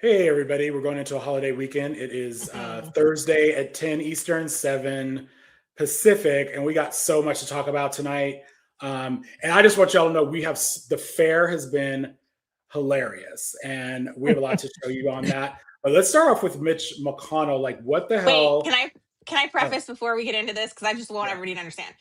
Hey, everybody. We're going into a holiday weekend. It is Thursday at 10 Eastern, 7 Pacific, and we got so much to talk about tonight. And I just want y'all to know the fair has been hilarious, and we have a lot to show you on that. But let's start off with Mitch McConnell. Like, what the hell? Wait, can I preface before we get into this? Because I just want everybody to understand.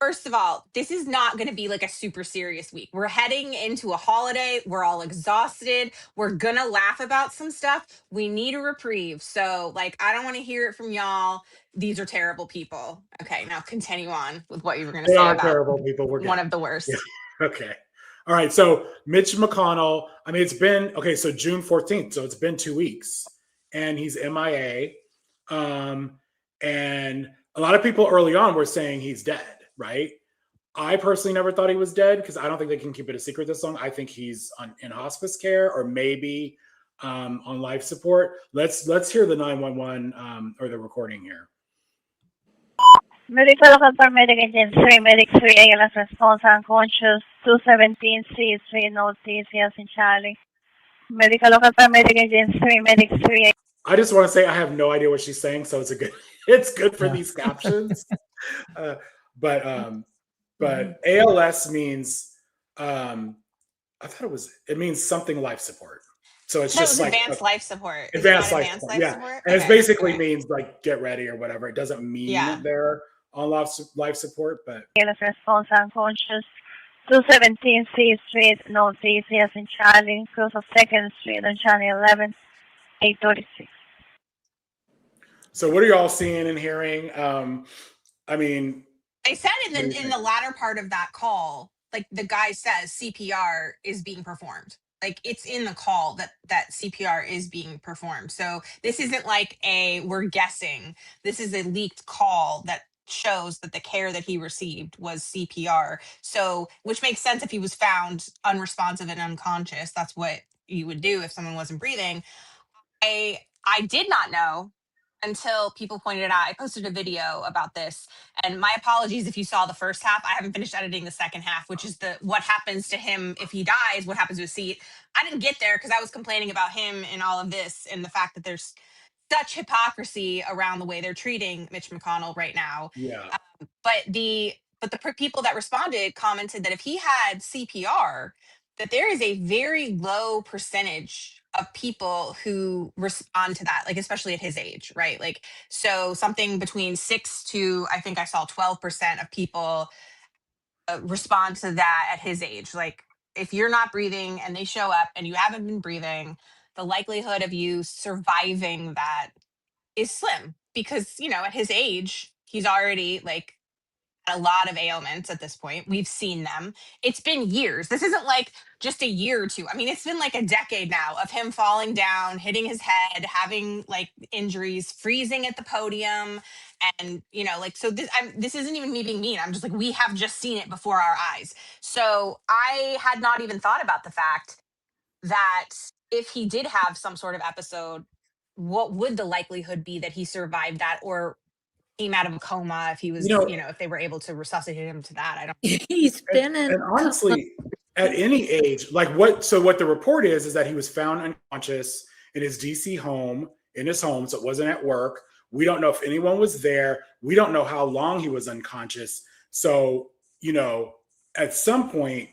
First of all, this is not going to be like a super serious week. We're heading into a holiday. We're all exhausted. We're going to laugh about some stuff. We need a reprieve. So, like, I don't want to hear it from y'all. These are terrible people. Okay, now continue on with what you were going to say about terrible people. We're one of the worst. Yeah. Okay. All right. So Mitch McConnell, I mean, it's been, okay, so June 14th. So it's been 2 weeks and he's MIA. And a lot of people early on were saying he's dead, right? I personally never thought he was dead because I don't think they can keep it a secret this long. I think he's in hospice care or maybe on life support. Let's hear the 911 or the recording here. Medical local paramedic agent 3, medic 3, ALS response unconscious, 217 C3, no CCS in Charlie. Medical local paramedic agent 3, medic 3. I just want to say I have no idea what she's saying, so it's good for these captions. But ALS means I thought it means something life support. So it's just like advanced life support. Advanced life support. Yeah. Support? And it basically means like get ready or whatever. It doesn't mean they're on life support, but ALS response unconscious. 217 C Street, no CCS in Charlie, close of 2nd Street on Charlie 11, 836. So what are y'all seeing and hearing? I mean, they said in the latter part of that call, like the guy says CPR is being performed. Like it's in the call that CPR is being performed. So this isn't like we're guessing. This is a leaked call that shows that the care that he received was CPR. So, which makes sense if he was found unresponsive and unconscious. That's what you would do if someone wasn't breathing. I did not know until people pointed it out. I posted a video about this, and my apologies if you saw the first half. I haven't finished editing the second half, which is what happens to him if he dies, what happens to his seat. I didn't get there because I was complaining about him and all of this and the fact that there's such hypocrisy around the way they're treating Mitch McConnell right now. Yeah. But the people that responded commented that if he had CPR, that there is a very low percentage of people who respond to that, like especially at his age, right? Like, so something between 6 to, I think I saw 12% of people respond to that at his age. Like, if you're not breathing and they show up and you haven't been breathing, the likelihood of you surviving that is slim because, at his age, he's already like a lot of ailments at this point. We've seen them. It's been years. This isn't like just a year or two. I mean, it's been like a decade now of him falling down, hitting his head, having like injuries, freezing at the podium. And, so this isn't even me being mean. I'm just like, we have just seen it before our eyes. So I had not even thought about the fact that if he did have some sort of episode, what would the likelihood be that he survived that or came out of a coma if he was, if they were able to resuscitate him to that? I don't. He's been in. And honestly, at any age, like what the report is that he was found unconscious in his DC home, in his home. So it wasn't at work. We don't know if anyone was there. We don't know how long he was unconscious. So, at some point,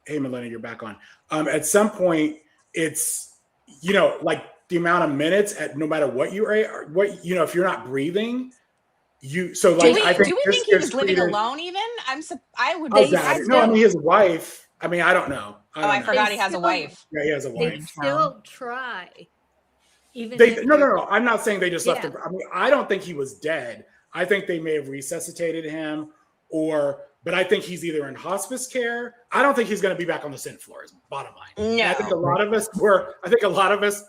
hey, Melina, you're back on. At some point, it's, like the amount of minutes no matter what you are, if you're not breathing, I think do we think he was living alone? Even I would. No, I mean his wife. I mean, I don't know. I forgot he has a wife. Yeah, he has a wife. They still try. Even no. I'm not saying they just left him. I mean, I don't think he was dead. I think they may have resuscitated him, but I think he's either in hospice care. I don't think he's going to be back on the synth floor. Is bottom line. No. I think a lot of us.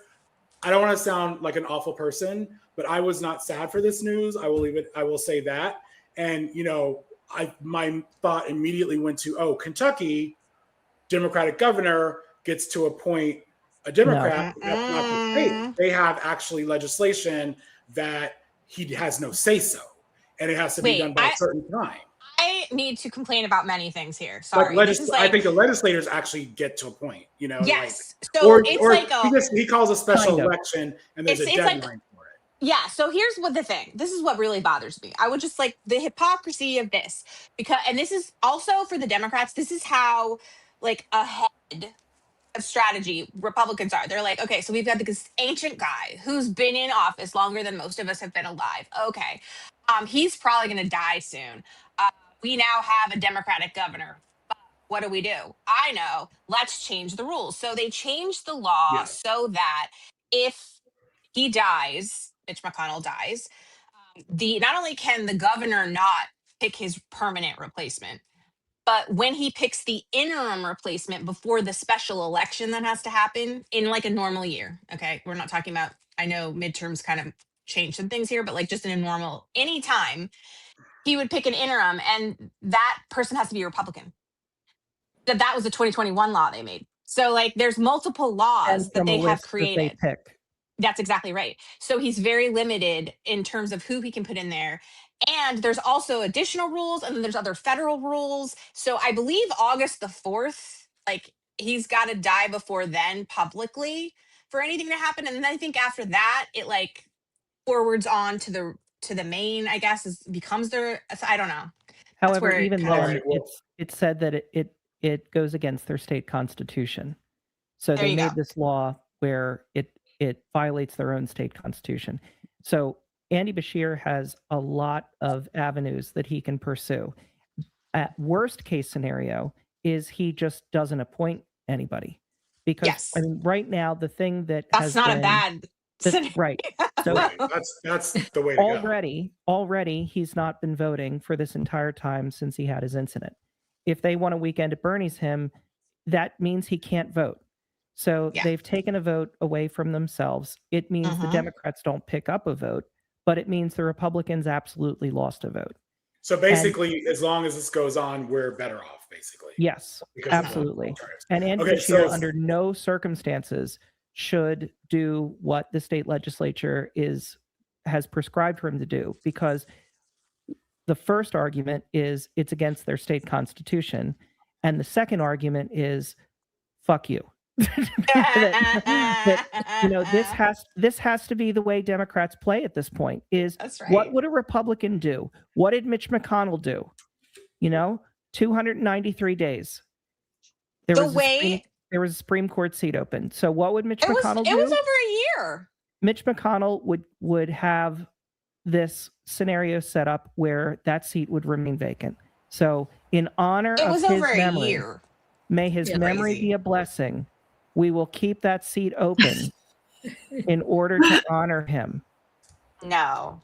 I don't want to sound like an awful person, but I was not sad for this news. I will say that. And, my thought immediately went to, Kentucky, Democratic governor gets to appoint a Democrat. No. That's not the state. They have actually legislation that he has no say-so. And it has to be done by a certain time. need to complain about many things here. But Sorry. This is I like, think the legislators actually get to a point, you know, yes. like, So it's like he calls a special Kind of. election and there's a it's like, deadline for it. yeah. So here's what the thing. This is what really bothers me. I would just like the hypocrisy of this, because, and this is also for the Democrats. This is how like ahead of strategy Republicans are. They're like, okay, so we've got this ancient guy who's been in office longer than most of us have been alive. Okay, he's probably going to die soon. We now have a Democratic governor. What do we do? I know. Let's change the rules. So they changed the law Yeah. so that if he dies, Mitch McConnell dies, the not only can the governor not pick his permanent replacement, but when he picks the interim replacement before the special election that has to happen in like a normal year, okay, we're not talking about, I know midterms kind of change some things here, but like just in a normal, anytime, he would pick an interim and that person has to be a Republican. That was a 2021 law they made. So like there's multiple laws that they have created. That they pick. That's exactly right. So he's very limited in terms of who he can put in there. And there's also additional rules, and then there's other federal rules. So I believe August the 4th, like he's got to die before then publicly for anything to happen. And then I think after that, it like forwards on to the main, I guess, becomes their, I don't know. However, where it even kinda- then, it said that it goes against their state constitution. So There they you made go. this law where it violates their own state constitution. So Andy Bashir has a lot of avenues that he can pursue. At worst case scenario is he just doesn't appoint anybody. Because Yes. I mean, right now, the thing that That's has not been, a bad scenario. right. So Right. That's the way to go. already he's not been voting for this entire time since he had his incident. If they want a weekend at Bernie's him, that means he can't vote. So Yeah. they've taken a vote away from themselves. It means the Mhm. Democrats don't pick up a vote, but it means the Republicans absolutely lost a vote. So basically, as long as this goes on, we're better off, basically. Yes, because of the absolutely. alternatives. And Andy Okay, Bashir, so- under no circumstances, should do what the state legislature has prescribed for him to do, because the first argument is it's against their state constitution, and the second argument is fuck you. This has to be the way Democrats play at this point. Is That's what right. would a Republican do? What did Mitch McConnell do? 293 days. There was a Supreme Court seat open. So what would Mitch McConnell do? It was over a year. Mitch McConnell would have this scenario set up where that seat would remain vacant. So in honor It of was his over a memory, year. may his Yeah. memory Crazy. be a blessing. We will keep that seat open in order to honor him. No.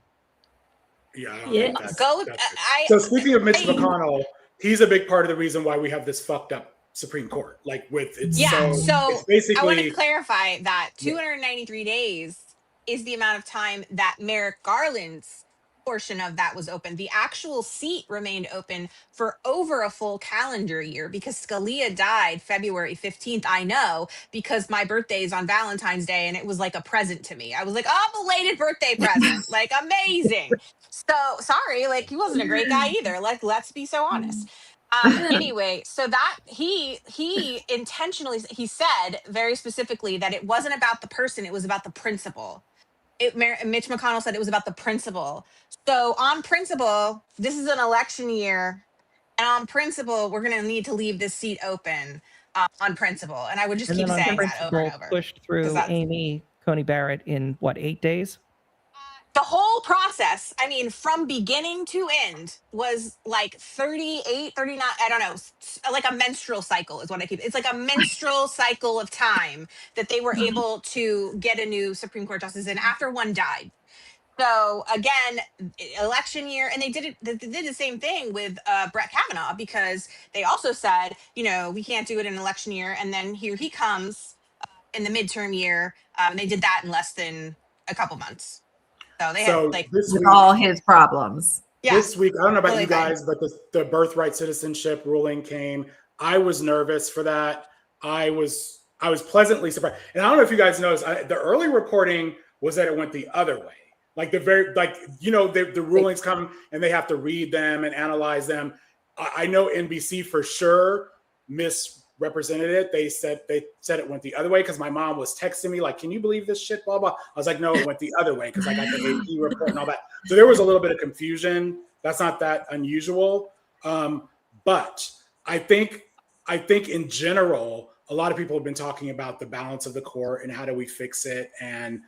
Yeah. I don't Yeah. think that's it. So speaking of Mitch McConnell, he's a big part of the reason why we have this fucked up Supreme Court. Like with it's Yeah, so it's basically I want to clarify that 293 days is the amount of time that Merrick Garland's portion of that was open. The actual seat remained open for over a full calendar year because Scalia died February 15th. I know, because my birthday is on Valentine's Day and it was like a present to me. I was like, oh, belated birthday present. Like, amazing. So sorry, like he wasn't a great guy either. Like, let's be so honest. Anyway, so that he intentionally, he said very specifically that it wasn't about the person, it was about the principle. Mitch McConnell said it was about the principle. So on principle, this is an election year, and on principle, we're going to need to leave this seat open on principle. And I would just And keep then on saying that over and principle, over. pushed through that's- Amy Coney Barrett in 8 days? The whole process, I mean, from beginning to end was like 38, 39, I don't know, like a menstrual cycle is what I keep. It's like a menstrual cycle of time that they were able to get a new Supreme Court justice in after one died. So again, election year, and they did the same thing with Brett Kavanaugh, because they also said, we can't do it in an election year. And then here he comes in the midterm year. They did that in less than a couple months. So they had like this with week, all his problems. yeah. this week, I don't know about Totally you guys, but the birthright citizenship ruling came. I was nervous for that. I was pleasantly surprised. And I don't know if you guys noticed, the early reporting was that it went the other way. Like the rulings come and they have to read them and analyze them. I know NBC for sure misrepresented it. They said it went the other way because my mom was texting me like, "Can you believe this shit?" Blah blah. I was like, "No, it went the other way," because I got the AP report and all that. So there was a little bit of confusion. That's not that unusual, but I think in general, a lot of people have been talking about the balance of the court and how do we fix it, and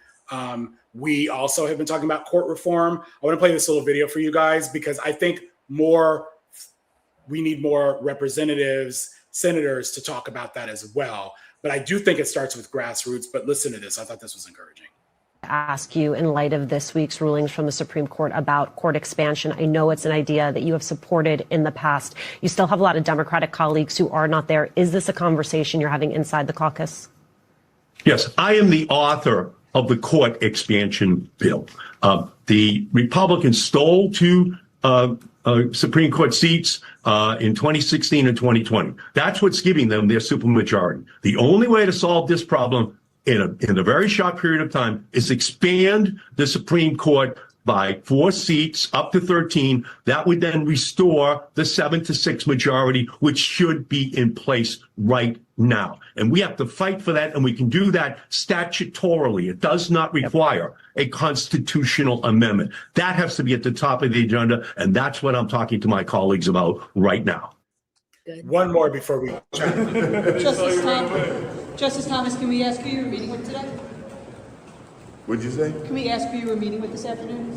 we also have been talking about court reform. I want to play this little video for you guys because I think we need more representatives, senators to talk about that as well. But I do think it starts with grassroots. But listen to this. I thought this was encouraging. Ask you in light of this week's rulings from the Supreme Court about court expansion. I know it's an idea that you have supported in the past. You still have a lot of Democratic colleagues who are not there. Is this a conversation you're having inside the caucus? Yes, I am the author of the court expansion bill. The Republicans stole two Supreme Court seats in 2016 and 2020. That's what's giving them their supermajority. The only way to solve this problem in a very short period of time is expand the Supreme Court by 4 seats up to 13. That would then restore the 7-6 majority, which should be in place right now. And we have to fight for that, and we can do that statutorily. It does not require a constitutional amendment. That has to be at the top of the agenda, and that's what I'm talking to my colleagues about right now. Good. One more before we chat. Justice Thomas, can we ask who you were meeting with today? What'd you say? Can we ask who you were meeting with this afternoon?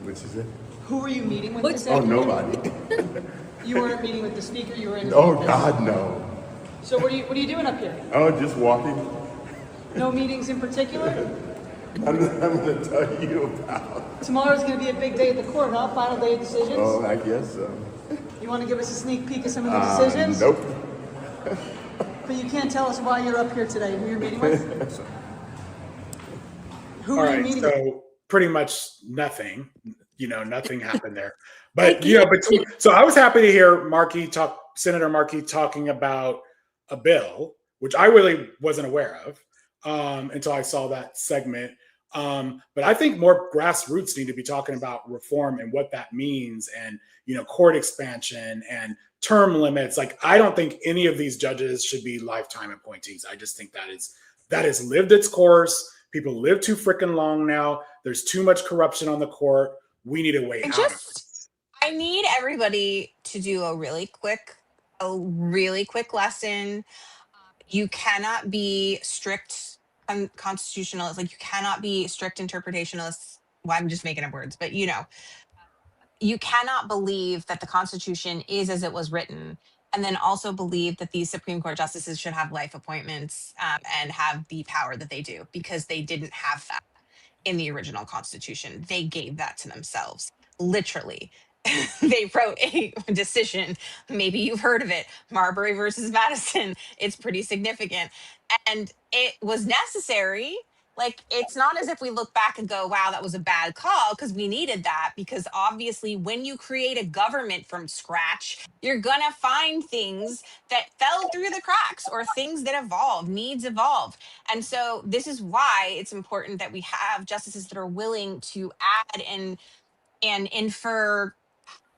What'd you say? Who were you meeting with this Oh, afternoon? nobody. You weren't meeting with the speaker, you were in his Oh, office. God, no. So what are you doing up here? Oh, just walking. No meetings in particular? I'm going to tell you about. Tomorrow's going to be a big day at the court, huh? Final day of decisions? Oh, I guess so. You want to give us a sneak peek of some of the decisions? Nope. But you can't tell us why you're up here today, who you're meeting with? Who All are you right, meeting with? so pretty much nothing. Nothing happened there. But so I was happy to hear Senator Markey talking about a bill, which I really wasn't aware of until I saw that segment. But I think more grassroots need to be talking about reform and what that means, and court expansion and term limits. Like, I don't think any of these judges should be lifetime appointees. I just think that has lived its course. People live too freaking long now. There's too much corruption on the court. We need a way out of it. I need everybody to do a really quick lesson. You cannot be strict constitutionalists. Like, you cannot be strict interpretationalists. Well, I'm just making up words, but you cannot believe that the Constitution is as it was written, and then also believe that these Supreme Court justices should have life appointments and have the power that they do, because they didn't have that in the original Constitution. They gave that to themselves, literally. They wrote a decision. Maybe you've heard of it, Marbury versus Madison. It's pretty significant. And it was necessary. Like, it's not as if we look back and go, wow, that was a bad call, because we needed that. Because obviously, when you create a government from scratch, you're going to find things that fell through the cracks, or things that needs evolve. And so this is why it's important that we have justices that are willing to add and infer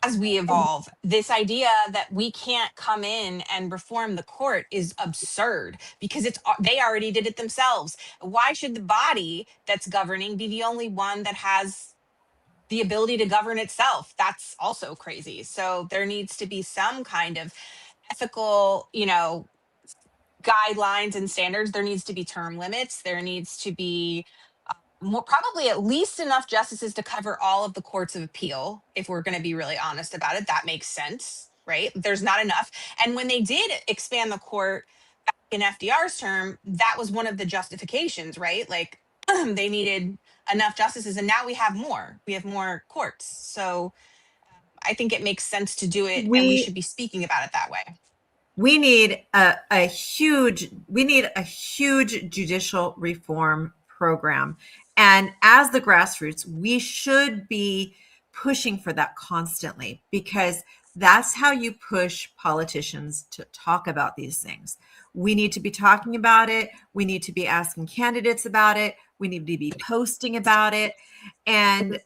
as we evolve. This idea that we can't come in and reform the court is absurd, because they already did it themselves. Why should the body that's governing be the only one that has the ability to govern itself? That's also crazy. So there needs to be some kind of ethical, guidelines and standards. There needs to be term limits. There needs to be probably at least enough justices to cover all of the courts of appeal. If we're going to be really honest about it, that makes sense, right? There's not enough. And when they did expand the court back in FDR's term, that was one of the justifications, right? Like, they needed enough justices, and now we have more. We have more courts. So I think it makes sense to do it, and we should be speaking about it that way. We need a huge judicial reform program. And as the grassroots, we should be pushing for that constantly, because that's how you push politicians to talk about these things. We need to be talking about it. We need to be asking candidates about it. We need to be posting about it. And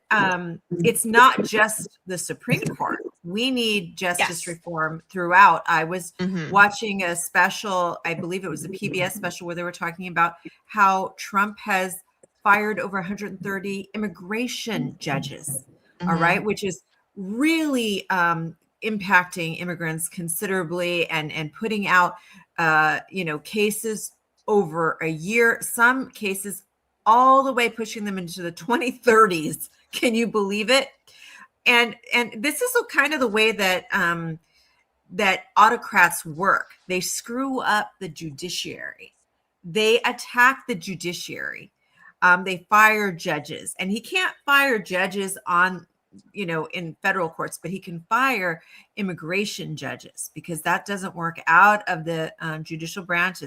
it's not just the Supreme Court. We need justice Yes. reform throughout. I was Mhm. watching a special, I believe it was a PBS special, where they were talking about how Trump has fired over 130 immigration judges, all Mhm. right, which is really impacting immigrants considerably and putting out, cases over a year, some cases all the way pushing them into the 2030s. Can you believe it? And this is kind of the way that that autocrats work. They screw up the judiciary. They attack the judiciary. They fire judges, and he can't fire judges on, in federal courts, but he can fire immigration judges because that doesn't work out of the judicial branch.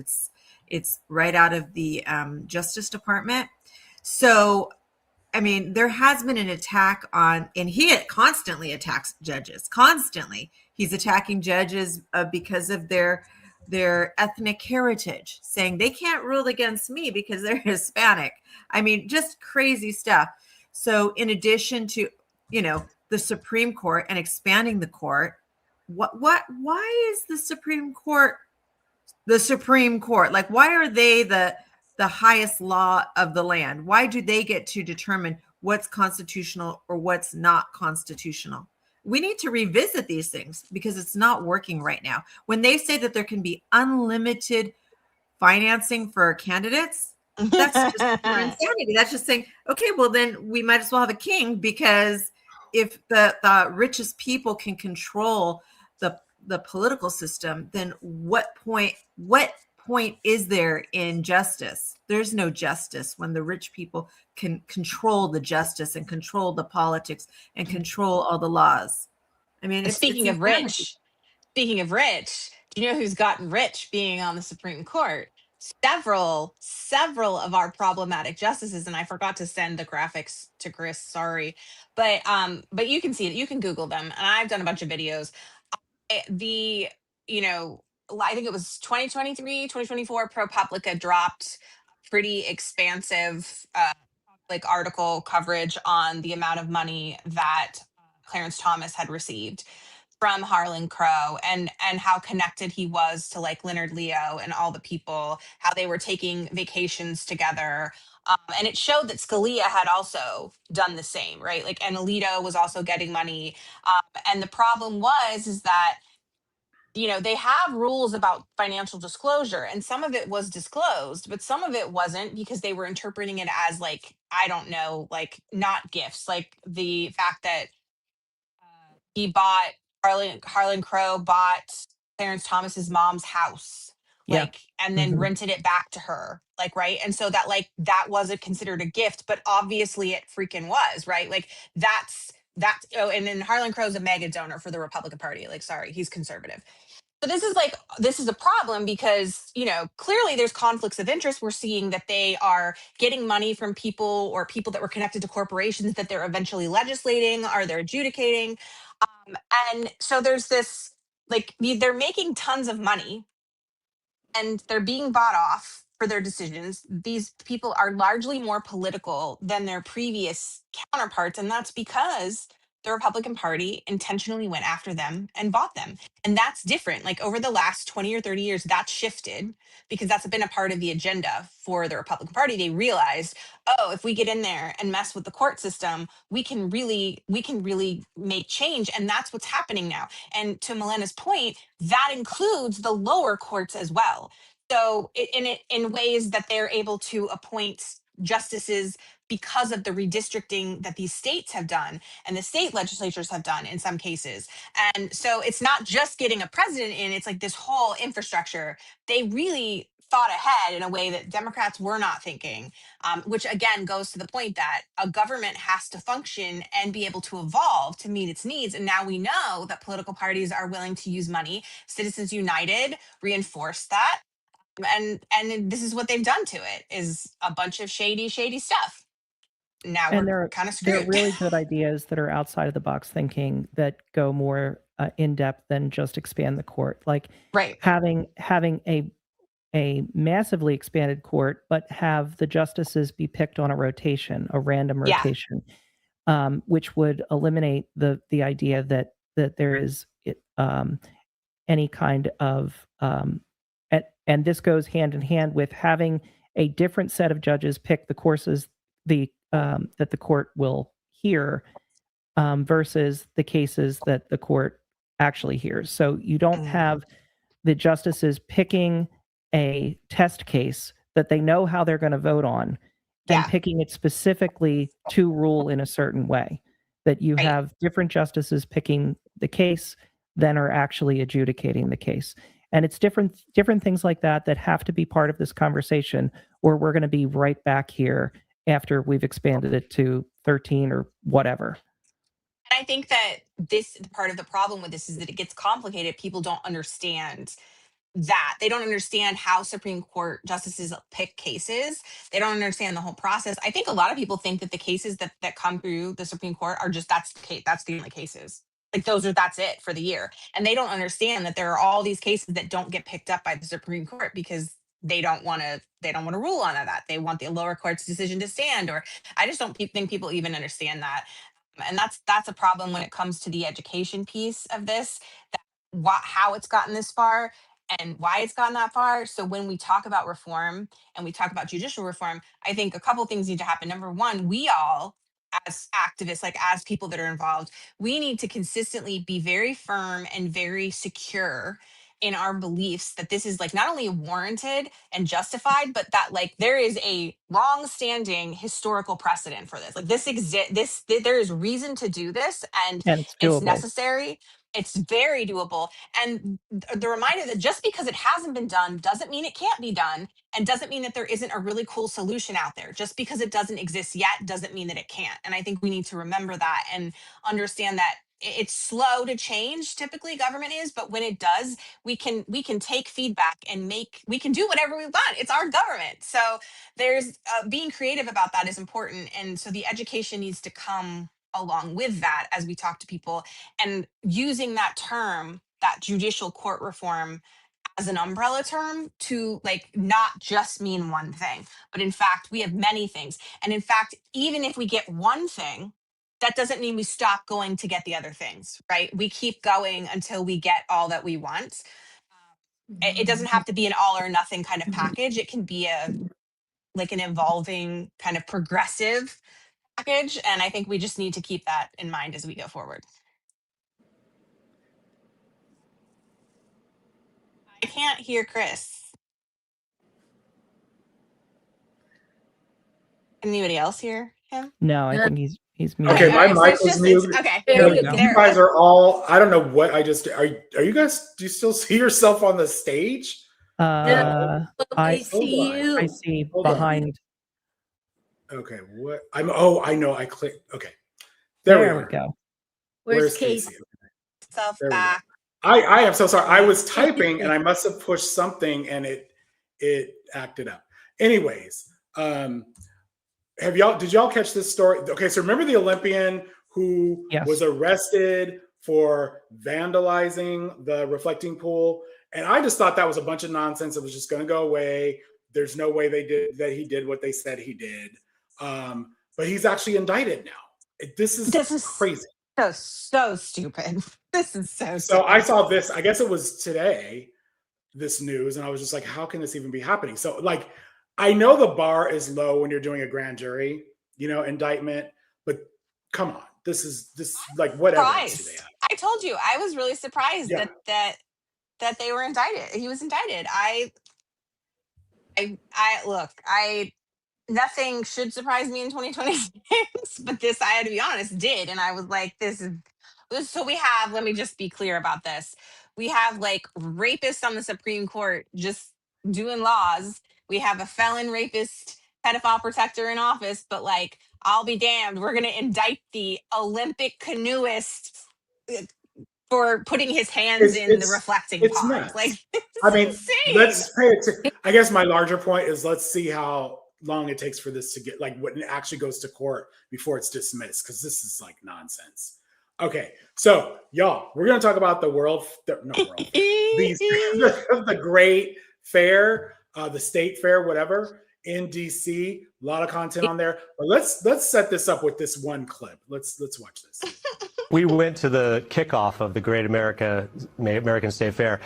It's right out of the Justice Department. So I mean, there has been an attack on, and he constantly attacks judges. Constantly, he's attacking judges because of their ethnic heritage, saying they can't rule against me because they're Hispanic. I mean, just crazy stuff. So, in addition to, the Supreme Court and expanding the court, why is the Supreme Court the Supreme Court? Like, why are they the highest law of the land? Why do they get to determine what's constitutional or what's not constitutional? We need to revisit these things because it's not working right now. When they say that there can be unlimited financing for candidates, that's just pure insanity. That's just saying, okay, well, then we might as well have a king, because if the richest people can control the political system, then what point is there in justice? There's no justice when the rich people can control the justice and control the politics and control all the laws. I mean, Speaking of rich, do you know who's gotten rich being on the Supreme Court? Several of our problematic justices, and I forgot to send the graphics to Chris. Sorry, but you can see it. You can Google them, and I've done a bunch of videos. I think it was 2023, 2024, ProPublica dropped pretty expansive article coverage on the amount of money that Clarence Thomas had received from Harlan Crow, and how connected he was to Leonard Leo and all the people, how they were taking vacations together. And it showed that Scalia had also done the same, right? And Alito was also getting money. And the problem is that they have rules about financial disclosure, and some of it was disclosed, but some of it wasn't, because they were interpreting it as I don't know, not gifts, the fact that he bought Harlan Crow bought Clarence Thomas's mom's house, Yeah. and then Mhm. rented it back to her, right? And so that wasn't considered a gift, but obviously it freaking was, right? That's and then Harlan Crow's a mega donor for the Republican Party. Sorry, he's conservative. So this is a problem because, clearly there's conflicts of interest. We're seeing that they are getting money from people, or people that were connected to corporations that they're eventually legislating, or they're adjudicating. And so there's this, they're making tons of money and they're being bought off for their decisions. These people are largely more political than their previous counterparts. And that's because the Republican Party intentionally went after them and bought them. And that's different. Over the last 20 or 30 years, that's shifted, because that's been a part of the agenda for the Republican Party. They realized, oh, if we get in there and mess with the court system, we can really make change. And that's what's happening now. And to Milena's point, that includes the lower courts as well. So in ways that they're able to appoint justices because of the redistricting that these states have done and the state legislatures have done in some cases. And so it's not just getting a president in, it's this whole infrastructure. They really thought ahead in a way that Democrats were not thinking, which again goes to the point that a government has to function and be able to evolve to meet its needs. And now we know that political parties are willing to use money. Citizens United reinforced that. And this is what they've done to it, is a bunch of shady stuff. Now And we're kind of there are screwed. really good ideas that are outside of the box thinking that go more in depth than just expand the court. Right. Having a massively expanded court, but have the justices be picked on a rotation, a random Yeah. rotation, which would eliminate the idea that that there is any kind of and this goes hand in hand with having a different set of judges pick the courses that the court will hear versus the cases that the court actually hears. So you don't have the justices picking a test case that they know how they're going to vote on and picking it specifically to rule in a certain way. That you have different justices picking the case than are actually adjudicating the case. And it's different things like that that have to be part of this conversation, or we're going to be right back here after we've expanded it to 13 or whatever. And I think that this part of the problem with this is that it gets complicated. People don't understand that. They don't understand how Supreme Court justices pick cases. They don't understand the whole process. I think a lot of people think that the cases that come through the Supreme Court are just that's the only cases. Like that's it for the year. And they don't understand that there are all these cases that don't get picked up by the Supreme Court because they don't want to rule on that. They want the lower court's decision to stand, or I just don't think people even understand that. And that's a problem when it comes to the education piece of this, how it's gotten this far and why it's gotten that far. So when we talk about reform and we talk about judicial reform, I think a couple things need to happen. Number one, we all as activists, like as people that are involved, we need to consistently be very firm and very secure in our beliefs that this is like not only warranted and justified, but that like there is a long-standing historical precedent for this. Like there is reason to do this, and it's necessary. It's very doable. And the reminder that just because it hasn't been done doesn't mean it can't be done, and doesn't mean that there isn't a really cool solution out there. Just because it doesn't exist yet doesn't mean that it can't. And I think we need to remember that and understand that it's slow to change. Typically government is, but when it does, we can take feedback and we can do whatever we want. It's our government. So there's being creative about that is important. And so the education needs to come along with that as we talk to people, and using that term, that judicial court reform, as an umbrella term to like not just mean one thing, but in fact we have many things. And in fact, even if we get one thing, that doesn't mean we stop going to get the other things, right? We keep going until we get all that we want. It doesn't have to be an all or nothing kind of package. It can be an evolving kind of progressive package. And I think we just need to keep that in mind as we go forward. I can't hear Chris. Anybody else hear him? No, I think he's muted. Okay, my mic was muted. Okay, you guys are all. I don't know what I just. Are you guys? Do you still see yourself on the stage? I see you. I see behind. Okay, what? I know. I clicked. Okay, there we go. Where's Casey? Self back. I am so sorry. I was typing and I must have pushed something and it acted up. Anyways, did y'all catch this story? Okay, so remember the Olympian who was arrested for vandalizing the reflecting pool? And I just thought that was a bunch of nonsense. It was just going to go away. There's no way he did what they said he did. But he's actually indicted now. This is crazy. So stupid. This is so stupid. So I saw this, I guess it was today, this news, and I was just like, how can this even be happening? So like, I know the bar is low when you're doing a grand jury, indictment, but come on, this is like what evidence do they have? I told you, I was really surprised that they were indicted. He was indicted. Nothing should surprise me in 2026, but this, I had to be honest, did. And I was like, this. So we have, let me just be clear about this. We have like rapists on the Supreme Court just doing laws. We have a felon rapist pedophile protector in office, but like, I'll be damned, we're going to indict the Olympic canoeist for putting his hands in the reflecting pond. Nuts. Like, I mean, insane. let's pay it. I guess my larger point is let's see how long it takes for this to get like what actually goes to court before it's dismissed, because this is like nonsense. Okay, so y'all, we're gonna talk about the the great fair, the state fair, whatever, in DC. A lot of content on there, but let's set this up with this one clip. Let's watch this. We went to the kickoff of the Great American State Fair,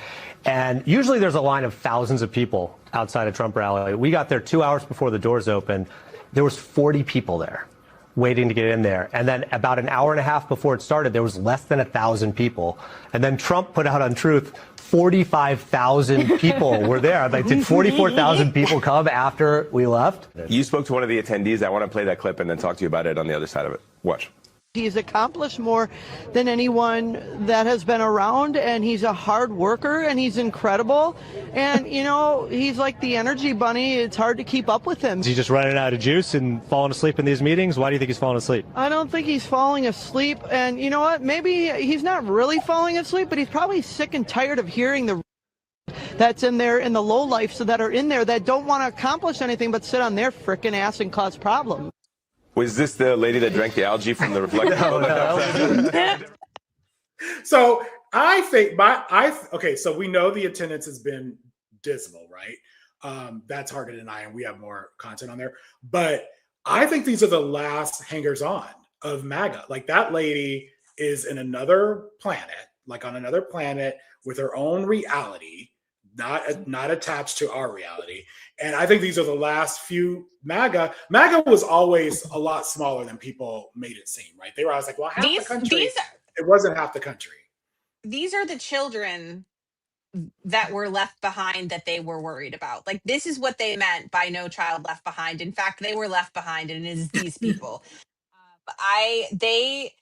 and usually there's a line of thousands of people outside a Trump rally. We got there 2 hours before the doors opened. There was 40 people there waiting to get in there. And then about an hour and a half before it started, there was less than 1,000 people. And then Trump put out on Truth, 45,000 people were there. Like, did 44,000 people come after we left? You spoke to one of the attendees. I want to play that clip and then talk to you about it on the other side of it. Watch. He's accomplished more than anyone that has been around, and he's a hard worker, and he's incredible. And, you know, he's like the energy bunny. It's hard to keep up with him. Is he just running out of juice and falling asleep in these meetings? Why do you think he's falling asleep? I don't think he's falling asleep. And you know what? Maybe he's not really falling asleep, but he's probably sick and tired of hearing the that's in there in the low life that are in there that don't want to accomplish anything but sit on their frickin' ass and cause problems. Was this the lady that drank the algae from the reflector? No. So I think okay, so we know the attendance has been dismal, right? That's hard to deny, and we have more content on there. But I think these are the last hangers on of MAGA. Like, that lady is in another planet, like on another planet with her own reality, not attached to our reality. And I think these are the last few MAGA. MAGA was always a lot smaller than people made it seem, right? They were always like, well, half the country. It wasn't half the country. These are the children that were left behind that they were worried about. Like, this is what they meant by no child left behind. In fact, they were left behind, and it is these people. I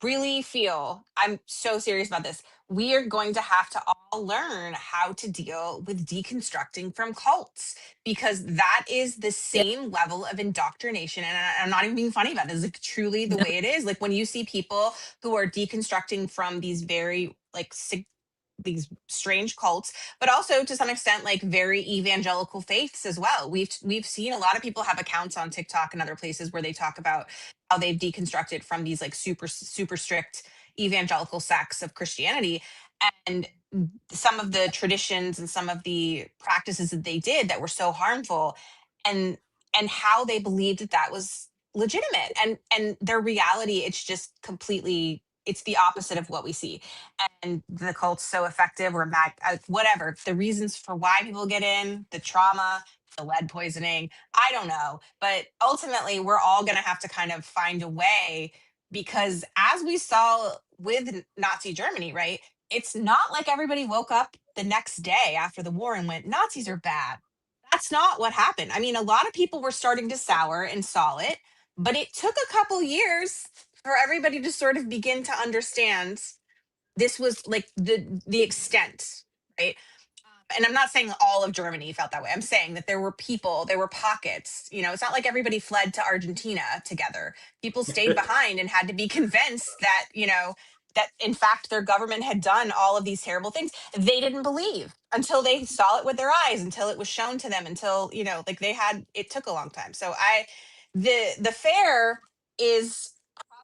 really feel, I'm so serious about this. We are going to have to all learn how to deal with deconstructing from cults, because that is the same level of indoctrination. And I'm not even being funny about this. It's like truly the way it is. Like, when you see people who are deconstructing from these very like these strange cults, but also to some extent like very evangelical faiths as well. We've seen a lot of people have accounts on TikTok and other places where they talk about how they've deconstructed from these like super strict evangelical sects of Christianity, and some of the traditions and some of the practices that they did that were so harmful, and how they believed that was legitimate, and their reality, it's just completely, it's the opposite of what we see. And the cult's so effective, or whatever the reasons for why people get in, the trauma, the lead poisoning, I don't know. But ultimately, we're all going to have to kind of find a way, because as we saw with Nazi Germany, right? It's not like everybody woke up the next day after the war and went, Nazis are bad. That's not what happened. I mean, a lot of people were starting to sour and saw it, but it took a couple years for everybody to sort of begin to understand this was like the extent, right? And I'm not saying all of Germany felt that way. I'm saying that there were people, there were pockets. You know, it's not like everybody fled to Argentina together. People stayed behind and had to be convinced that, you know, that in fact their government had done all of these terrible things. They didn't believe until they saw it with their eyes, until it was shown to them, until, you know, like it took a long time. So the fair is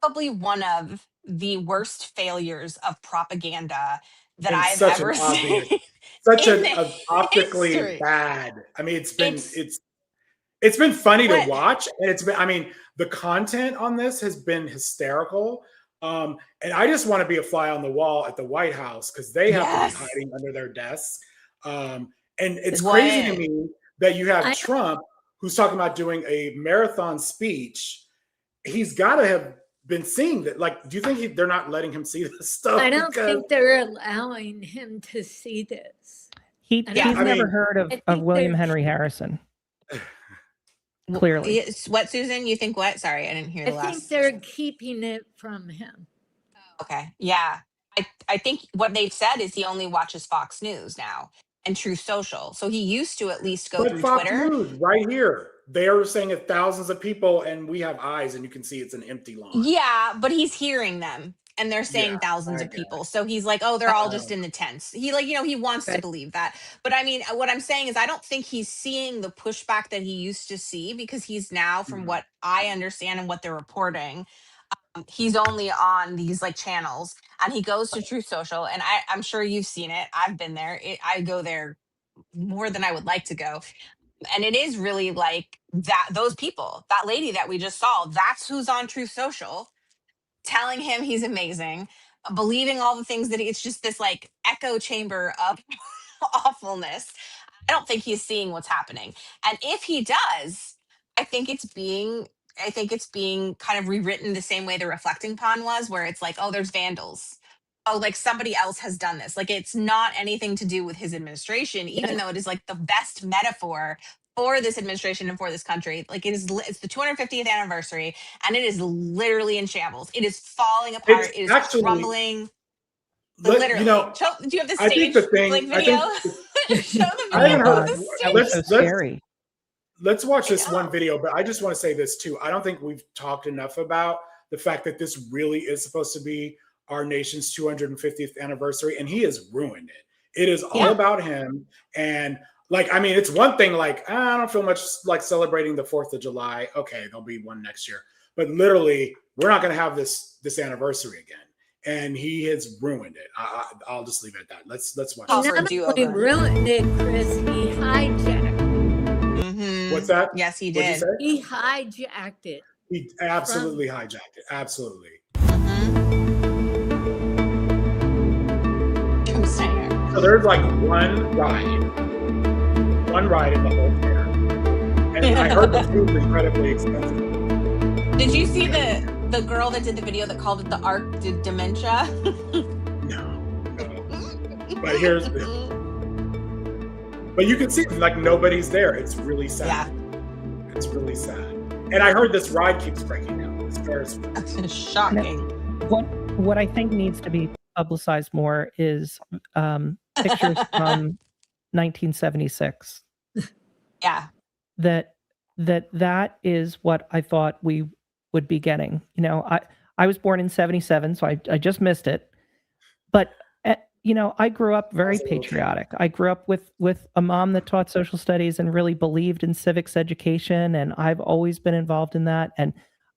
probably one of the worst failures of propaganda that I've ever seen. Such an optically history. Bad. I mean, it's been funny to watch, and it's been, I mean, the content on this has been hysterical. And I just want to be a fly on the wall at the White House, because they have to be hiding under their desks. And it's crazy to me that you have Trump, who's talking about doing a marathon speech. He's got to have been seeing that. Like, do you think they're not letting him see this stuff? I don't think they're allowing him to see this. He's never heard of William Henry Harrison. Clearly. What, Susan? You think what? Sorry, I didn't hear the last. I think they're keeping it from him. Okay. Yeah. I think what they've said is he only watches Fox News now and Truth Social. So he used to at least go through Fox Twitter. News right here. They are saying it, thousands of people, and we have eyes, and you can see it's an empty lawn. Yeah, but he's hearing them, and they're saying thousands of people. So he's like, oh, they're all just in the tents. He he wants to believe that. But I mean, what I'm saying is I don't think he's seeing the pushback that he used to see, because he's now, from what I understand and what they're reporting, he's only on these like channels, and he goes to Truth Social, and I'm sure you've seen it. I've been there. I go there more than I would like to go. And it is really like that, those people, that lady that we just saw, that's who's on Truth Social. telling him he's amazing, believing all the things that it's just this like echo chamber of awfulness. I don't think he's seeing what's happening. And if he does, I think it's being I think it's being kind of rewritten the same way the reflecting pond was, where it's like, oh, there's vandals. Oh, like somebody else has done this. Like it's not anything to do with his administration, even though it is like the best metaphor for this administration and for this country. Like it's the 250th anniversary and it is literally in shambles. It is falling apart. It's It is actually, crumbling. Literally. you know, Do you have the I think stage the thing, like I video? think, Show the I video haven't of heard, the stage. That was so scary. let's watch this one video, but I just want to say this too. I don't think we've talked enough about the fact that this really is supposed to be our nation's 250th anniversary, and he has ruined it. It is all about him. And like, I mean, it's one thing, like, I don't feel much like celebrating the 4th of July. Okay, there'll be one next year. But literally, we're not going to have this anniversary again. And he has ruined it. I'll just leave it at that. Let's watch He this. not only ruined it, Chris, he hijacked it. What's that? Yes, he What'd you did. say? He hijacked it. He absolutely hijacked it. Absolutely. So there's like one ride in the whole fair. And I heard the food was incredibly expensive. Did you see the girl that did the video that called it the Arc de Dementia? But but you can see like nobody's there. It's really sad. Yeah. It's really sad. And I heard this ride keeps breaking down. This fair is shocking. What I think needs to be publicized more is pictures from 1976. Yeah. That is what I thought we would be getting. You know, I was born in 77, so I just missed it. But you know, I grew up very patriotic. I grew up with a mom that taught social studies and really believed in civics education, and I've always been involved in that. And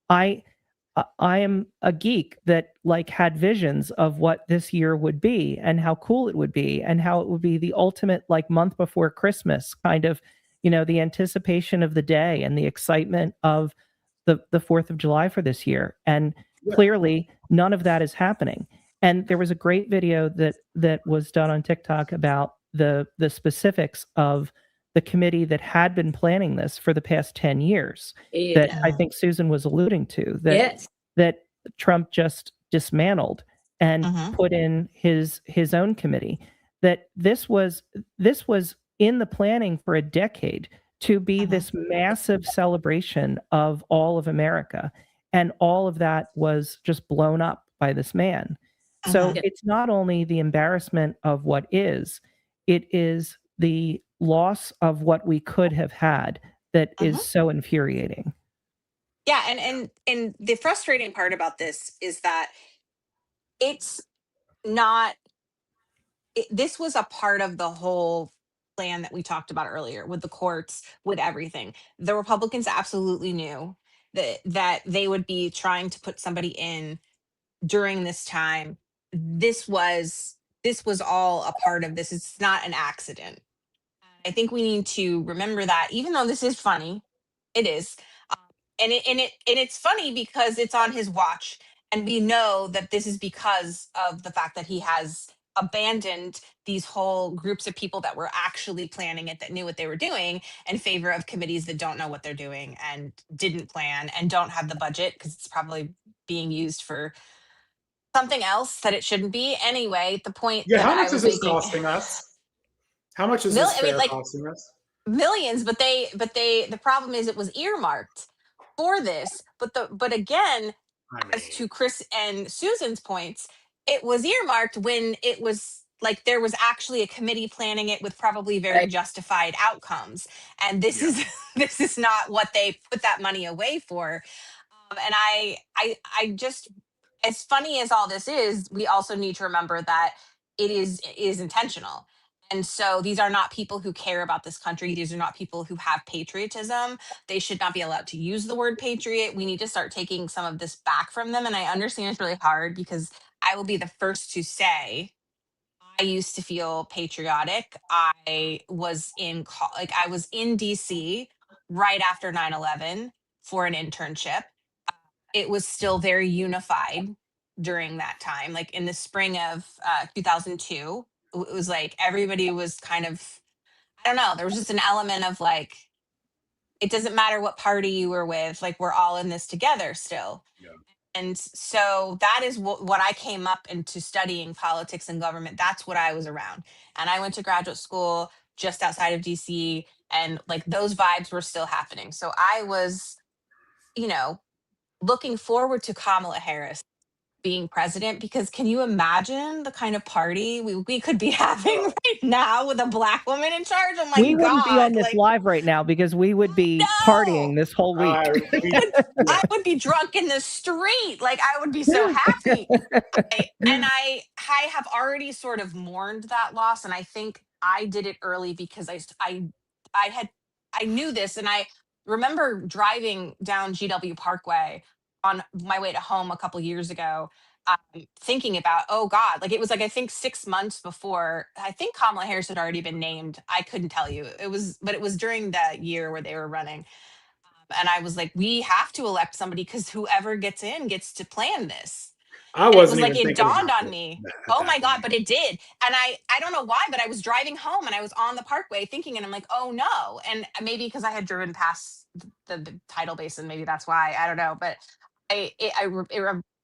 I am a geek that like had visions of what this year would be and how cool it would be and how it would be the ultimate like month before Christmas kind of, you know, the anticipation of the day and the excitement of the 4th of July for this year. And clearly none of that is happening. And there was a great video that was done on TikTok about the specifics of the committee that had been planning this for the past 10 years that I think Susan was alluding to, that Trump just dismantled and put in his own committee. That this was in the planning for a decade to be this massive celebration of all of America. And all of that was just blown up by this man. So it's not only the embarrassment of what is, it is the loss of what we could have had that is so infuriating. Yeah, and the frustrating part about this is that it's not this was a part of the whole plan that we talked about earlier with the courts, with everything. The Republicans absolutely knew that they would be trying to put somebody in during this time. This was all a part of this. It's not an accident. I think we need to remember that, even though this is funny, it is, and it's funny because it's on his watch, and we know that this is because of the fact that he has abandoned these whole groups of people that were actually planning it, that knew what they were doing, in favor of committees that don't know what they're doing and didn't plan and don't have the budget because it's probably being used for something else that it shouldn't be. Anyway, the point that how much I was is this making, costing us? How much is this fair costing us? Millions, but the problem is it was earmarked for this. But again, as to Chris and Susan's points, it was earmarked when it was like there was actually a committee planning it with probably very justified outcomes. And this is not what they put that money away for. And I just, as funny as all this is, we also need to remember that it is intentional. And so these are not people who care about this country. These are not people who have patriotism. They should not be allowed to use the word patriot. We need to start taking some of this back from them. And I understand it's really hard because I will be the first to say I used to feel patriotic. I was in DC right after 9/11 for an internship. it was still very unified during that time. Like in the spring of 2002, it was like everybody was kind of, I don't know, there was just an element of like, it doesn't matter what party you were with, like we're all in this together still. Yeah. And so that is what I came up into studying politics and government. That's what I was around. And I went to graduate school just outside of DC, and like those vibes were still happening. So I was, you know, looking forward to Kamala Harris being president, because can you imagine the kind of party we could be having right now with a Black woman in charge? Oh my We wouldn't be on God. this Like, live right now because we would be partying this whole week. I would be drunk in the street. Like I would be so happy. I have already sort of mourned that loss, and I think I did it early because I knew this, and I remember driving down GW Parkway on my way to home a couple years ago, thinking about, oh God, like it was like I think 6 months before. I think Kamala Harris had already been named. I couldn't tell you. But it was during that year where they were running. And I was like, we have to elect somebody because whoever gets in gets to plan this. I And wasn't it was like even it thinking dawned about on it me. at Oh that my God, point. but it did. And I don't know why, but I was driving home and I was on the parkway thinking, and I'm like, oh no. And maybe because I had driven past the tidal basin, maybe that's why. I don't know. But I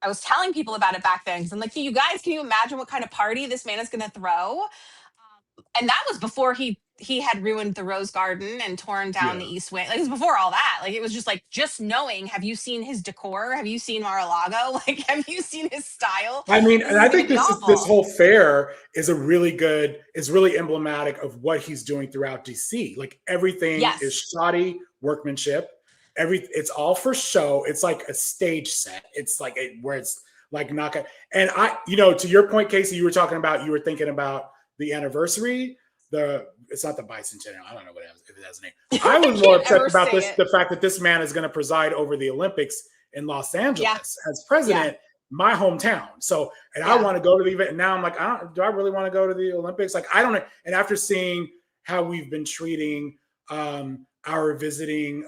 was telling people about it back then because I'm like, you guys, can you imagine what kind of party this man is going to throw? And that was before he had ruined the Rose Garden and torn down the East Wing. Like it was before all that. Like it was just like, just knowing, have you seen his decor? Have you seen Mar-a-Lago? Like, have you seen his style? I mean, This and is I gonna think be this awful. whole fair is really emblematic of what he's doing throughout DC. Like everything Yes. is shoddy workmanship. It's all for show. It's like a stage set. It's like where it's like not gonna. And to your point, Casey, you were thinking about the anniversary. It's not the bicentennial. I don't know if it has a name. I was more upset about the fact that this man is going to preside over the Olympics in Los Angeles as president, my hometown. So, and I want to go to the event. And now I'm like, do I really want to go to the Olympics? Like, I don't know. And after seeing how we've been treating our visiting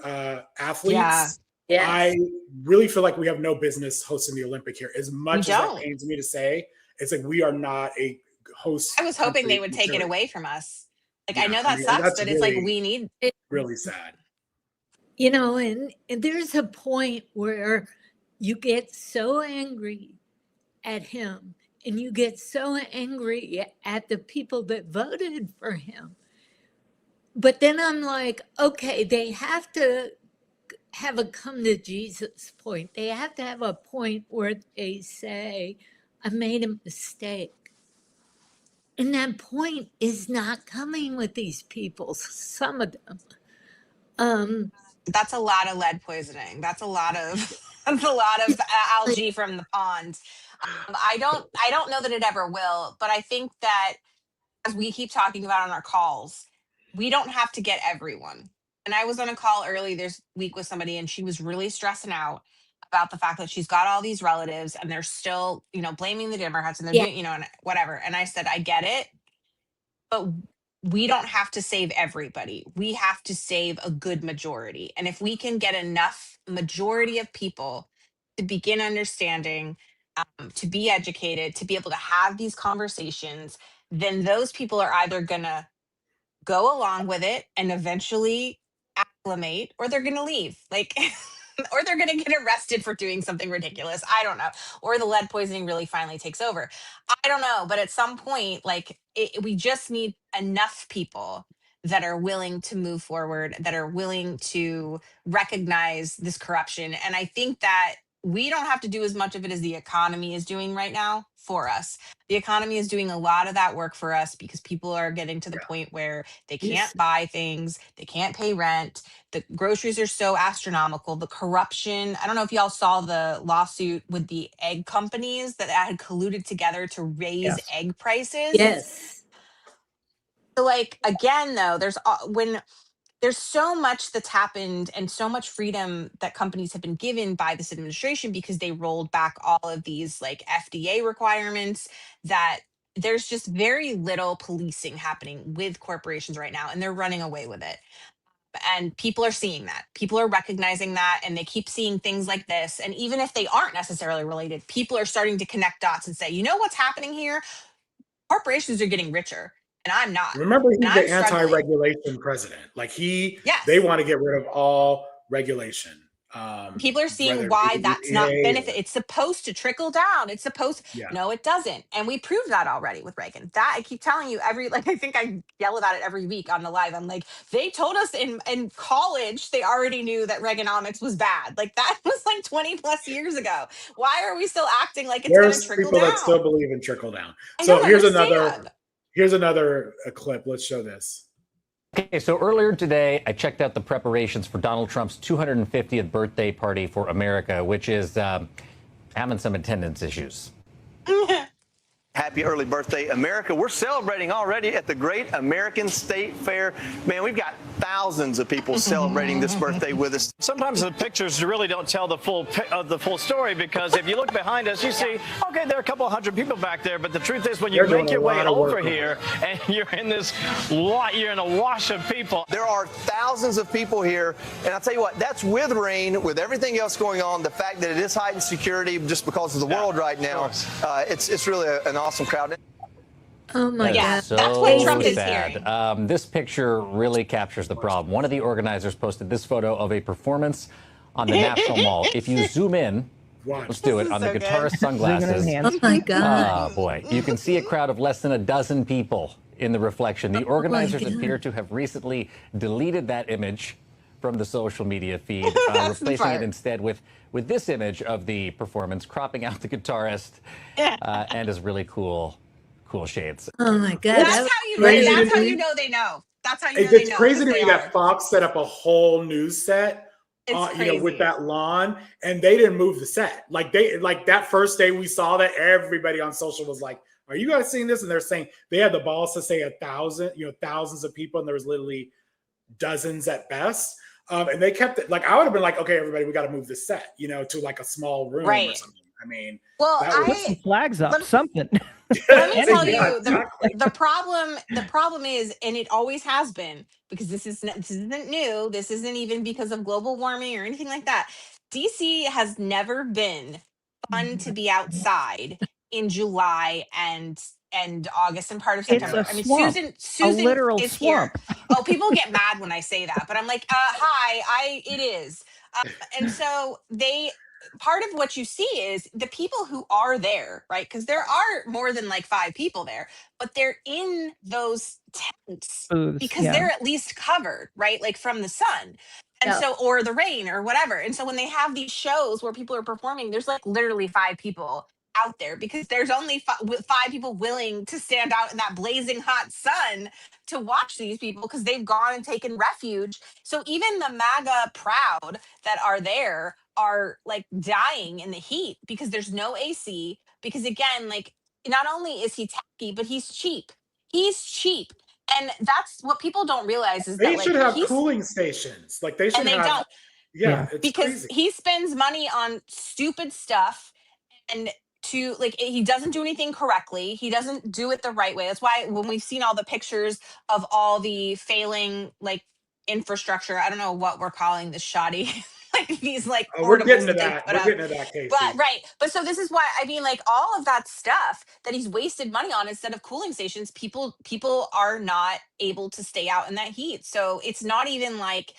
athletes, I really feel like we have no business hosting the Olympic here. As much as that pains me to say, it's like we are not a host. I was hoping they would take it away from us. Like I know that sucks, but it's like we need it. Really sad. And there's a point where you get so angry at him and you get so angry at the people that voted for him. But then I'm like, okay, they have to have a come to Jesus point. They have to have a point where they say, I made a mistake. And that point is not coming with these people, some of them. That's a lot of lead poisoning. That's a lot of algae from the pond. I don't know that it ever will, but I think that as we keep talking about on our calls, we don't have to get everyone. And I was on a call early this week with somebody, and she was really stressing out about the fact that she's got all these relatives and they're still, blaming the Democrats and they're doing, and whatever. And I said, I get it, but we don't have to save everybody. We have to save a good majority. And if we can get enough majority of people to begin understanding, to be educated, to be able to have these conversations, then those people are either going to go along with it and eventually acclimate, or they're going to leave. Like, or they're going to get arrested for doing something ridiculous. I don't know. Or the lead poisoning really finally takes over. I don't know. But at some point, we just need enough people that are willing to move forward, that are willing to recognize this corruption. And I think that we don't have to do as much of it as the economy is doing right now for us. The economy is doing a lot of that work for us because people are getting to the point where they can't buy things, they can't pay rent, the groceries are so astronomical, the corruption. I don't know if y'all saw the lawsuit with the egg companies that had colluded together to raise egg prices. Yes. So again, though, there's so much that's happened and so much freedom that companies have been given by this administration because they rolled back all of these FDA requirements, that there's just very little policing happening with corporations right now, and they're running away with it. And people are seeing that. People are recognizing that, and they keep seeing things like this. And even if they aren't necessarily related, people are starting to connect dots and say, you know what's happening here? Corporations are getting richer, and I'm not. Remember, he's And the I'm struggling. anti-regulation president. Like Yes. they want to get rid of all regulation. People are seeing whether it why be that's not EPA benefit. It's supposed to trickle down. It's supposed. Yeah. No, it doesn't. And we proved that already with Reagan. That I keep telling you I think I yell about it every week on the live. I'm like, they told us in college, they already knew that Reaganomics was bad. Like that was like 20 plus years ago. Why are we still acting like it's going to There's trickle people down? that still believe in trickle down. I So don't here's understand. another clip. Let's show this. Okay, so earlier today, I checked out the preparations for Donald Trump's 250th birthday party for America, which is having some attendance issues. Happy early birthday, America. We're celebrating already at the Great American State Fair. Man, we've got thousands of people celebrating this birthday with us. Sometimes the pictures really don't tell the full story, because if you look behind us, you see, okay, there are a couple hundred people back there, but the truth is when you make your way over here and you're in a wash of people. There are thousands of people here, and I'll tell you what, that's with rain, with everything else going on, the fact that it is heightened security just because of the world right now. It's really an awesome crowd. Oh my God. So that's what Trump is sad. hearing. This picture really captures the problem. One of the organizers posted this photo of a performance on the National Mall. If you zoom in, let's do it, on the guitarist sunglasses. Oh my God. Oh boy. You can see a crowd of less than a dozen people in the reflection. The organizers appear to have recently deleted that image from the social media feed, replacing it instead with this image of the performance, cropping out the guitarist and his really cool shades. Oh my God. That's how you know. That's how you know they know. That's how you know they know. It's crazy to me that Fox set up a whole news set, with that lawn, and they didn't move the set. Like that first day we saw that, everybody on social was like, "Are you guys seeing this?" And they're saying they had the balls to say 1,000, thousands of people, and there was literally dozens at best. And they kept it. Like I would have been like, "Okay, everybody, we got to move the set, to like a small room or something." I mean, put some flags up, something. Let me tell you, the problem is, and it always has been, because this isn't new. This isn't even because of global warming or anything like that. DC has never been fun to be outside in July and August and part of September. It's a swamp. Susan a literal is swamp. here. Oh, people get mad when I say that, but I'm like, it is. And so part of what you see is the people who are there, right? Because there are more than like 5 people there, but they're in those tents because they're at least covered, right? Like from the sun. And so, or the rain or whatever. And so when they have these shows where people are performing, there's like literally 5 people out there because there's only 5 people willing to stand out in that blazing hot sun to watch these people because they've gone and taken refuge. So even the MAGA proud that are there are like dying in the heat because there's no AC. Because again, like not only is he tacky, but he's cheap. He's cheap. And that's what people don't realize is they that should have cooling stations. Like they should and they have. don't. Yeah, it's because crazy. he spends money on stupid stuff and he doesn't do anything correctly. He doesn't do it the right way. That's why when we've seen all the pictures of all the failing like infrastructure, I don't know what we're calling this shoddy. Like these like we're getting to portables that. We're getting to that, Casey. But so this is why I mean like all of that stuff that he's wasted money on instead of cooling stations, people are not able to stay out in that heat. So it's not even like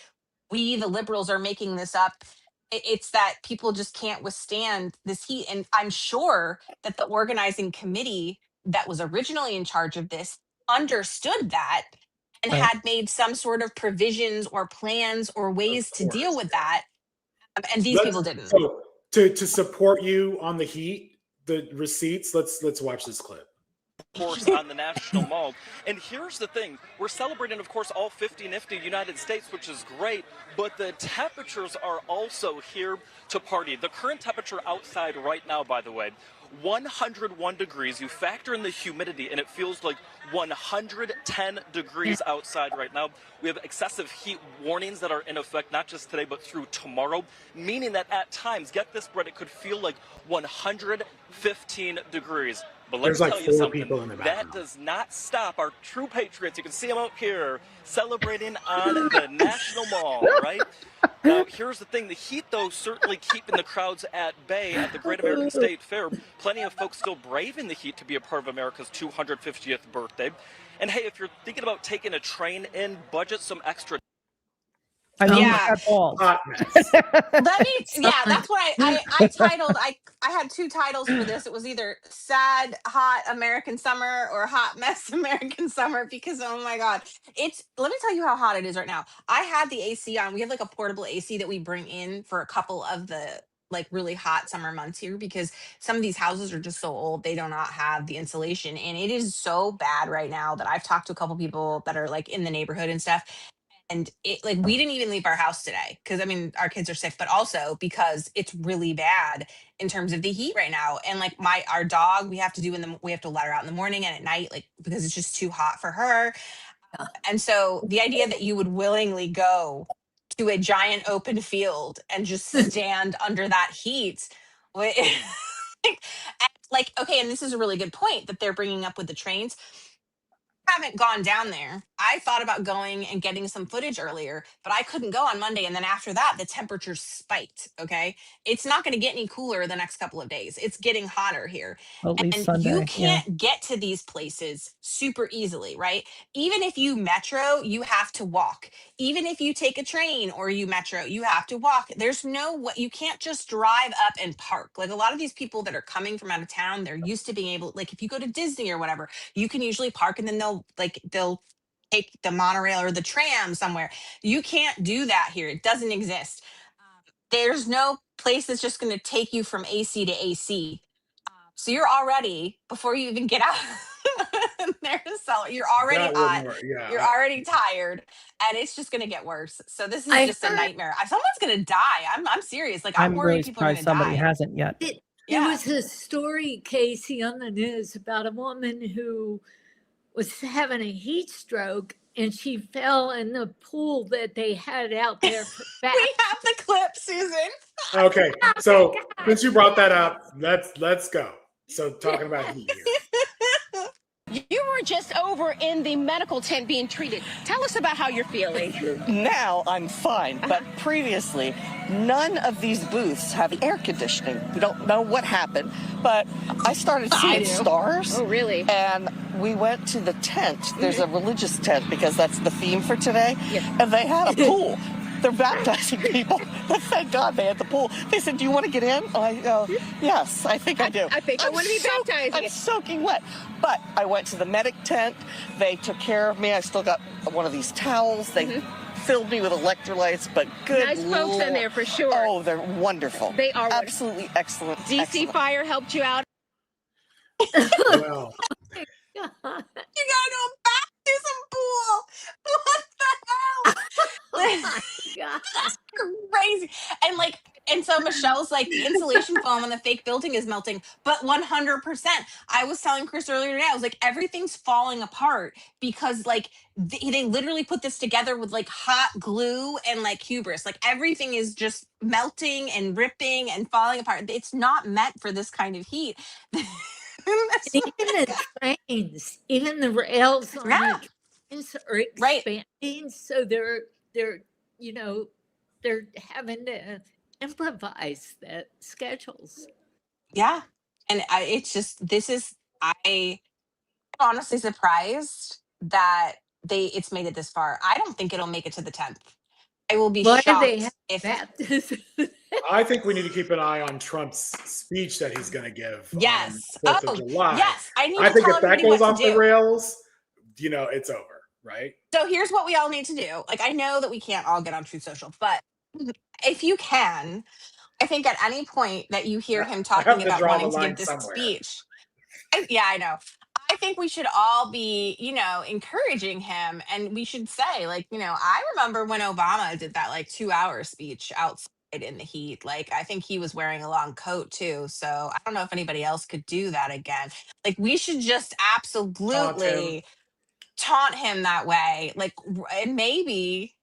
we the liberals are making this up. It's that people just can't withstand this heat. And I'm sure that the organizing committee that was originally in charge of this understood that and had made some sort of provisions or plans or ways to deal with that. And these people didn't. So to support you on the heat, the receipts, let's watch this clip. Of course, on the National Mall. And here's the thing. We're celebrating, of course, all 50 nifty United States, which is great, but the temperatures are also here to party. The current temperature outside right now, by the way, 101 degrees. You factor in the humidity, and it feels like 110 degrees outside right now. We have excessive heat warnings that are in effect, not just today, but through tomorrow, meaning that at times, get this, Brett, it could feel like 115 degrees. But let There's me like tell you 4 something. people in the That background. does not stop our true patriots. You can see them out here celebrating on the National Mall, right? Now, here's the thing. The heat, though, certainly keeping the crowds at bay at the Great American State Fair. Plenty of folks still braving the heat to be a part of America's 250th birthday. And hey, if you're thinking about taking a train in, budget some extra. I mean, Yeah. he's got balls. Hot mess. Let me, yeah, that's what I titled. I had 2 titles for this. It was either sad hot American summer or hot mess American summer, because oh my god, let me tell you how hot it is right now. I had the AC on. We have like a portable AC that we bring in for a couple of the like really hot summer months here, because some of these houses are just so old they do not have the insulation, and it is so bad right now that I've talked to a couple people that are like in the neighborhood and stuff. And it like we didn't even leave our house today because I mean our kids are sick, but also because it's really bad in terms of the heat right now. And like our dog, we have to let her out in the morning and at night, like because it's just too hot for her. And so the idea that you would willingly go to a giant open field and just stand under that heat, like okay, and this is a really good point that they're bringing up with the trains. Haven't gone down there. I thought about going and getting some footage earlier, but I couldn't go on Monday. And then after that, the temperature spiked. Okay. It's not going to get any cooler the next couple of days. It's getting hotter here. At least And Sunday. you can't get to these places super easily, right? Even if you metro, you have to walk. Even if you take a train or you metro, you have to walk. There's no way, you can't just drive up and park. Like a lot of these people that are coming from out of town, they're used to being able, like if you go to Disney or whatever, you can usually park and then they'll take the monorail or the tram somewhere. You can't do that here. It doesn't exist. There's no place that's just going to take you from AC to AC. So you're already, before you even get out there to sell, you're already That hot. wouldn't work, yeah. You're already tired, and it's just going to get worse. So this is I just a heard- nightmare. Someone's going to die. I'm serious. Like I'm I'm worried really people are going surprised to somebody die. hasn't yet. There was a story, Casey, on the news about a woman who was having a heat stroke and she fell in the pool that they had out there for We have the clip, Susan. Okay, so since you brought that up, let's go. So talking about heat here. You were just over in the medical tent being treated. Tell us about how you're feeling. Now I'm fine, but previously, none of these booths have air conditioning. We don't know what happened, but I started seeing stars. Oh, really? And we went to the tent. There's a religious tent because that's the theme for today. And they had a pool. They're baptizing people. Thank God they had the pool. They said, "Do you want to get in?" I go, "Yes, I think I do." I think I want to be baptized. I'm soaking wet. But I went to the medic tent. They took care of me. I still got one of these towels. They filled me with electrolytes, but good Nice folks in there for sure. Oh, they're wonderful. They are absolutely excellent. DC excellent. Fire helped you out. Well, You gotta go back to some pool. What the hell? That's crazy. And so Michelle's like, the insulation foam on the fake building is melting, but 100%. I was telling Chris earlier today, I was like, everything's falling apart because like they literally put this together with like hot glue and like hubris. Like everything is just melting and ripping and falling apart. It's not meant for this kind of heat. Even the trains, even the rails on the trains are expanding, so they're having to improvise the schedules. Yeah, and I'm honestly surprised that it's made it this far. I don't think it'll make it to the 10th. I will be Why do shocked they have if I think we need to keep an eye on Trump's speech that he's going to give. Yes. On 4th of July. Yes. I need I to think tell if that everybody goes what off to the do. rails, it's over, right? So here's what we all need to do. Like, I know that we can't all get on Truth Social, but if you can, I think at any point that you hear him talking to about draw the wanting to line give this somewhere. speech, I know. I think we should all be, encouraging him. And we should say, like, I remember when Obama did that, like, 2-hour speech outside in the heat. Like, I think he was wearing a long coat, too. So I don't know if anybody else could do that again. Like, we should just absolutely taunt him that way. Like, and maybe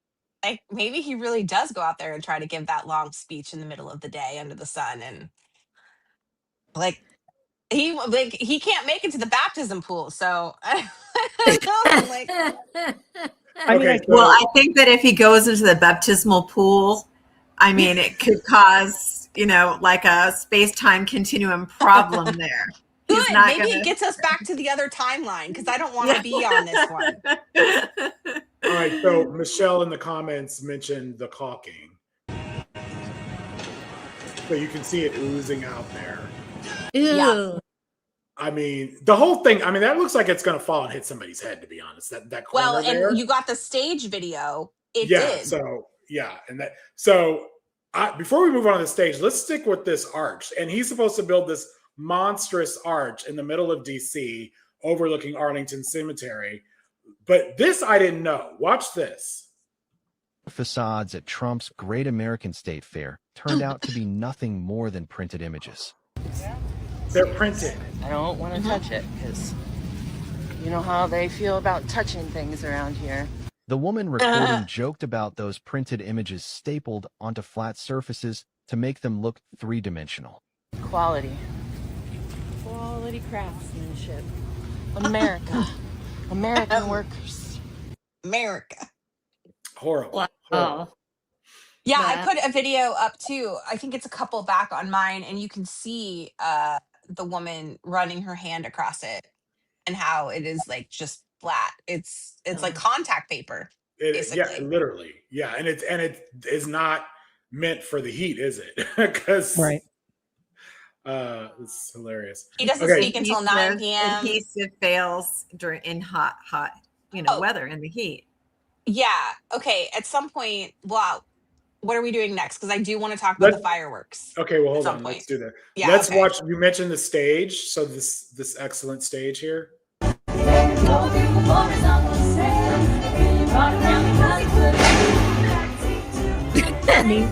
he really does go out there and try to give that long speech in the middle of the day under the sun. And, like, he can't make it to the baptism pool, so I don't know, like, Well, I think that if he goes into the baptismal pool, I mean, it could cause, like a space-time continuum problem there. good. not Maybe gonna- it gets us back to the other timeline because I don't want to be on this one. All right, so Michelle in the comments mentioned the caulking. So you can see it oozing out there. Ew. I mean, the whole thing, that looks like it's going to fall and hit somebody's head, to be honest. That corner Well, there. and you got the stage video. It did. So before we move on to the stage, let's stick with this arch. And he's supposed to build this monstrous arch in the middle of DC overlooking Arlington Cemetery. But this I didn't know. Watch this. Facades at Trump's Great American State Fair turned out to be nothing more than printed images. They're printed. I don't want to touch it because you know how they feel about touching things around here. The woman recording joked about those printed images stapled onto flat surfaces to make them look three-dimensional. Quality craftsmanship. America. American workers. America. Horrible. Wow. Yeah, I put a video up too. I think it's a couple back on mine, and you can see the woman running her hand across it and how it is like just flat. It's like contact paper. Yeah, literally. Yeah, and it is not meant for the heat, is it? Because it's hilarious. He doesn't speak until 9 p.m. Adhesive fails in hot, weather in the heat. Yeah. Okay. At some point, wow. What are we doing next? Because I do want to talk about the fireworks. Okay, well, hold at some on. point. Let's do that. Yeah, Let's okay. watch. You mentioned the stage, so this excellent stage here.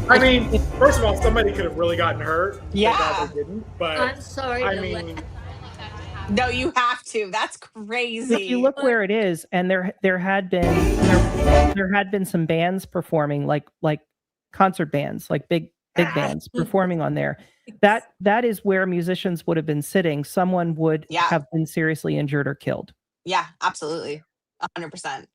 I mean, first of all, somebody could have really gotten hurt. Yeah. They didn't. But I'm sorry. No, you have to. That's crazy. If you look where it is, and there had been some bands performing, like concert bands, like big bands performing on there. That is where musicians would have been sitting. Someone would have been seriously injured or killed. Yeah, absolutely. 100%.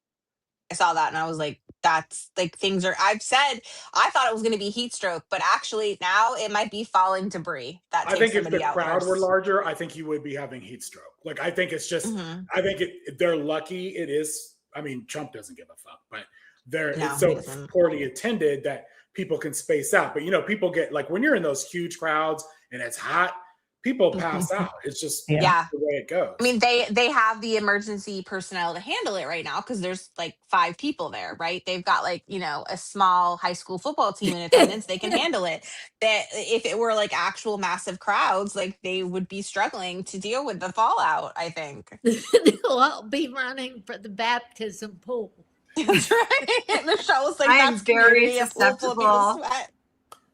I saw that and I was like, that's like I thought it was going to be heat stroke, but actually now it might be falling debris. I think if the crowd were larger, I think you would be having heat stroke. Like, I think it's just, I think they're lucky it is. I mean, Trump doesn't give a fuck, but it's so poorly attended that people can space out. But, people get, like, when you're in those huge crowds and it's hot, people pass out. It's just the way it goes. I mean, they have the emergency personnel to handle it right now because there's like 5 people there, right? They've got like, a small high school football team in attendance. They can handle it. That if it were like actual massive crowds, like they would be struggling to deal with the fallout, I think. They'll all be running for the baptism pool. That's right. Michelle was like, I am that's very a pool full of people's sweat.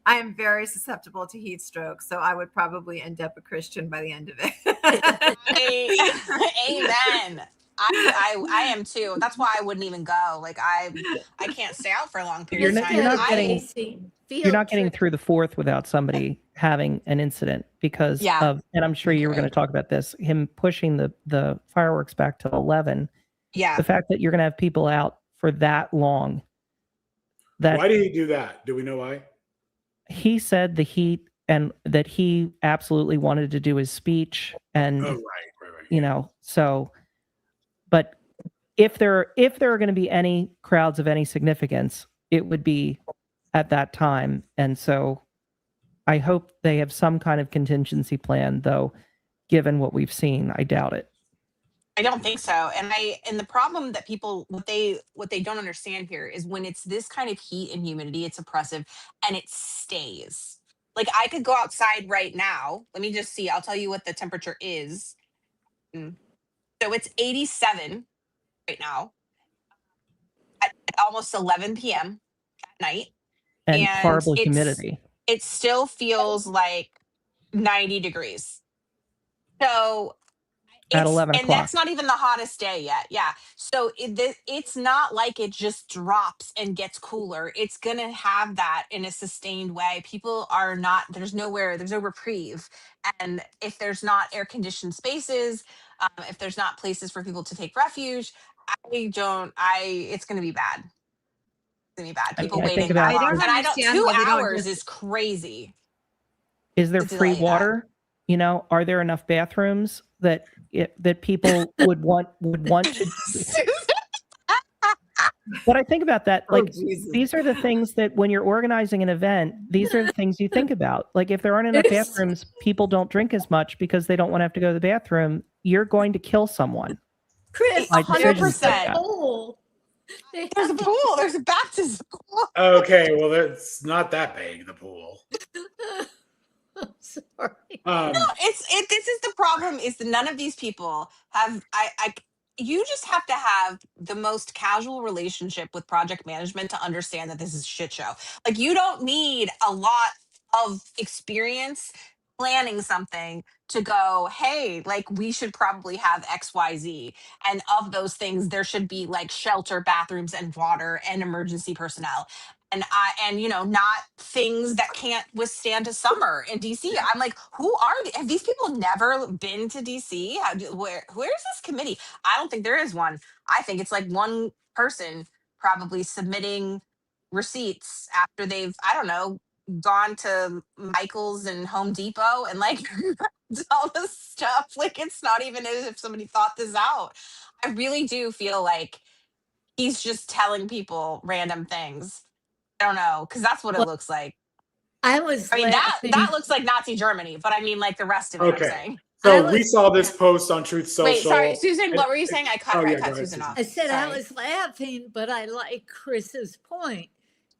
I am very susceptible to heat stroke, so I would probably end up a Christian by the end of it. Amen. I am too. That's why I wouldn't even go. Like I can't stay out for a long period of time. You're not getting through the 4th without somebody having an incident because of, and I'm sure you were going to talk about this, him pushing the fireworks back to 11. Yeah. The fact that you're going to have people out for that long. Why did he do that? Do we know why? He said the heat and that he absolutely wanted to do his speech and right. So but if there are going to be any crowds of any significance, it would be at that time. And so I hope they have some kind of contingency plan, though, given what we've seen. I doubt it. I don't think so. And the problem that people what they don't understand here is when it's this kind of heat and humidity, it's oppressive and it stays. Like I could go outside right now. Let me just see. I'll tell you what the temperature is. So it's 87 right now at almost 11 p.m. at night. And horrible humidity. It still feels like 90 degrees. So at 11 and o'clock. that's not even the hottest day yet. Yeah. So it's not like it just drops and gets cooler. It's going to have that in a sustained way. People are not, there's no reprieve. And if there's not air conditioned spaces, if there's not places for people to take refuge, it's going to be bad. It's going to be bad. People I think waiting about- that I long. don't And 2 why they don't hours just- is crazy. Is there to free delay that. water? You know, are there enough bathrooms that people would want to? But I think about that. Like, these are the things that when you're organizing an event, these are the things you think about. Like, if there aren't enough bathrooms, people don't drink as much because they don't want to have to go to the bathroom. You're going to kill someone. Chris, By decisions like 100%. that. oh, There's a pool. There's a baptism pool. Okay, well, it's not that big, the pool. I'm sorry. No, this is the problem is that none of these people have you just have to have the most casual relationship with project management to understand that this is a shit show. Like, you don't need a lot of experience planning something to go, hey, like, we should probably have XYZ. And of those things, there should be like shelter, bathrooms, and water and emergency personnel. And you know, not things that can't withstand a summer in DC. I'm like, have these people never been to DC? Where's this committee? I don't think there is one. I think it's like one person probably submitting receipts after they've, I don't know, gone to Michael's and Home Depot and like all this stuff. Like, it's not even as if somebody thought this out. I really do feel like he's just telling people random things. I don't know, because that's what it looks like. I mean, that looks like Nazi Germany, but I mean, like, the rest of it, Okay. I'm saying. So we saw this post on Truth Social. Wait, sorry, Susan, what were you saying? I cut go Susan ahead, off. I said I Sorry. was laughing, but I like Chris's point.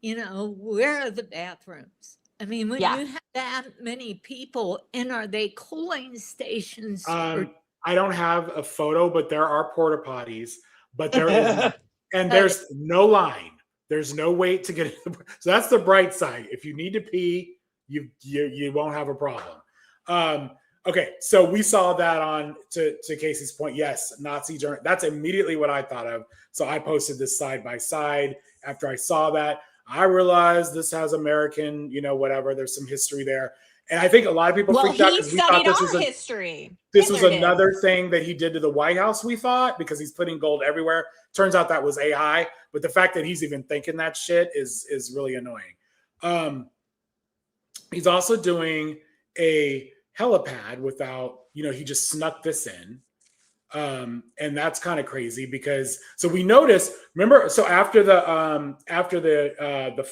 You know, where are the bathrooms? I mean, when Yeah. you have that many people, and are they cooling stations? I don't have a photo, but there are porta potties. But there is, and there's no line. There's no wait to get in. So that's the bright side. If you need to pee, you won't have a problem. Okay, so we saw that on to Casey's point. Yes, Nazi Germany. That's immediately what I thought of. So I posted this side by side. After I saw that, I realized this has American, whatever. There's some history there, and I think a lot of people freaked out because we thought this was history. This was Hitler did. another thing that he did to the White House, we thought, because he's putting gold everywhere. Turns out that was AI, but the fact that he's even thinking that shit is really annoying. He's also doing a helipad without, he just snuck this in. And that's kind of crazy because we noticed, remember, so after the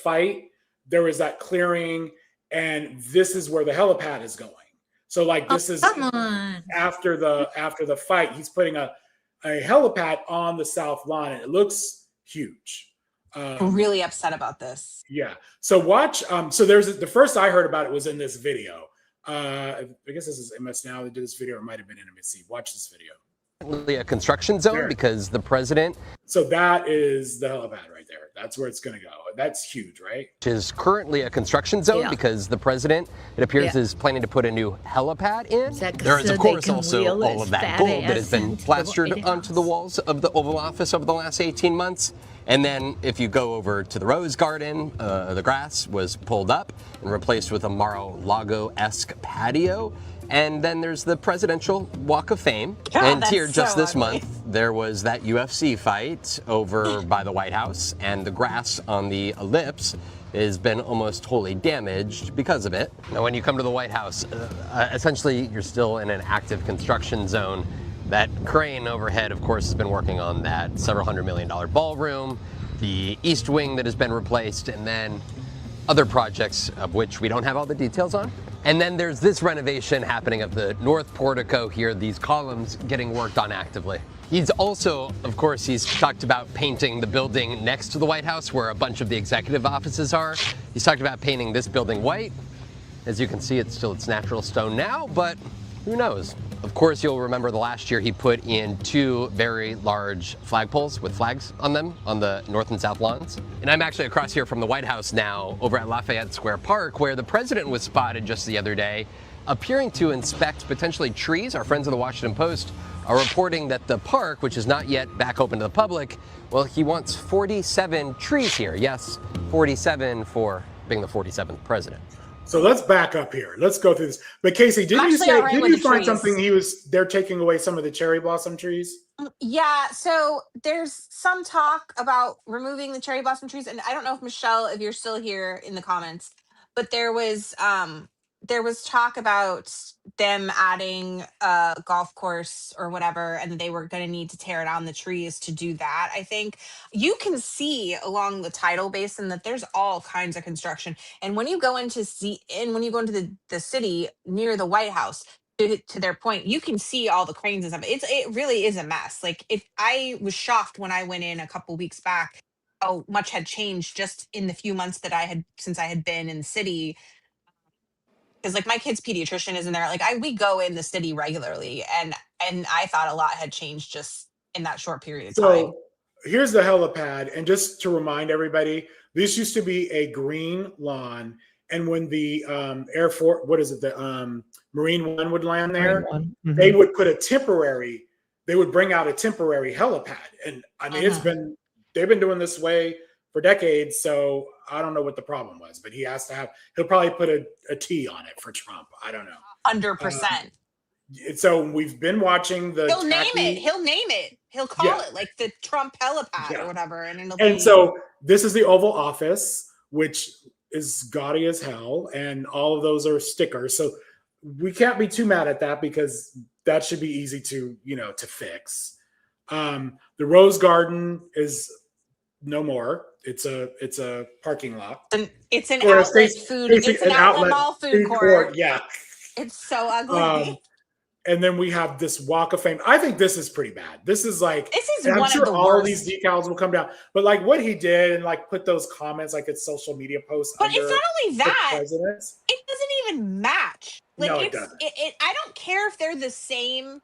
fight, there was that clearing, and this is where the helipad is going. So this is after the fight, he's putting a helipad on the south lawn, and it looks huge. I'm really upset about this. Yeah. So watch. So there's the first I heard about it was in this video. I guess this is MS Now that did this video, or it might have been NBC. Watch this video. A construction zone because the president. So that is the helipad right there. That's where it's going to go. That's huge, right? Is currently a construction zone because the president, it appears, is planning to put a new helipad in. There is, of course, also all of that gold that has been plastered onto the walls of the Oval Office over the last 18 months. And then if you go over to the Rose Garden, the grass was pulled up and replaced with a Mar-a-Lago-esque patio. And then there's the Presidential Walk of Fame. And here, just this month, there was that UFC fight over by the White House, and the grass on the ellipse has been almost wholly damaged because of it. Now, when you come to the White House, essentially, you're still in an active construction zone. That crane overhead, of course, has been working on that several $100 million ballroom, the East Wing that has been replaced, and then other projects of which we don't have all the details on. And then there's this renovation happening of the North Portico here, these columns getting worked on actively. He's also, of course, he's talked about painting the building next to the White House where a bunch of the executive offices are. He's talked about painting this building white. As you can see, it's still its natural stone now, but who knows? Of course, you'll remember the last year he put in 2 very large flagpoles with flags on them on the north and south lawns. And I'm actually across here from the White House now over at Lafayette Square Park, where the president was spotted just the other day appearing to inspect potentially trees. Our friends of the Washington Post are reporting that the park, which is not yet back open to the public, well, he wants 47 trees here. Yes, 47 for being the 47th president. So let's back up here. Let's go through this. But Casey, didn't you find something they're taking away some of the cherry blossom trees? Yeah, so there's some talk about removing the cherry blossom trees, and I don't know if Michelle, if you're still here in the comments, but there was talk about them adding a golf course or whatever, and they were going to need to tear down the trees to do that. I think you can see along the tidal basin that there's all kinds of construction, and when you go into the city near the White House, to their point, you can see all the cranes and stuff. It really is a mess. Like, I was shocked when I went in a couple weeks back how much had changed just in the few months that since I had been in the city. Because like my kid's pediatrician is in there. Like we go in the city regularly, and I thought a lot had changed just in that short period of time. So here's the helipad, and just to remind everybody, this used to be a green lawn. And when the Air Force, the Marine One would land there, they would put they would bring out a temporary helipad. And I mean, they've been doing this way for decades. So I don't know what the problem was, but he'll probably put a T on it for Trump. I don't know. 100%. So we've been watching He'll name it. He'll call it like the Trump helipad or whatever. And so this is the Oval Office, which is gaudy as hell, and all of those are stickers. So we can't be too mad at that because that should be easy to fix. The Rose Garden is no more. It's a parking lot. And it's an outlet food. It's an outlet mall food court. Yeah. It's so ugly. And then we have this Walk of Fame. I think this is pretty bad. This is one I'm sure of the all worst. of these decals will come down. But like what he did and like put those comments like it's social media posts. But it's not only that. It doesn't even match. Like no, it doesn't. I don't care if they're the same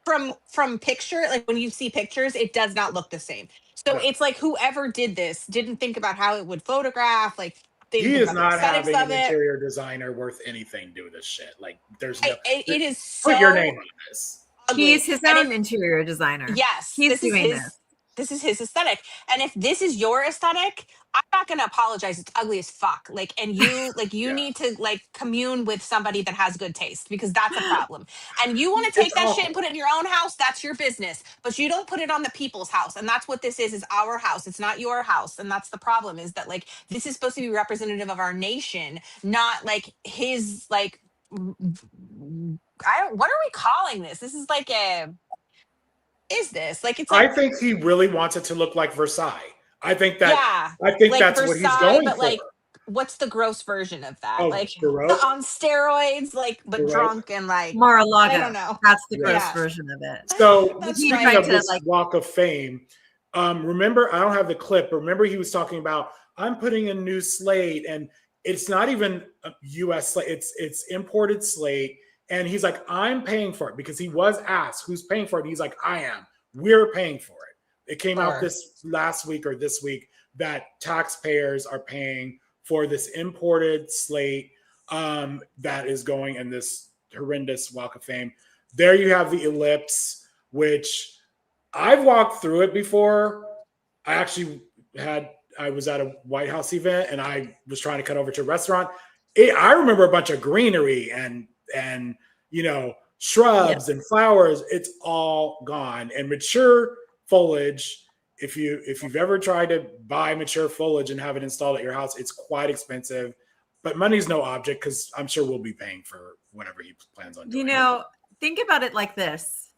from picture. Like when you see pictures, it does not look the same. So it's like whoever did this didn't think about how it would photograph. Like he is not having an interior designer worth anything do this shit. Like there's no. It is put so your name on this. He's his own interior designer. Yes, he's doing this. This is his aesthetic. And if this is your aesthetic, I'm not gonna apologize. It's ugly as fuck. Like, and you need to like commune with somebody that has good taste, because that's a problem. And you want to take that shit and put it in your own house, that's your business. But you don't put it on the people's house. And that's what this is our house. It's not your house. And that's the problem, is that like this is supposed to be representative of our nation, not like his like what are we calling this? This is like I think he really wants it to look like Versailles. I think that's like that's Versailles, what he's going but for. like, what's the gross version of that? Oh, like gross? on steroids, like but Gross. drunk and like Mar-a-Lago. I don't know. That's the gross version of it. So That's speaking right. of this Walk of Fame, remember, I don't have the clip. Remember, he was talking about I'm putting a new slate, and it's not even a U.S. slate. It's imported slate. And he's like, I'm paying for it, because he was asked who's paying for it. He's like, I am. We're paying for it. It came out this last week or this week that taxpayers are paying for this imported slate that is going in this horrendous Walk of Fame. There you have the ellipse, which I've walked through it before. I was at a White House event, and I was trying to cut over to a restaurant. I remember a bunch of greenery and shrubs and flowers. It's all gone. And mature foliage, if you've ever tried to buy mature foliage and have it installed at your house, it's quite expensive. But money's no object, because I'm sure we'll be paying for whatever he plans on doing. Think about it like this.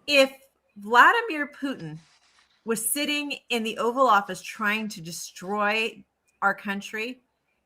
If Vladimir Putin was sitting in the Oval Office trying to destroy our country,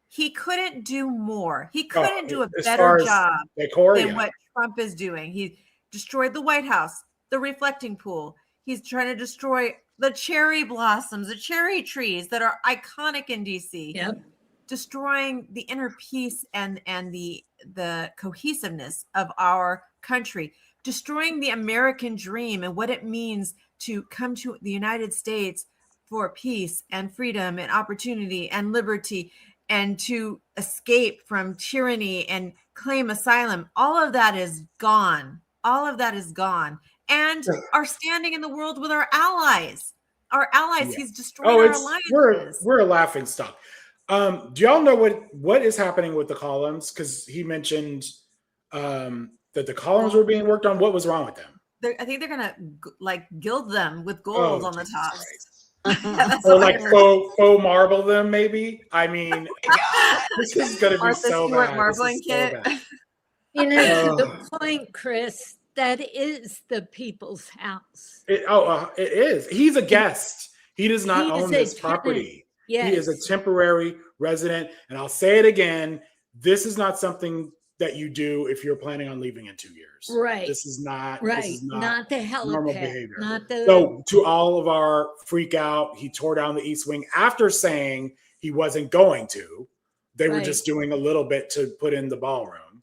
he couldn't do more. He couldn't do a better job than what Trump is doing. He destroyed the White House, the reflecting pool. He's trying to destroy the cherry blossoms, the cherry trees that are iconic in DC. Yep. Destroying the inner peace and the cohesiveness of our country. Destroying the American dream and what it means to come to the United States for peace and freedom and opportunity and liberty, and to escape from tyranny and claim asylum, all of that is gone. All of that is gone. And are standing in the world with our allies. Our allies, he's destroyed our alliances. We're a laughing stock. Do y'all know what is happening with the columns? Because he mentioned that the columns were being worked on. What was wrong with them? I think they're gonna gild them with gold on the top. Or like faux marble them, maybe. I mean, this is gonna be Martha so Stewart bad. marbling kit. You know, the point, Chris, that is the people's house. It is. He's a guest. He does not own this property. Yes. He is a temporary resident. And I'll say it again, this is not something that you do if you're planning on leaving in 2 years. Right. This is not not the normal helipad, behavior. not the So to all of our freak out, he tore down the East Wing after saying he wasn't going to. They were just doing a little bit to put in the ballroom.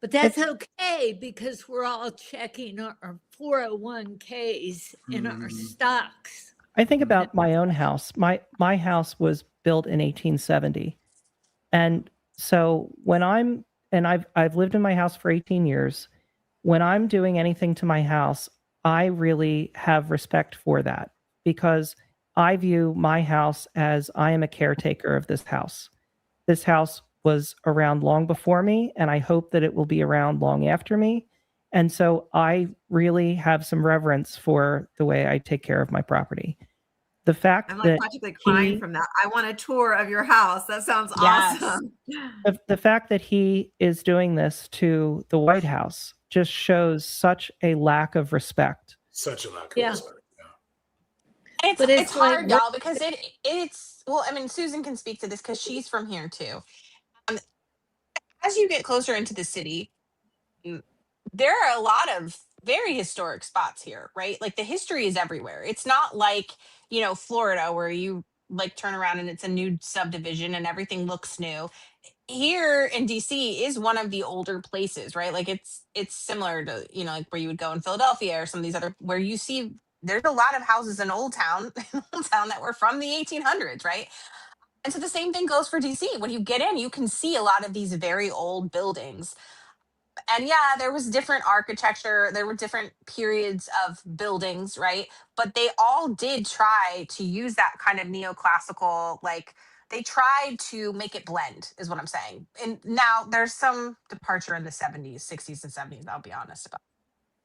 But that's okay because we're all checking our 401ks in our stocks. I think about my own house. My house was built in 1870. And so when I've lived in my house for 18 years. When I'm doing anything to my house, I really have respect for that because I view my house as I am a caretaker of this house. This house was around long before me, and I hope that it will be around long after me. And so I really have some reverence for the way I take care of my property. The fact I'm that practically crying from that. I want a tour of your house. That sounds awesome. The fact that he is doing this to the White House just shows such a lack of respect. Such a lack of respect. It's hard, y'all, because it's well, I mean, Susan can speak to this because she's from here too. As you get closer into the city, there are a lot of very historic spots here, right? Like the history is everywhere. It's not like, Florida where you like turn around and it's a new subdivision and everything looks new. Here in DC is one of the older places, right? Like it's similar to, like where you would go in Philadelphia or some of these other where you see there's a lot of houses in Old Town that were from the 1800s, right? And so the same thing goes for DC. When you get in, you can see a lot of these very old buildings. And yeah, there was different architecture. There were different periods of buildings, right? But they all did try to use that kind of neoclassical, they tried to make it blend, is what I'm saying. And now there's some departure in the 70s, 60s, and 70s, I'll be honest about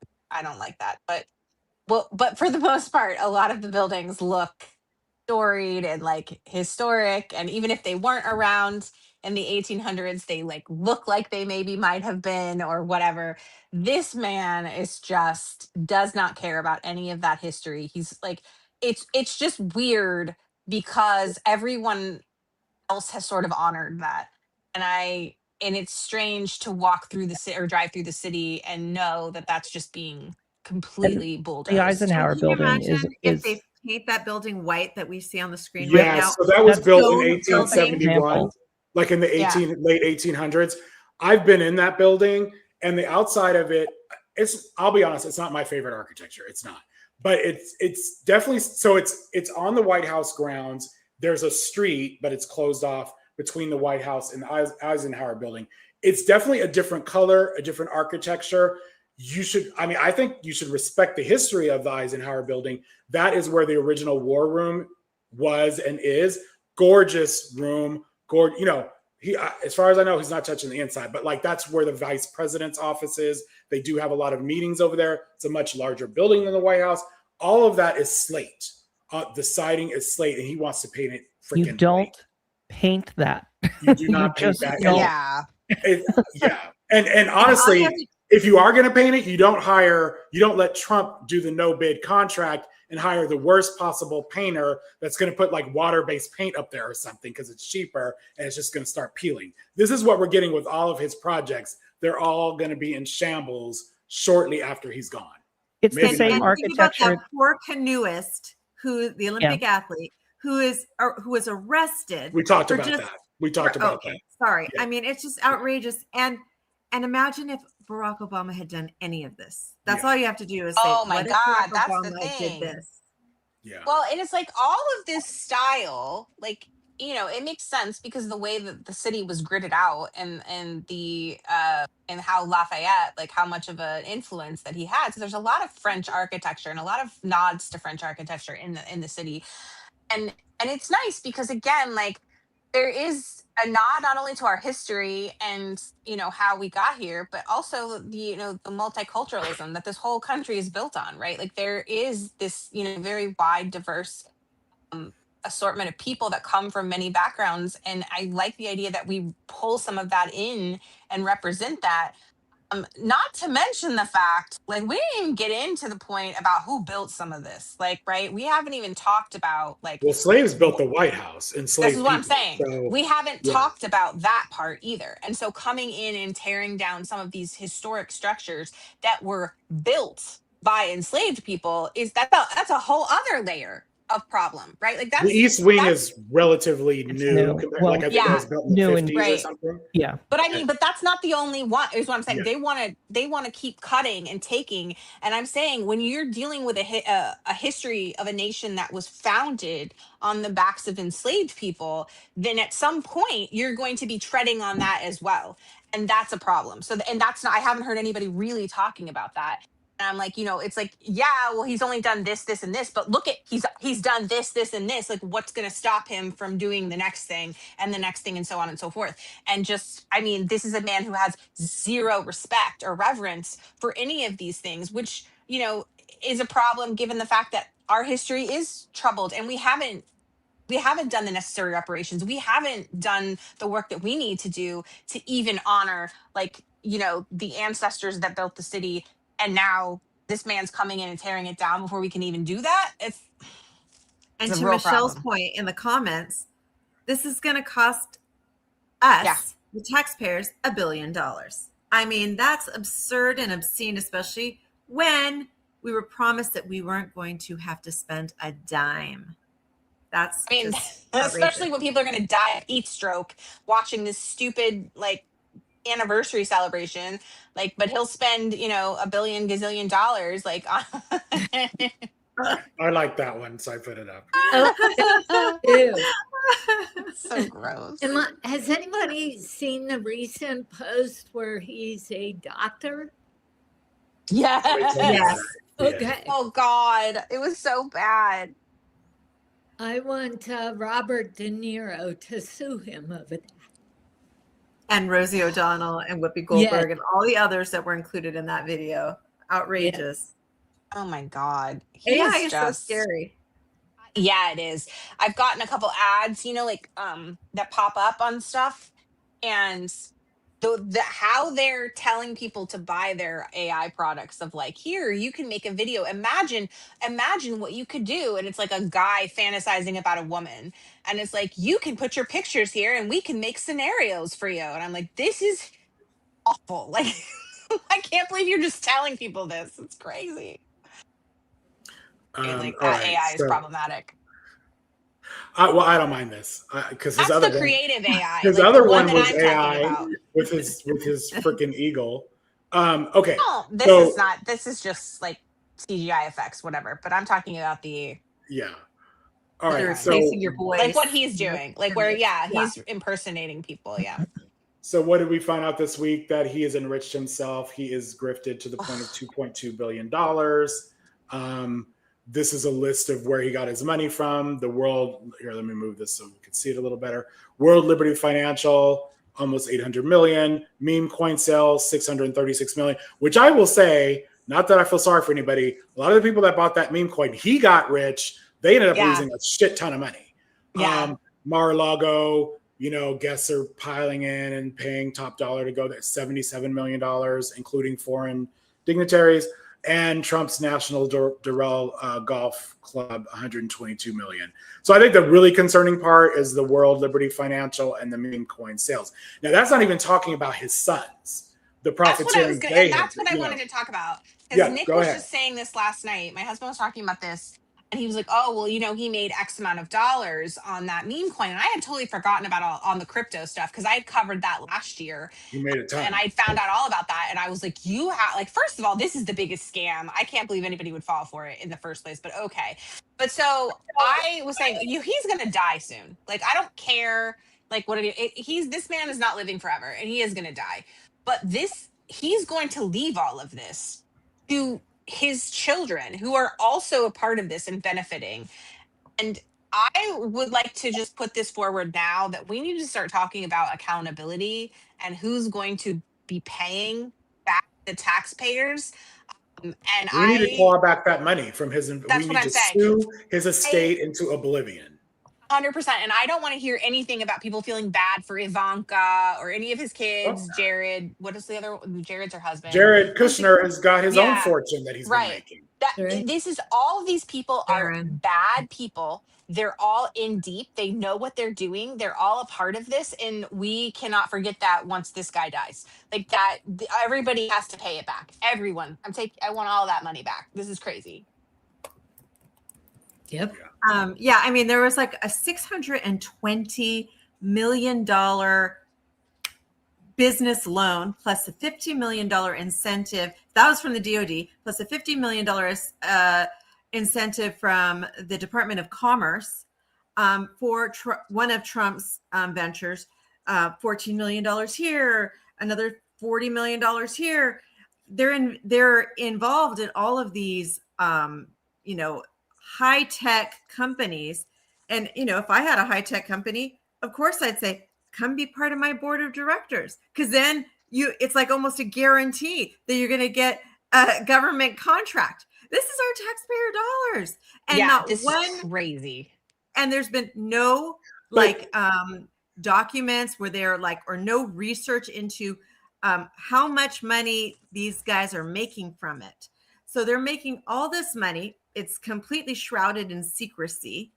it. I don't like that. But for the most part, a lot of the buildings look storied and historic. And even if they weren't around in the 1800s, they look like they maybe might have been or whatever. This man does not care about any of that history. He's it's just weird because everyone else has sort of honored that. And it's strange to walk through the city or drive through the city and know that that's just being completely bulldozed. The Eisenhower building is if they paint that building white that we see on the screen right now. So that was built in 1871, like in the late 1800s. I've been in that building, and the outside of it, I'll be honest, it's not my favorite architecture. It's not, but it's definitely, so it's on the White House grounds. There's a street, but it's closed off between the White House and the Eisenhower building. It's definitely a different color, a different architecture. I think you should respect the history of the Eisenhower building. That is where the original war room was and is. Gorgeous room. As far as I know, he's not touching the inside, but that's where the vice president's office is. They do have a lot of meetings over there. It's a much larger building than the White House. All of that is slate. The siding is slate, and he wants to paint it freaking You don't white. Paint that. You do not paint that. Yeah. And honestly, if you are going to paint it, you don't let Trump do the no bid contract and hire the worst possible painter that's going to put water-based paint up there or something because it's cheaper and it's just going to start peeling. This is what we're getting with all of his projects. They're all going to be in shambles shortly after he's gone. It's the same architecture. That poor canoeist, the Olympic athlete, who was arrested. We talked about that. Sorry. Yeah. I mean, it's just outrageous. And imagine if Barack Obama had done any of this. That's all you have to do is say, oh my God, that's Obama the thing. did this. Yeah. Well, and it's all of this style, it makes sense because the way that the city was gridded out and the and how Lafayette, like how much of an influence that he had. So there's a lot of French architecture and a lot of nods to French architecture in the city. And it's nice because again, like there is a nod not only to our history and how we got here, but also the the multiculturalism that this whole country is built on, right? Like there is this very wide, diverse assortment of people that come from many backgrounds, and I like the idea that we pull some of that in and represent that. Not to mention the fact, like, we didn't even get into the point about who built some of this. Like, right? We haven't even talked about, like, well, slaves built the White House, and this is what I'm saying. We haven't talked about that part either. And so coming in and tearing down some of these historic structures that were built by enslaved people that's a whole other layer of problem, right? Like the East Wing is relatively new. Well, like I think it was built in the 50s or something. Yeah. But I mean, but that's not the only one, is what I'm saying. They want to keep cutting and taking. And I'm saying when you're dealing with a history of a nation that was founded on the backs of enslaved people, then at some point you're going to be treading on that as well. And that's a problem. So, and that's not, I haven't heard anybody really talking about that. And I'm like, it's like, yeah, well, he's only done this, this, and this, but look at, he's done this, this, and this. Like, what's going to stop him from doing the next thing and the next thing and so on and so forth? And just, I mean, this is a man who has zero respect or reverence for any of these things, which, is a problem given the fact that our history is troubled and we haven't done the necessary reparations. We haven't done the work that we need to do to even honor, like, the ancestors that built the city. And now this man's coming in and tearing it down before we can even do that. And to Michelle's point in the comments, this is going to cost us, the taxpayers, $1 billion. I mean, that's absurd and obscene, especially when we were promised that we weren't going to have to spend a dime. That's, I mean, especially when people are going to die of heat stroke watching this stupid, like, anniversary celebration, like, but he'll spend $1 billion gazillion dollars, like, I like that one, so I put it up. Ew. So gross. Has anybody seen the recent post where he's a doctor? Yes. Okay. Oh God, it was so bad. I want Robert De Niro to sue him over that. And Rosie O'Donnell and Whoopi Goldberg and all the others that were included in that video. Outrageous. Oh my God. It's so scary. Yeah, it is. I've gotten a couple ads, like that pop up on stuff, and the how they're telling people to buy their AI products of like, here, you can make a video. Imagine what you could do. And it's like a guy fantasizing about a woman. And it's like, you can put your pictures here and we can make scenarios for you. And I'm like, this is awful. Like, I can't believe you're just telling people this. It's crazy. Like that AI is problematic. I don't mind this because his other creative AI. His like other the one that was I'm AI with his freaking eagle. Okay. Oh, this is not. This is just like CGI effects, whatever. But I'm talking about the. Yeah. All right. So your voice, like what he's doing, like where he's impersonating people. Yeah. So what did we find out this week? That he has enriched himself. He is grifted to the point of $2.2 billion. This is a list of where he got his money from. The World, here, let me move this so we can see it a little better. World Liberty Financial, almost 800 million. Meme coin sales, 636 million, which I will say, not that I feel sorry for anybody. A lot of the people that bought that meme coin, he got rich. They ended up losing a shit ton of money. Yeah. Mar-a-Lago, guests are piling in and paying top dollar to go. That's $77 million, including foreign dignitaries. And Trump's National Doral Golf Club, 122 million. So I think the really concerning part is the World Liberty Financial and the meme coin sales. Now, that's not even talking about his sons, the profiteering. That's what I wanted to talk about. Because Nick was just saying this last night. My husband was talking about this. And he was like, oh, well, he made X amount of dollars on that meme coin. And I had totally forgotten about on the crypto stuff because I had covered that last year. You made a ton. And I found out all about that. And I was like, first of all, this is the biggest scam. I can't believe anybody would fall for it in the first place, but okay. But so I was saying, he's going to die soon. Like, I don't care. Like, this man is not living forever and he is going to die. But he's going to leave all of this to his children who are also a part of this and benefiting. And I would like to just put this forward now that we need to start talking about accountability and who's going to be paying back the taxpayers. We need to claw back that money from his. That's what I'm saying. Sue his estate into oblivion. 100%. And I don't want to hear anything about people feeling bad for Ivanka or any of his kids. Jared, what is the other? Jared's her husband. Jared Kushner has got his own fortune that he's been making. This is all of these people are bad people. They're all in deep. They know what they're doing. They're all a part of this. And we cannot forget that once this guy dies. Like that, everybody has to pay it back. Everyone. I want all that money back. This is crazy. Yep. Yeah, I mean, there was like a $620 million business loan plus a $50 million incentive. That was from the DOD, plus a $50 million incentive from the Department of Commerce for one of Trump's ventures. $14 million here, another $40 million here. They're involved in all of these, high-tech companies. And, if I had a high-tech company, of course I'd say, come be part of my board of directors. Because then it's like almost a guarantee that you're going to get a government contract. This is our taxpayer dollars. And this is crazy. And there's been no documents where they're or no research into how much money these guys are making from it. So they're making all this money. It's completely shrouded in secrecy.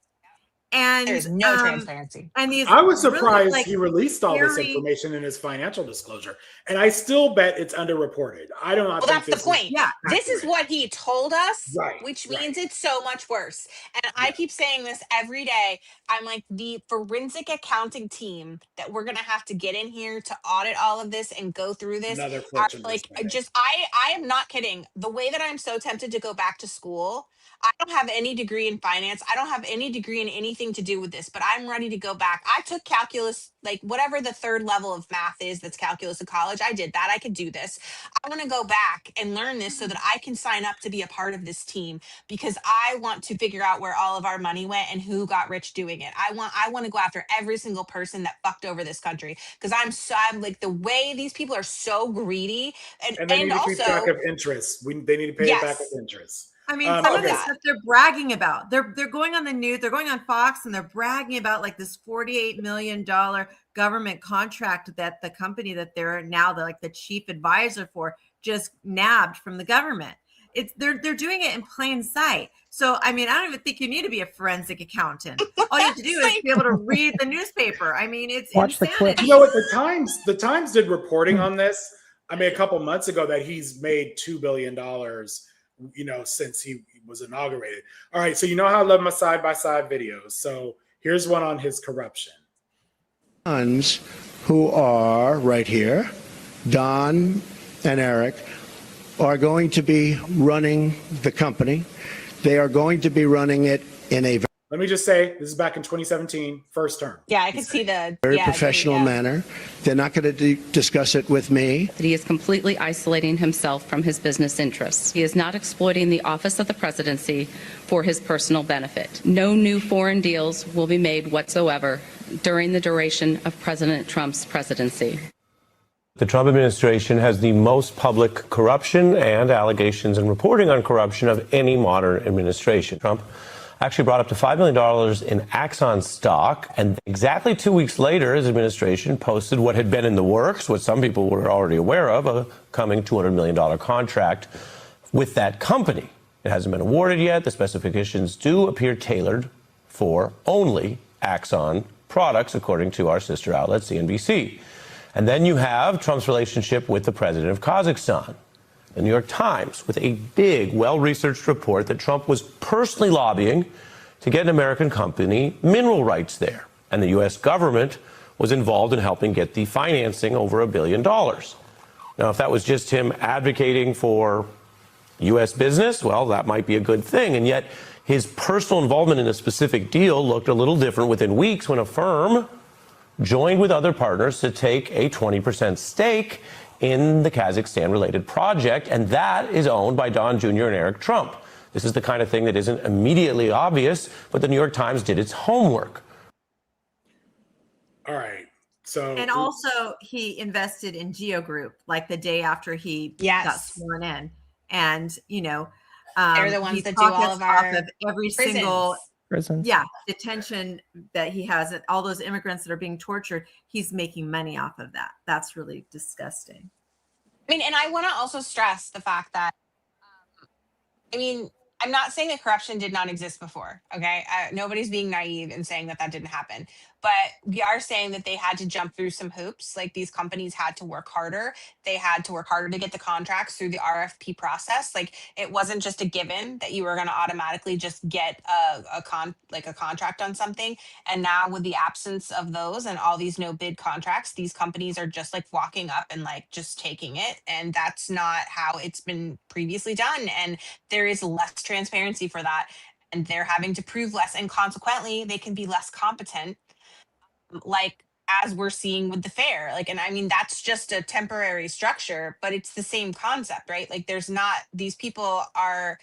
And there's no transparency. And I was surprised he released all this information in his financial disclosure. And I still bet it's underreported. I do not think that's the point. This is what he told us, which means it's so much worse. And I keep saying this every day. I'm like, the forensic accounting team that we're going to have to get in here to audit all of this and go through this. I am not kidding. The way that I'm so tempted to go back to school, I don't have any degree in finance. I don't have any degree in anything to do with this, but I'm ready to go back. I took calculus, whatever the third level of math is, that's calculus in college. I did that. I could do this. I want to go back and learn this so that I can sign up to be a part of this team, because I want to figure out where all of our money went and who got rich doing it. I want to go after every single person that fucked over this country, because I'm like, the way these people are so greedy, and they need to keep track of interest. They need to pay it back with interest. I mean, some of the stuff they're bragging about. They're going on the news. They're going on Fox, and they're bragging about this $48 million government contract that the company that they're now the chief advisor for just nabbed from the government. They're doing it in plain sight. So I mean, I don't even think you need to be a forensic accountant. All you have to do is be able to read the newspaper. I mean, it's insanity. You know what? The Times did reporting on this. I mean, a couple months ago that he's made $2 billion. Since he was inaugurated. All right, so how I love my side-by-side videos. So here's one on his corruption. Sons who are right here, Don and Eric, are going to be running the company. They are going to be running it in a Let me just say, this is back in 2017, first term. Yeah, I can see the very professional manner. They're not going to discuss it with me. He is completely isolating himself from his business interests. He is not exploiting the office of the presidency for his personal benefit. No new foreign deals will be made whatsoever during the duration of President Trump's presidency. The Trump administration has the most public corruption and allegations and reporting on corruption of any modern administration. Trump actually brought up to $5 million in Axon stock, and exactly 2 weeks later, his administration posted what had been in the works, what some people were already aware of, a coming $200 million contract with that company. It hasn't been awarded yet. The specifications do appear tailored for only Axon products, according to our sister outlet, CNBC. And then you have Trump's relationship with the president of Kazakhstan. the New York Times, with a big, well-researched report that Trump was personally lobbying to get an American company mineral rights there. And the U.S. government was involved in helping get the financing over $1 billion. Now, if that was just him advocating for U.S. business, well, that might be a good thing. And yet his personal involvement in a specific deal looked a little different within weeks when a firm joined with other partners to take a 20% stake in the Kazakhstan-related project, and that is owned by Don Jr. and Eric Trump. This is the kind of thing that isn't immediately obvious, but the New York Times did its homework. All right. So, and also he invested in Geo Group like the day after he got sworn in, and they're the ones that do all of our every prisons. single prisons. Yeah, detention that he has, all those immigrants that are being tortured, he's making money off of that. That's really disgusting. I mean, and I want to also stress the fact that, I'm not saying that corruption did not exist before, okay? Nobody's being naive and saying that didn't happen. But we are saying that they had to jump through some hoops. Like, these companies had to work harder. They had to work harder to get the contracts through the RFP process. Like, it wasn't just a given that you were going to automatically just get a contract on something. And now, with the absence of those and all these no bid contracts, these companies are just like walking up and like just taking it. And that's not how it's been previously done. And there is less transparency for that. And they're having to prove less. And consequently, they can be less competent, like as we're seeing with the fair. Like, and I mean, that's just a temporary structure, but it's the same concept, right? Like, these people are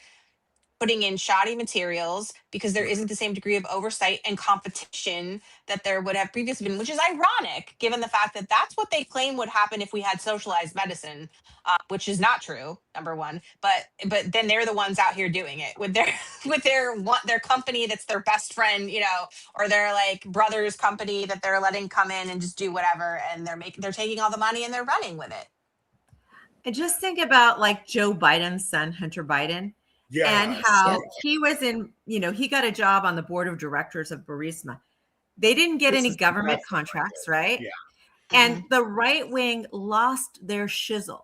putting in shoddy materials because there isn't the same degree of oversight and competition that there would have previously been, which is ironic given the fact that that's what they claim would happen if we had socialized medicine, which is not true, number one. But then they're the ones out here doing it with their company that's their best friend, or their like brother's company that they're letting come in and just do whatever, and they're taking all the money and they're running with it. And just think about like Joe Biden's son, Hunter Biden. Yes. And how he was in, he got a job on the board of directors of Burisma. They didn't get any government contracts, right? Yeah. And the right wing lost their shizzle.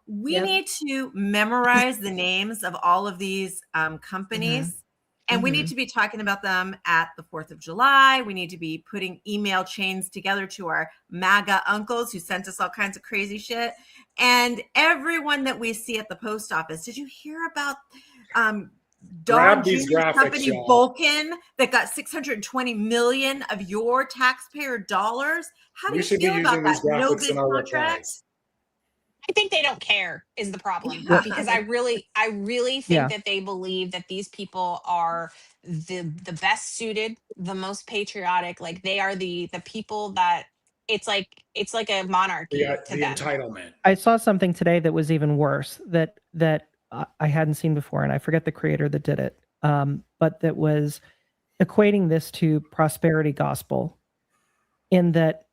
We need to memorize the names of all of these companies. And we need to be talking about them at the 4th of July. We need to be putting email chains together to our MAGA uncles who sent us all kinds of crazy shit. And everyone that we see at the post office. Did you hear about Don Jr.'s company, Vulcan, that got $620 million of your taxpayer dollars? How do you feel about that? No bid contract? I think they don't care is the problem, because I really think that they believe that these people are the best suited, the most patriotic. Like, they are the people that it's like a monarchy to the them. Entitlement. I saw something today that was even worse that I hadn't seen before, and I forget the creator that did it, but that was equating this to prosperity gospel, in that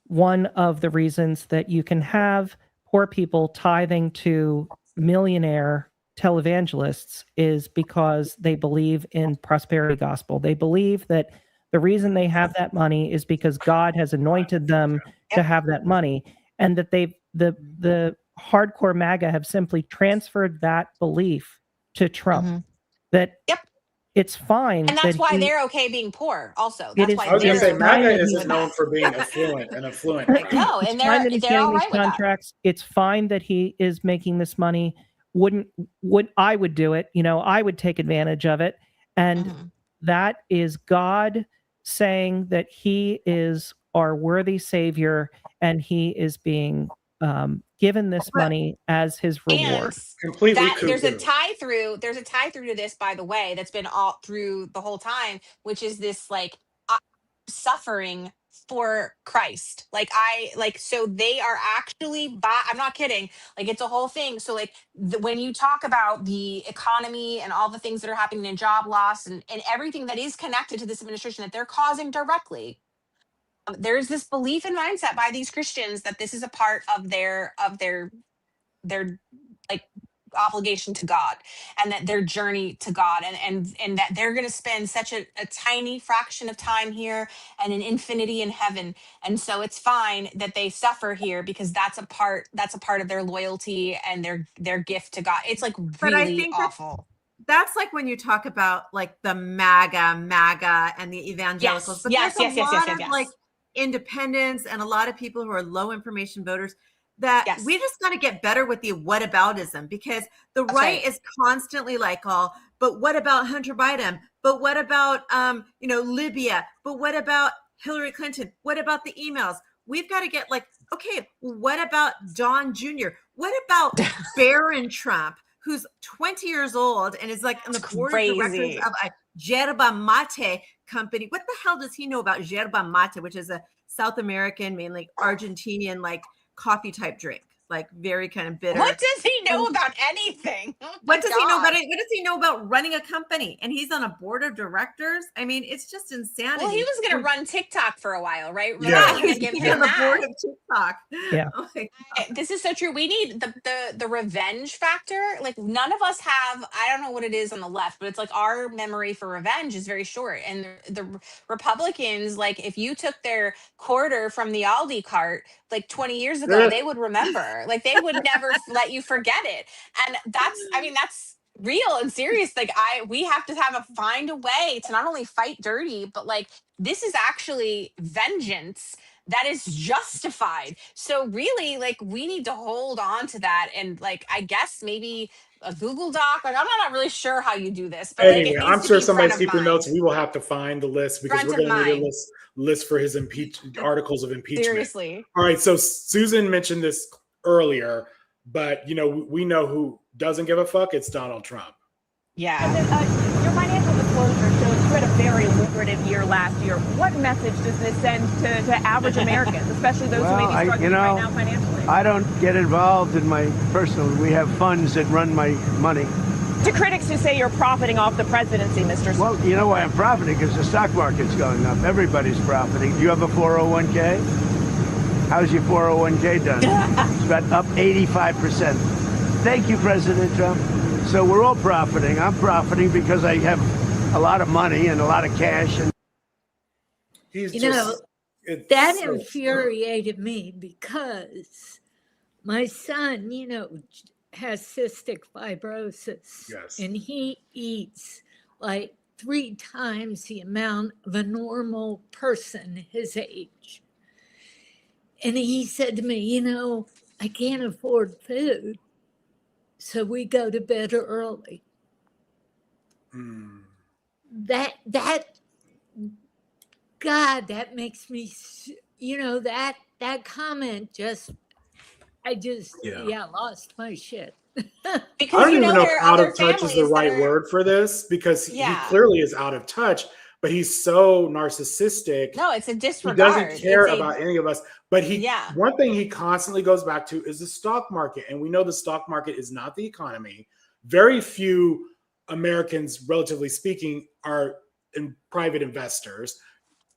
one of the reasons that you can have poor people tithing to millionaire televangelists is because they believe in prosperity gospel. They believe that the reason they have that money is because God has anointed them to have that money, and that the hardcore MAGA have simply transferred that belief to Trump. That it's fine, and that's why they're okay being poor. Also, I was going to say MAGA isn't known for being affluent. Right? No, and they're all right with contracts. That. It's fine that he is making this money. I would do it? I would take advantage of it, and that is God saying that He is our worthy Savior, and He is being given this money as His reward. There's a tie through to this, by the way, that's been all through the whole time, which is this like suffering for Christ. So they are actually, I'm not kidding. Like, it's a whole thing. So like when you talk about the economy and all the things that are happening in job loss and everything that is connected to this administration that they're causing directly, there's this belief and mindset by these Christians that this is a part of their like obligation to God, and that their journey to God, and that they're going to spend such a tiny fraction of time here and an infinity in heaven. And so it's fine that they suffer here, because that's a part of their loyalty and their gift to God. It's like But I really think awful. That's like when you talk about like the MAGA and the evangelicals. But Yes, there's yes, a yes, lot yes, of yes. like independents and a lot of people who are low information voters that we just got to get better with the whataboutism, because the right is constantly like, oh, but what about Hunter Biden? But what about Libya? But what about Hillary Clinton? What about the emails? We've got to get like, okay, what about Don Jr.? What about Barron Trump, who's 20 years old and is like on the board of directors of a yerba mate company? What the hell does he know about yerba mate, which is a South American, mainly Argentinian, like coffee type drink, like very kind of bitter. What does he know about anything? What does he know about it? What does he know about running a company? And he's on a board of directors. I mean, it's just insanity. Well, he was going to run TikTok for a while, right? Yeah, He's give he's him on the that. board of TikTok. Yeah. Oh my God. This is so true. We need the revenge factor. Like, none of us have, I don't know what it is on the left, but it's like our memory for revenge is very short. And the Republicans, like, if you took their quarter from the Aldi cart like 20 years ago, they would remember. Like, they would never let you forget it. And that's real and serious. Like, we have to find a way to not only fight dirty, but like, this is actually vengeance that is justified. So really, like, we need to hold on to that. And like, I guess maybe a Google Doc. Like, I'm not really sure how you do this, but Anyway, like, it I'm needs to sure be somebody's front of keeping mind. notes. We will have to find the list, because Front we're of going to need a mind. list for his articles of impeachment. Seriously. All right. So Susan mentioned this earlier, but we know who doesn't give a fuck. It's Donald Trump. Yeah. Your financial disclosure shows you had a very lucrative year last year. What message does this send to average Americans, especially those who may be struggling right now financially? I don't get involved in my personal. We have funds that run my money. To critics who say you're profiting off the presidency, Mr. Well, you know why I'm profiting? Because the stock market's going up. Everybody's profiting. Do you have a 401k? How's your 401k done? It's about up 85%. Thank you, President Trump. So we're all profiting. I'm profiting because I have a lot of money and a lot of cash. And that infuriated me, because my son, has cystic fibrosis. Yes. And he eats like 3 times the amount of a normal person his age. And he said to me, I can't afford food, so we go to bed early. That makes me, that comment I lost my shit. Because I don't even know if there are out other of touch is the families that right are- word for this, because he Yeah. clearly is out of touch, but he's so narcissistic. No, it's a He disregard. doesn't care It's a- about any of us. But one thing he constantly goes back to is the stock market. And we know the stock market is not the economy. Very few Americans, relatively speaking, are private investors.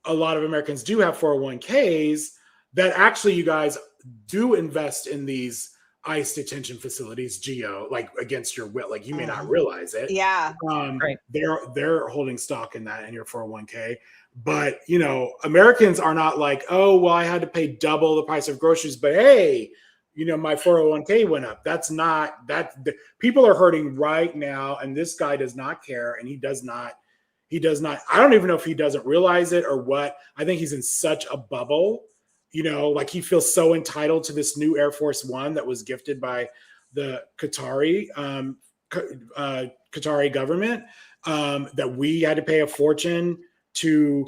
A lot of Americans do have 401ks that actually, you guys, do invest in these ICE detention facilities, GEO, like against your will. Like, you may not realize it. Yeah. They're holding stock in that in your 401k. But Americans are not like, oh, well, I had to pay double the price of groceries, but hey, my 401k went up. That's not that. People are hurting right now, and this guy does not care, and he does not. I don't even know if he doesn't realize it or what. I think he's in such a bubble. Like, he feels so entitled to this new Air Force One that was gifted by the Qatari government, that we had to pay a fortune to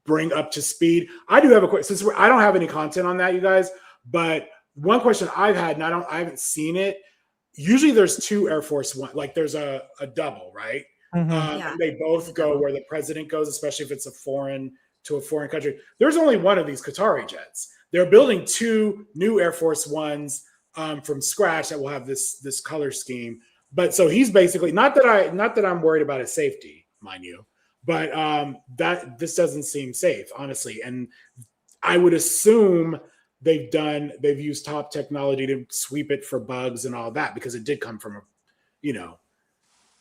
bring up to speed. I do have a question, since I don't have any content on that, you guys, but one question I've had, and I haven't seen it. Usually there's 2 Air Force One, like there's a double, right? And they both go where the president goes, especially if it's a foreign country. There's only one of these Qatari jets. They're building 2 new Air Force Ones from scratch that will have this color scheme. But so he's basically, not that I'm worried about his safety, mind you, but that this doesn't seem safe, honestly. And I would assume they've used top technology to sweep it for bugs and all that, because it did come from,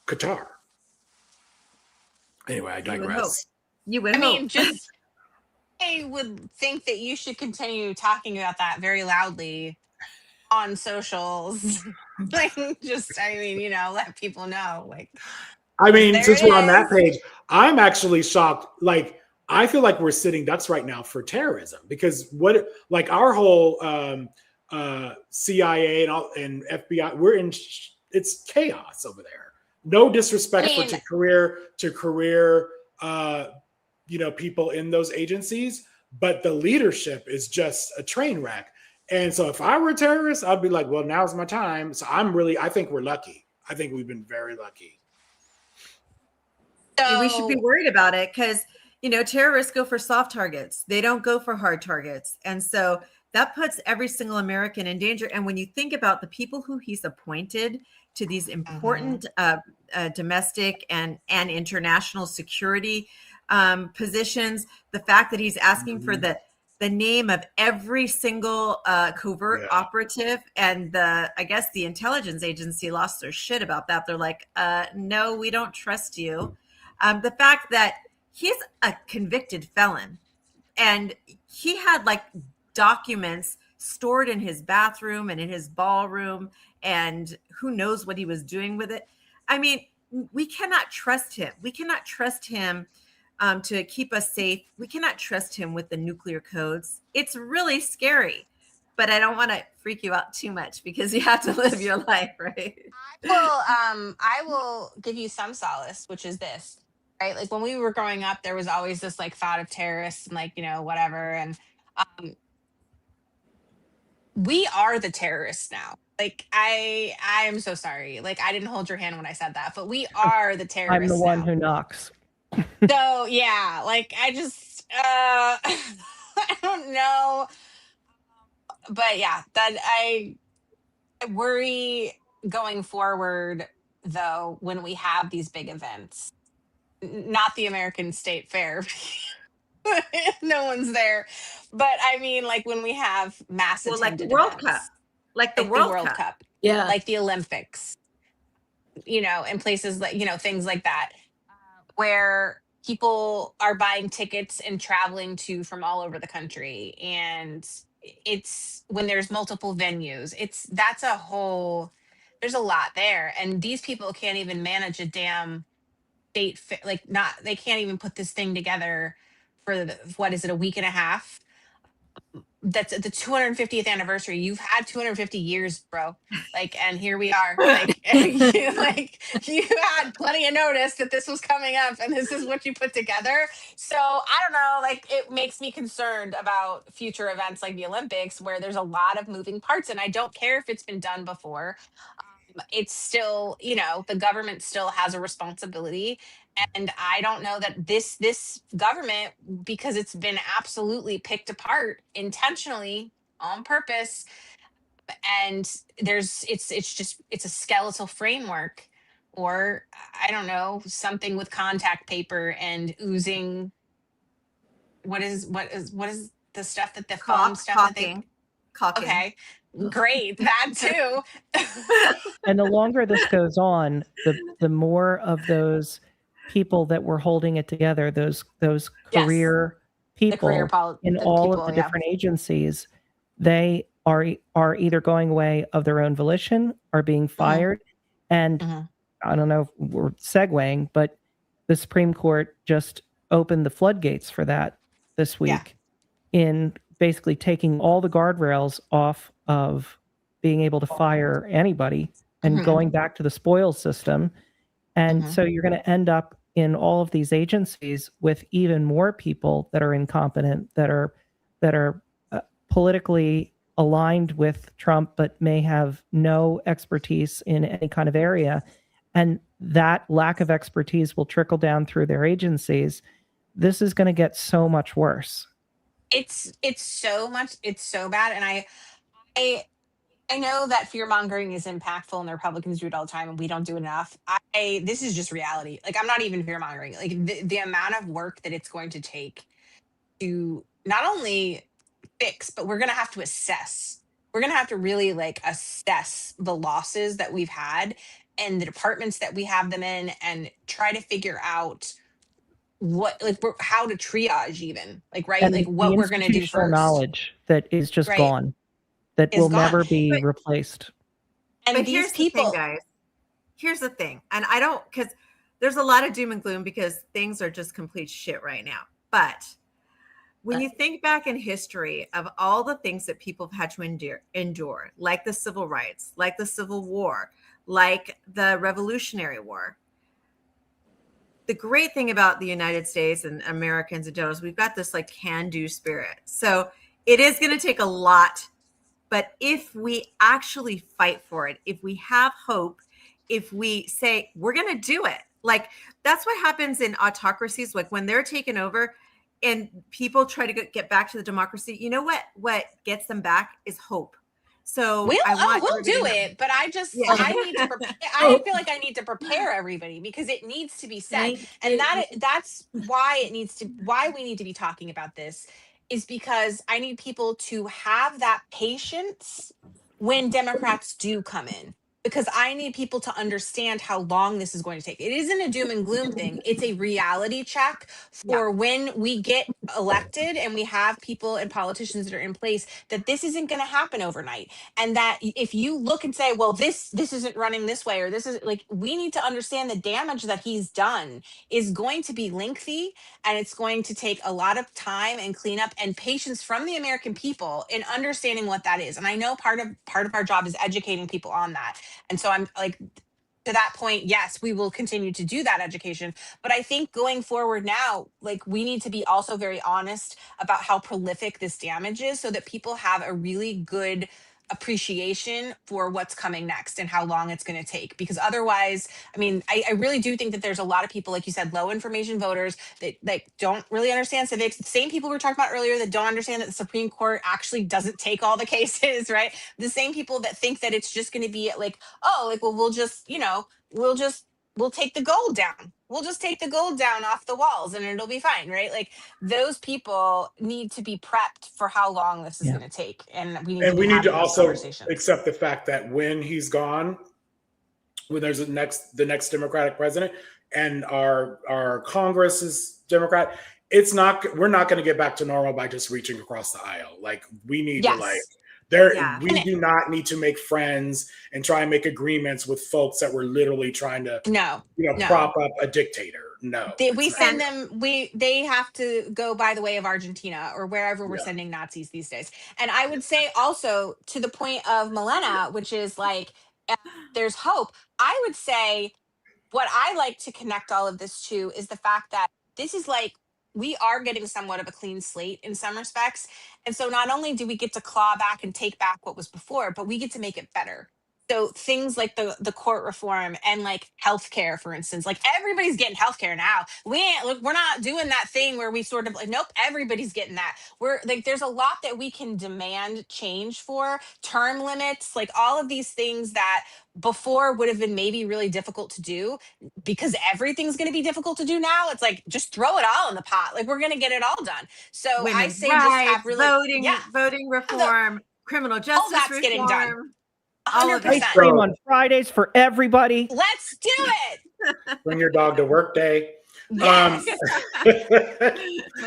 Qatar. Anyway, I digress. You would I hope. mean, just I would think that you should continue talking about that very loudly on socials. Like, let people know. Like, I mean, there since it we're on that is. page, I'm actually shocked. Like, I feel like we're sitting ducks right now for terrorism, because our whole CIA and FBI, it's chaos over there. No disrespect to career, people in those agencies, but the leadership is just a train wreck. And so if I were a terrorist, I'd be like, well, now's my time. So I think we're lucky. I think we've been very lucky. We should be worried about it because, terrorists go for soft targets. They don't go for hard targets. And so that puts every single American in danger. And when you think about the people who he's appointed to these important domestic and international security positions, the fact that he's asking for the name of every single covert operative, and I guess the intelligence agency lost their shit about that. They're like, no, we don't trust you. The fact that he's a convicted felon and he had documents stored in his bathroom and in his ballroom, and who knows what he was doing with it. I mean, we cannot trust him. We cannot trust him to keep us safe. We cannot trust him with the nuclear codes. It's really scary, but I don't want to freak you out too much because you have to live your life, right? Well, I will give you some solace, which is this, right? Like, when we were growing up, there was always this thought of terrorists and whatever. And we are the terrorists now. Like, I am so sorry. Like, I didn't hold your hand when I said that, but we are the terrorists. I'm the one now. who knocks. So yeah, I just I don't know, but yeah, that I worry going forward, though, when we have these big events. Not the American State Fair. No one's there, but I mean, when we have mass attended the World events, Cup, the World Cup, yeah, like the Olympics, in places things like that, where people are buying tickets and traveling from all over the country. And it's when there's multiple venues, there's a lot there. And these people can't even manage a damn state, they can't even put this thing together for what is it, a week and a half? That's the 250th anniversary. You've had 250 years, bro. And here we are. You had plenty of notice that this was coming up, and this is what you put together. So I don't know. It makes me concerned about future events like the Olympics, where there's a lot of moving parts, and I don't care if it's been done before. It's still, the government still has a responsibility. And I don't know that this government, because it's been absolutely picked apart intentionally on purpose, and it's a skeletal framework, or I don't know, something with contact paper and oozing. What is the stuff that the foam stuff caulking. Okay, great, that too. And the longer this goes on, the more of those people that were holding it together, those career people in all of the different agencies, they are either going away of their own volition or being fired. And I don't know if we're segueing, but the Supreme Court just opened the floodgates for that this week in basically taking all the guardrails off of being able to fire anybody and going back to the spoils system. And so you're going to end up in all of these agencies with even more people that are incompetent, that are politically aligned with Trump, but may have no expertise in any kind of area. And that lack of expertise will trickle down through their agencies. This is going to get so much worse. It's so bad. And I know that fear mongering is impactful, and the Republicans do it all the time, and we don't do enough. This is just reality. I'm not even fear mongering. The amount of work that it's going to take to not only fix, but we're going to have to assess. We're going to have to really like assess the losses that we've had and the departments that we have them in, and try to figure out what, like, how to triage even, like, right? And like what the we're going to do institutional first. knowledge that is just Right. gone, that Is will gone. never be replaced. And But these here's people, the thing, guys. Here's the thing. And I don't, because there's a lot of doom and gloom because things are just complete shit right now. But when you think back in history of all the things that people have had to endure, like the civil rights, like the Civil War, like the Revolutionary War, the great thing about the United States and Americans in general is we've got this like can-do spirit. So it is going to take a lot. But if we actually fight for it, if we have hope, if we say we're going to do it, like that's what happens in autocracies. Like when they're taken over and people try to get back to the democracy, you know what gets them back is hope. So we'll do it, but I just I need to prepare. I feel like I need to prepare everybody because it needs to be said, and that's why we need to be talking about this, is because I need people to have that patience when Democrats do come in, because I need people to understand how long this is going to take. It isn't a doom and gloom thing. It's a reality check for when we get elected and we have people and politicians that are in place, that this isn't going to happen overnight. And that if you look and say, well, this isn't running this way, or this is like, we need to understand the damage that he's done is going to be lengthy, and it's going to take a lot of time and cleanup and patience from the American people in understanding what that is. And I know part of our job is educating people on that. And so I'm like, to that point, yes, we will continue to do that education. But I think going forward now, like, we need to be also very honest about how prolific this damage is, so that people have a really good appreciation for what's coming next and how long it's going to take. Because otherwise, I mean, I really do think that there's a lot of people, like you said, low information voters that like don't really understand civics. The same people we were talking about earlier that don't understand that the Supreme Court actually doesn't take all the cases, right? The same people that think that it's just going to be like, oh, like, well, we'll just, we'll take the gold down. We'll just take the gold down off the walls and it'll be fine, right? Like, those people need to be prepped for how long this is going to take, and we need to also accept the fact that when he's gone, when there's the next Democratic president and our Congress is Democrat, we're not going to get back to normal by just reaching across the aisle. Like, we need to we do not need to make friends and try and make agreements with folks that were literally trying to prop up a dictator. No, they have to go by the way of Argentina or wherever we're sending Nazis these days. And I would say also, to the point of Milena, which is like, there's hope. I would say what I like to connect all of this to is the fact that this is like, we are getting somewhat of a clean slate in some respects. And so not only do we get to claw back and take back what was before, but we get to make it better. So things like the court reform and like healthcare, for instance, like everybody's getting healthcare now. We're not doing that thing where we sort of like, nope, everybody's getting that. We're like, there's a lot that we can demand change for, term limits, like all of these things that before would have been maybe really difficult to do, because everything's going to be difficult to do now. It's like, just throw it all in the pot. Like, we're going to get it all done. So I say rights, just have really voting reform, criminal justice all that's reform. Getting done. Ice cream on Fridays for everybody. Let's do it. Bring your dog to work day. Yes.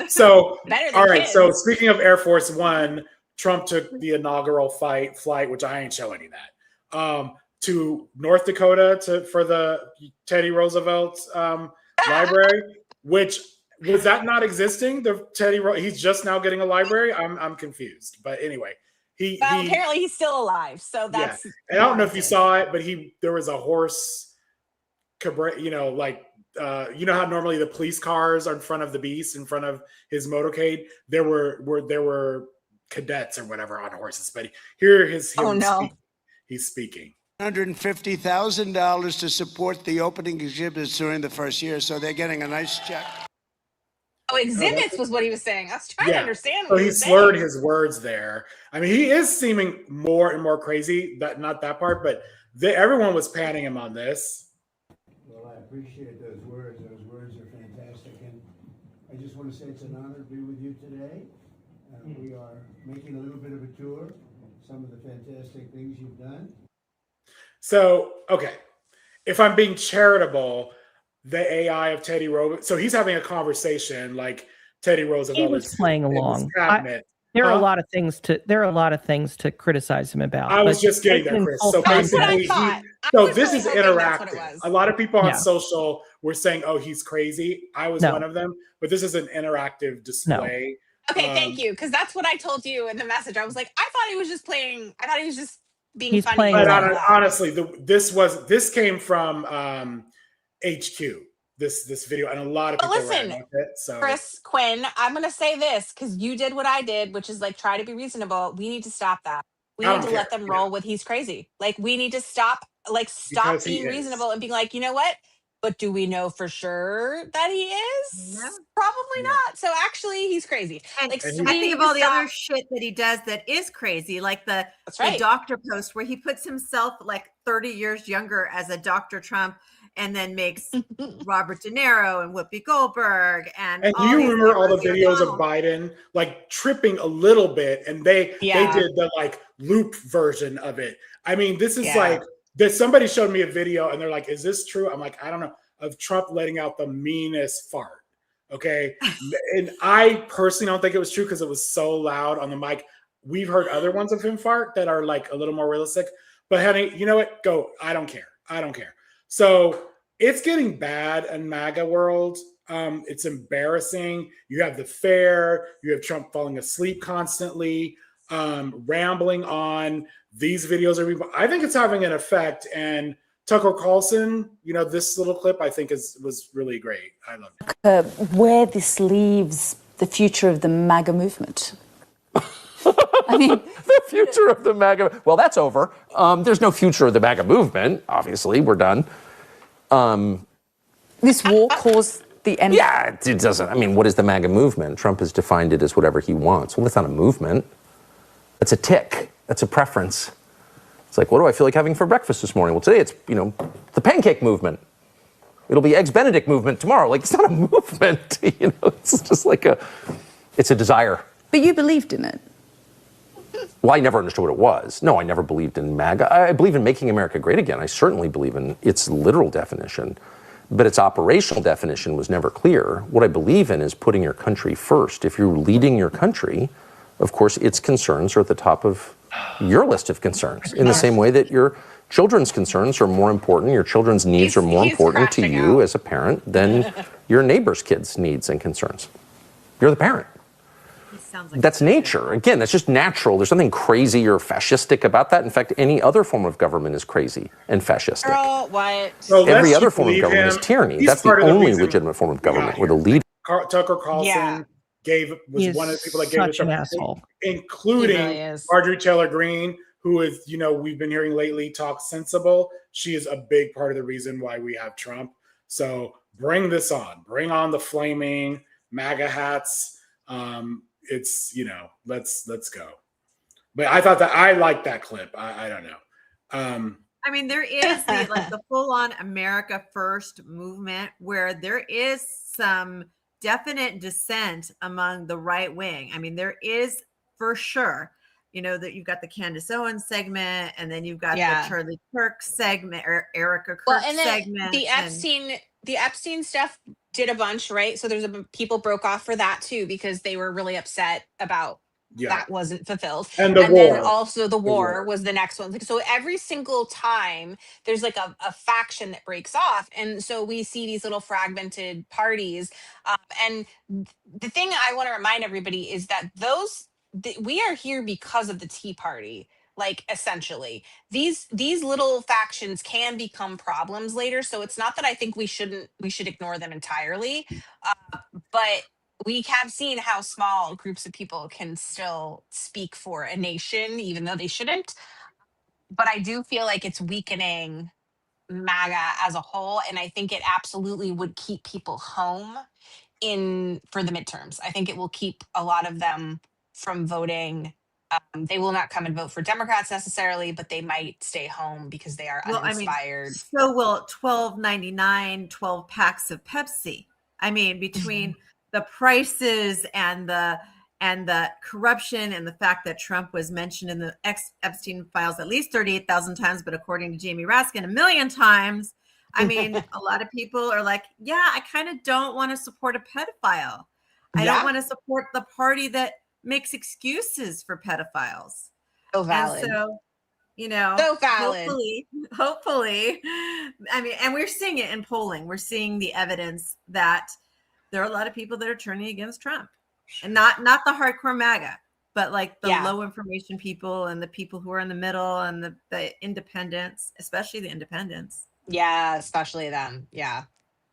So, all right. Kids. So, speaking of Air Force One, Trump took the inaugural flight, which I ain't show any of that, to North Dakota for the Teddy Roosevelt library. Which, was that not existing? He's just now getting a library. I'm confused. But anyway. Apparently he's still alive, so that's. And I don't know if you saw it, but there was a horse, like you know how normally the police cars are in front of the beast, in front of his motorcade. There were cadets or whatever on horses, but here he's speaking. $150,000 to support the opening exhibits during the first year, so they're getting a nice check. Oh, exhibits was what he was saying. I was trying to understand what he was slurred saying. his words there. I mean, he is seeming more and more crazy. Not that part, but everyone was panning him on this. Well, I appreciate those words. Those words are fantastic, and I just want to say it's an honor to be with you today. we are making a little bit of a tour of some of the fantastic things you've done. So, okay, if I'm being charitable, the AI of Teddy Roosevelt, so he's having a conversation like Teddy Roosevelt He was playing along. There are a lot of things to criticize him about. I was just getting there, Chris. So basically, this is interactive. A lot of people on social were saying, "Oh, he's crazy." I was one of them, but this is an interactive display. Okay, thank you, because that's what I told you in the message. I was like, I thought he was just playing. I thought he was just being funny. But honestly, this came from HQ. This video, and a lot of people ran with it. So Chris, Quinn, I'm gonna say this because you did what I did, which is like try to be reasonable. We need to stop that. We need to let them roll with he's crazy. Like we need to stop being reasonable and being like, you know what? But do we know for sure that he is? No. Probably not. So actually, he's crazy. And I think of all the other shit that he does that is crazy, like the doctor post where he puts himself like 30 years younger as a Dr. Trump, and then makes Robert De Niro and Whoopi Goldberg and do you remember all the videos of Biden like tripping a little bit, and they did the like loop version of it. I mean, this is like this. Somebody showed me a video, and they're like, "Is this true?" I'm like, "I don't know." Of Trump letting out the meanest fart. Okay, and I personally don't think it was true because it was so loud on the mic. We've heard other ones of him fart that are like a little more realistic. But honey, you know what? Go. I don't care. I don't care. So it's getting bad in MAGA world. It's embarrassing. You have the fair. You have Trump falling asleep constantly, rambling on. These videos are. I think it's having an effect. And Tucker Carlson, this little clip I think was really great. I love it. Where this leaves the future of the MAGA movement. I mean, the future of the MAGA. Well, that's over. There's no future of the MAGA movement. Obviously, we're done. This war caused the end. Yeah, it doesn't. I mean, what is the MAGA movement? Trump has defined it as whatever he wants. Well, that's not a movement. That's a tick. That's a preference. It's like, what do I feel like having for breakfast this morning? Well, today it's, the pancake movement. It'll be Eggs Benedict movement tomorrow. Like, it's not a movement. It's just like it's a desire. But you believed in it. Well, I never understood what it was. No, I never believed in MAGA. I believe in making America great again. I certainly believe in its literal definition, but its operational definition was never clear. What I believe in is putting your country first. If you're leading your country, of course, its concerns are at the top of your list of concerns, in the same way that your children's concerns are more important, your children's needs are more important to you as a parent than your neighbor's kids' needs and concerns. You're the parent. That's nature. Again, that's just natural. There's nothing crazy or fascistic about that. In fact, any other form of government is crazy and fascistic. Girl, what? Every other form of government is tyranny. That's the only legitimate form of government where the leader. Tucker Carlson was one of the people that gave it an asshole, including Marjorie Taylor Greene, who is, we've been hearing lately talk sensible. She is a big part of the reason why we have Trump. So bring this on. Bring on the flaming MAGA hats. It's let's go. But I thought that I liked that clip. I don't know. I mean, there is the full-on America First movement where there is some definite dissent among the right wing. I mean, there is for sure. That you've got the Candace Owens segment, and then you've got the Charlie Kirk segment or Erica Kirk segment. The Epstein stuff did a bunch, right? So there's people broke off for that too because they were really upset about that wasn't fulfilled. And war. Then also the war was the next one. So every single time there's like a faction that breaks off. And so we see these little fragmented parties. And the thing I want to remind everybody is that we are here because of the Tea Party. Like essentially these little factions can become problems later. So it's not that I think we should ignore them entirely. But we have seen how small groups of people can still speak for a nation, even though they shouldn't. But I do feel like it's weakening MAGA as a whole. And I think it absolutely would keep people home for the midterms. I think it will keep a lot of them from voting. They will not come and vote for Democrats necessarily, but they might stay home because they are uninspired. So will $12.99 12 packs of Pepsi. I mean, between the prices and the and the corruption and the fact that Trump was mentioned in the Epstein files at least 38,000 times, but according to Jamie Raskin, 1,000,000 times. I mean, a lot of people are like, yeah, I kind of don't want to support a pedophile. I don't want to support the party that makes excuses for pedophiles. So valid. And so, you know, So valid. hopefully, I mean, and we're seeing it in polling. We're seeing the evidence that there are a lot of people that are turning against Trump, and not the hardcore MAGA, but like the low information people and the people who are in the middle and the independents, especially the independents. Yeah, especially them. Yeah.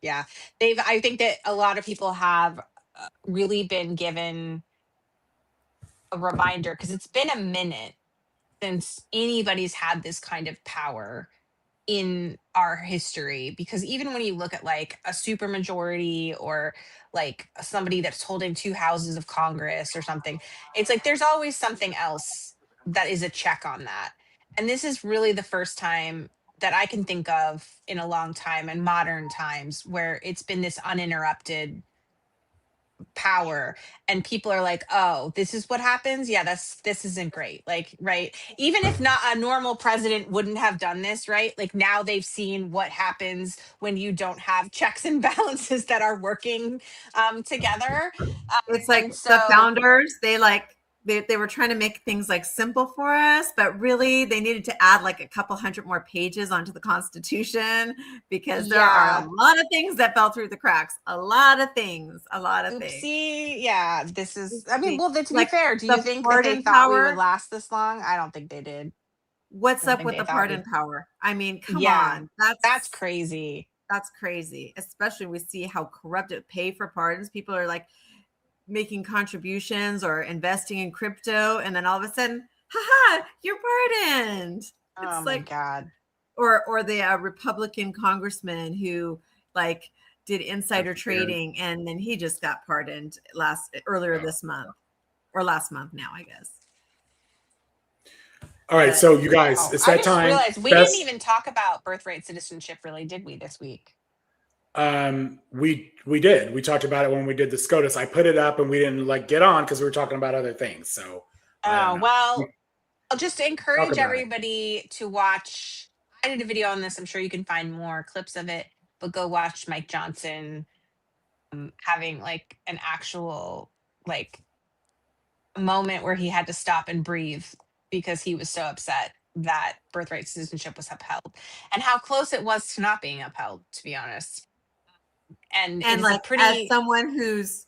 Yeah. I think that a lot of people have really been given a reminder, because it's been a minute since anybody's had this kind of power in our history. Because even when you look at like a supermajority or like somebody that's holding 2 houses of Congress or something, it's like there's always something else that is a check on that. And this is really the first time that I can think of in a long time, in modern times, where it's been this uninterrupted power, and people are like, oh, this is what happens. Yeah, this isn't great. Like, right, even if not a normal president wouldn't have done this, right? Like, now they've seen what happens when you don't have checks and balances that are working together. It's like the founders, they were trying to make things like simple for us, but really they needed to add like a couple hundred more pages onto the Constitution, because there are a lot of things that fell through the cracks. A lot of things. Oopsie. Yeah, this is, I mean, well, to be Like fair, do the you think that they pardon thought we power? would last this long? I don't think they did. What's I don't up think with they the thought pardon power? I mean, come Yeah, on. that's crazy. That's crazy. Especially we see how corrupt it pay for pardons. People are like making contributions or investing in crypto, and then all of a sudden, haha, you're pardoned. Oh my God. Or the Republican congressman who like did insider trading, and then he just got pardoned earlier this month, or last month now, I guess. All right, so you guys, it's that I just time. realized we didn't even talk about birthright citizenship, really, did we, this week? We did. We talked about it when we did the SCOTUS. I put it up and we didn't like get on because we were talking about other things. So Oh, well, I'll just encourage about it. everybody to watch. I did a video on this. I'm sure you can find more clips of it, but go watch Mike Johnson having like an actual like moment where he had to stop and breathe because he was so upset that birthright citizenship was upheld, and how close it was to not being upheld, to be honest. And it's like, pretty, as someone who's,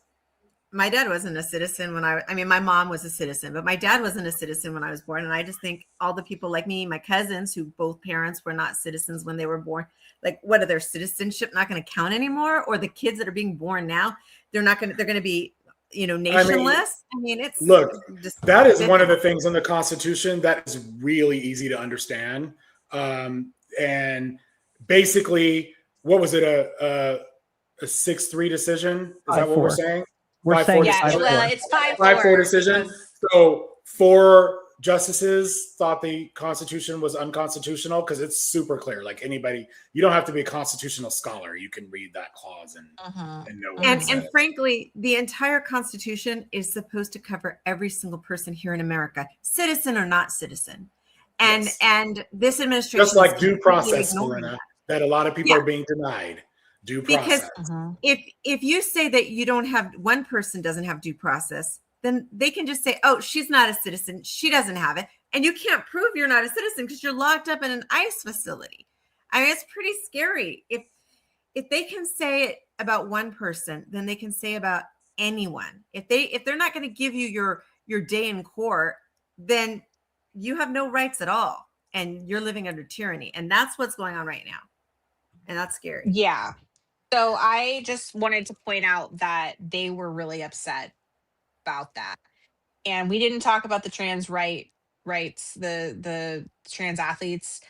my dad wasn't a citizen when I mean, my mom was a citizen, but my dad wasn't a citizen when I was born. And I just think all the people like me, my cousins, who both parents were not citizens when they were born, like, what are their citizenship not going to count anymore? Or the kids that are being born now, they're going to be, you know, nationless. I mean, it's look, just that is one of the things in the Constitution that is really easy to understand. And basically, what was it? A 6-3 decision? Is that what we're saying? We're saying 5-4 it's 5-4 decision. So 4 justices thought the Constitution was unconstitutional because it's super clear. Like anybody, you don't have to be a constitutional scholar. You can read that clause and know what it says. And frankly, the entire Constitution is supposed to cover every single person here in America, citizen or not citizen. And and this administration, just like is due process, ignoring Melina, that a lot of people are being denied. Due process. Because if you say that you don't have, one person doesn't have due process, then they can just say, oh, she's not a citizen, she doesn't have it, and you can't prove you're not a citizen because you're locked up in an ICE facility. I mean, it's pretty scary. If they can say it about one person, then they can say about anyone. If they're not going to give you your day in court, then you have no rights at all, and you're living under tyranny. And that's what's going on right now, and that's scary. Yeah. So I just wanted to point out that they were really upset about that. And we didn't talk about the trans rights, the trans athletes,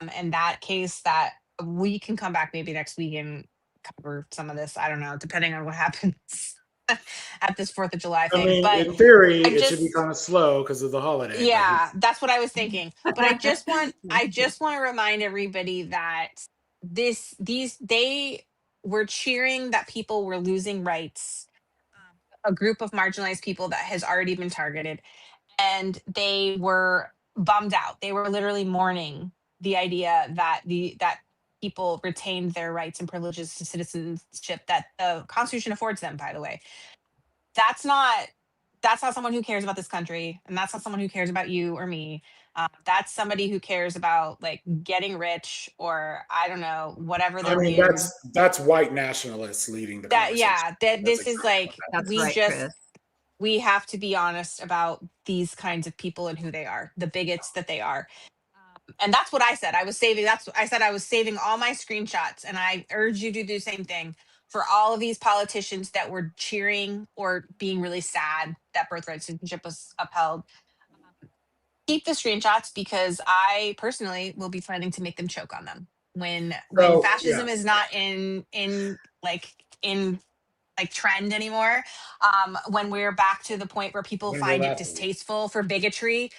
and that case. That we can come back maybe next week and cover some of this. I don't know, depending on what happens at this 4th of July thing. I mean, but in theory, it should be kind of slow because of the holiday. Yeah, that's what I was thinking. But I just want to remind everybody that they were cheering that people were losing rights. a group of marginalized people that has already been targeted, and they were bummed out. They were literally mourning the idea that that people retained their rights and privileges to citizenship that the Constitution affords them, by the way. That's not someone who cares about this country, and that's not someone who cares about you or me. That's somebody who cares about like getting rich, or I don't know, whatever I their mean, weird. that's white nationalists leading the That conversation. yeah, that this is like That's we right, just Chris. we have to be honest about these kinds of people and who they are, the bigots that they are. And that's what I said. I was saving. That's what I said. I was saving all my screenshots, and I urge you to do the same thing for all of these politicians that were cheering or being really sad that birthright citizenship was upheld. Keep the screenshots, because I personally will be planning to make them choke on them when fascism is not in trend anymore. When we're back to the point where people find it distasteful for bigotry,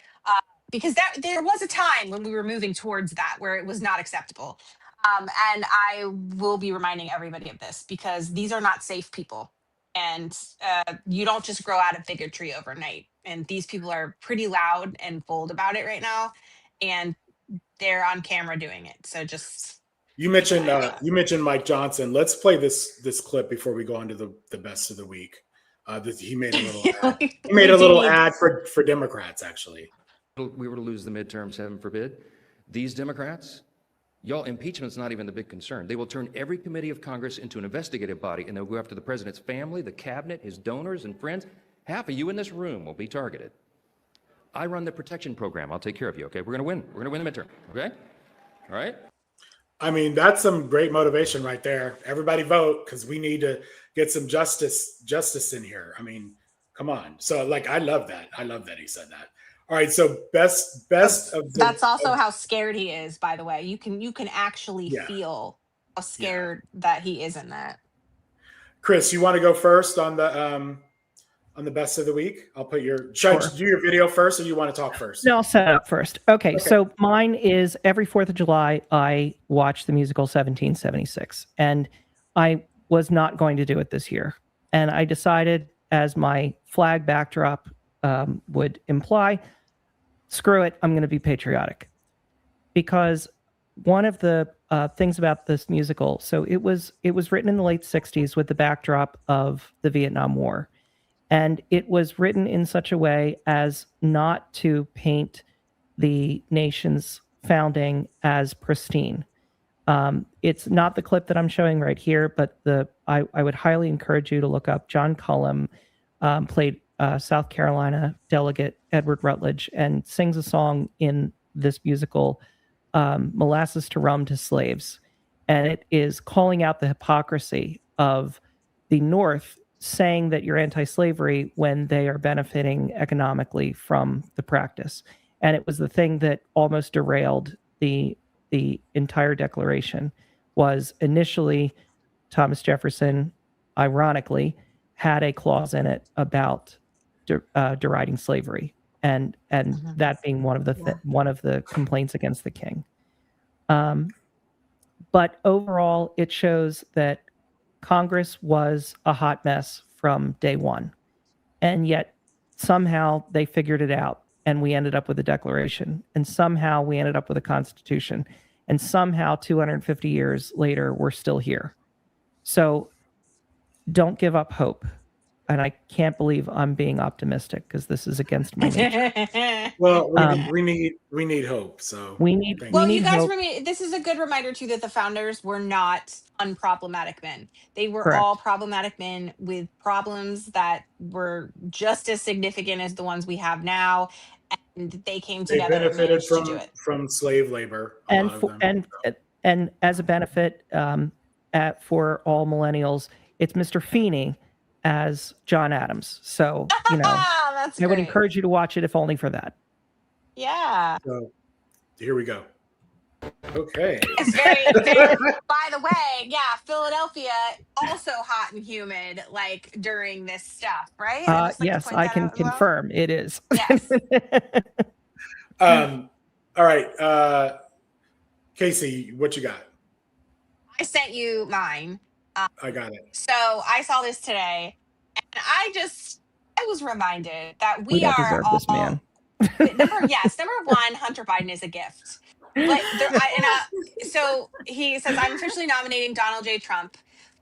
because there was a time when we were moving towards that where it was not acceptable. And I will be reminding everybody of this, because these are not safe people, and you don't just grow out of bigotry overnight. And these people are pretty loud and bold about it right now, and they're on camera doing it. So just you mentioned Mike Johnson. Let's play this clip before we go on to the best of the week. He made a little ad. He made a little ad for Democrats, actually. We were to lose the midterms, heaven forbid. These Democrats, y'all, impeachment's not even the big concern. They will turn every committee of Congress into an investigative body, and they'll go after the president's family, the cabinet, his donors and friends. Half of you in this room will be targeted. I run the protection program. I'll take care of you, okay? We're going to win. We're going to win the midterm, okay? All right? I mean, that's some great motivation right there. Everybody vote, because we need to get some justice in here. I mean, come on. So, like, I love that. I love that he said that. All right, so best of the, that's also how scared he is, by the way. You can actually feel how scared that he is in that. Chris, you want to go first on the best of the week? I'll put should I do your video first, or you want to talk first? No, I'll set it up first. Okay, so mine is every 4th of July, I watch the musical 1776, and I was not going to do it this year. And I decided, as my flag backdrop would imply, screw it, I'm going to be patriotic. Because one of the things about this musical, so it was written in the late 60s with the backdrop of the Vietnam War. And it was written in such a way as not to paint the nation's founding as pristine. It's not the clip that I'm showing right here, but I would highly encourage you to look up John Cullum, played South Carolina delegate Edward Rutledge, and sings a song in this musical, Molasses to Rum to Slaves. And it is calling out the hypocrisy of the North saying that you're anti-slavery when they are benefiting economically from the practice. And it was the thing that almost derailed the entire Declaration. Was initially Thomas Jefferson, ironically, had a clause in it about deriding slavery, and that being one of the complaints against the king. But overall, it shows that Congress was a hot mess from day one, and yet somehow they figured it out, and we ended up with a Declaration, and somehow we ended up with a Constitution, and somehow 250 years later we're still here. So don't give up hope. And I can't believe I'm being optimistic, because this is against my nature. Well, we need hope. So you guys, hope. this is a good reminder too that the founders were not unproblematic men. They were Correct. all problematic men with problems that were just as significant as the ones we have now, and they came together and benefited managed to do it. from slave labor, and as a benefit for all millennials, it's Mr. Feeney as John Adams. So, I would encourage you to watch it, if only for that. Yeah. So, here we go. Okay. It's very, by the way, Philadelphia also hot and humid, like during this stuff, right? Yes, I can confirm it is. Yes. All right. Casey, what you got? I sent you mine. I got it. So I saw this today, I was reminded that We we don't are deserve all this man. number one, Hunter Biden is a gift. But so he says, I'm officially nominating Donald J. Trump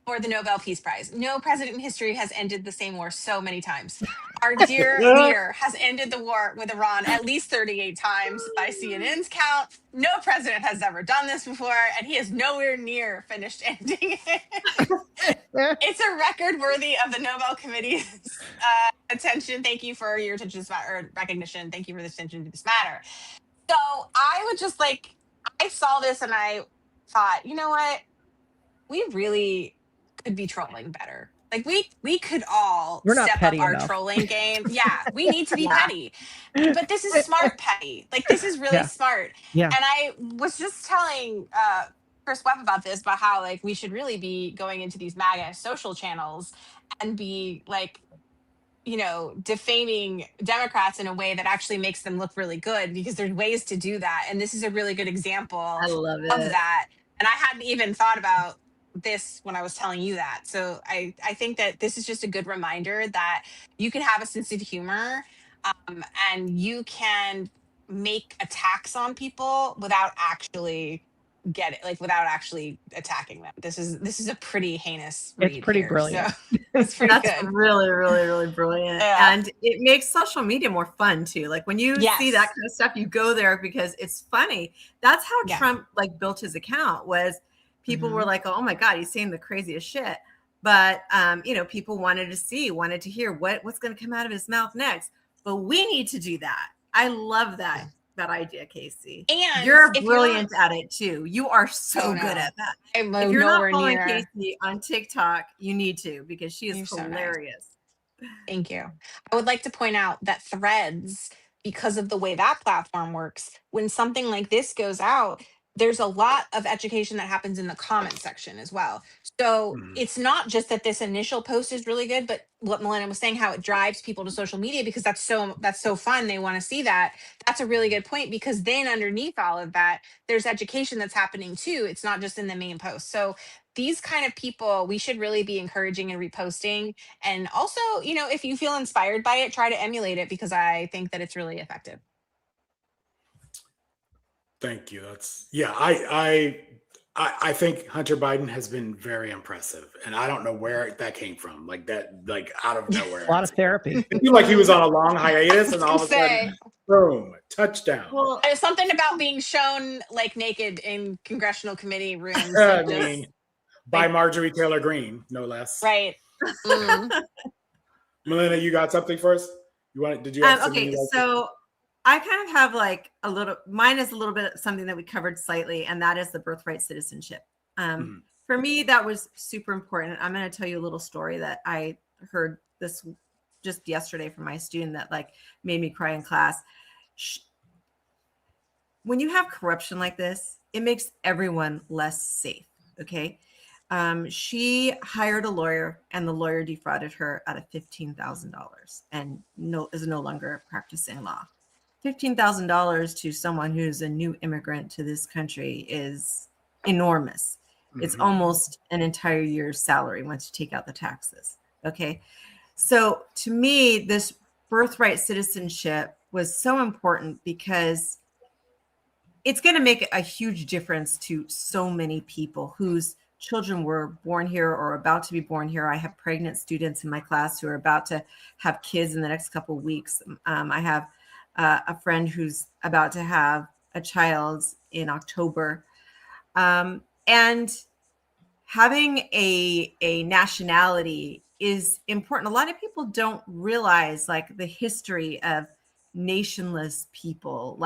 for the Nobel Peace Prize. No president in history has ended the same war so many times. Our dear leader has ended the war with Iran at least 38 times by CNN's count. No president has ever done this before, and he is nowhere near finished ending it. It's a record worthy of the Nobel Committee's attention. Thank you for your attention to this matter, or recognition. Thank you for the attention to this matter. So I would just I saw this and I thought, you know what? We really could be trolling better. Like we could all We're not step up petty our enough. trolling game. Yeah, we need to be petty. But this is smart petty. Like this is really smart. Yeah. And I was just telling Chris Webb about this, about how we should really be going into these MAGA social channels and be defaming Democrats in a way that actually makes them look really good, because there's ways to do that. And this is a really good example of that. And I hadn't even thought about this when I was telling you that. So I think that this is just a good reminder that you can have a sense of humor, and you can make attacks on people without actually without actually attacking them. This is a pretty heinous read. It's pretty here, brilliant. so it's pretty That's good. really, really, really brilliant. Yeah. And it makes social media more fun too. Like when you see that kind of stuff, you go there because it's funny. That's how Trump built his account. Was people were like, oh my God, he's saying the craziest shit. But people wanted to hear what's going to come out of his mouth next. But we need to do that. I love that idea, Casey. And you're brilliant at it too. You are so good at that. I'm If you're not following near. Casey on TikTok, you need to, because she is You're so nice. hilarious. Thank you. I would like to point out that Threads, because of the way that platform works, when something like this goes out, there's a lot of education that happens in the comment section as well. So it's not just that this initial post is really good, but what Melinda was saying, how it drives people to social media, because that's so fun. They want to see that. That's a really good point, because then underneath all of that, there's education that's happening too. It's not just in the main post. So these kind of people, we should really be encouraging and reposting. And also, if you feel inspired by it, try to emulate it, because I think that it's really effective. Thank you. I think Hunter Biden has been very impressive, and I don't know where that came from. Out of nowhere. A lot of therapy. It seemed like he was on a long hiatus, and all of a sudden, boom, touchdown. Well, there's something about being shown naked in congressional committee rooms. By Marjorie Taylor Greene, no less. Right. Melinda, you got something for us? Did you have something? Okay, so I kind of have mine is a little bit something that we covered slightly, and that is the birthright citizenship. For me, that was super important. I'm going to tell you a little story that I heard this just yesterday from my student that made me cry in class. When you have corruption like this, it makes everyone less safe. Okay. She hired a lawyer, and the lawyer defrauded her out of $15,000 and is no longer practicing law. $15,000 to someone who's a new immigrant to this country is enormous. It's almost an entire year's salary once you take out the taxes. Okay. So to me, this birthright citizenship was so important, because it's going to make a huge difference to so many people whose children were born here or about to be born here. I have pregnant students in my class who are about to have kids in the next couple of weeks. I have a friend who's about to have a child in October. And having a nationality is important. A lot of people don't realize the history of nationless people.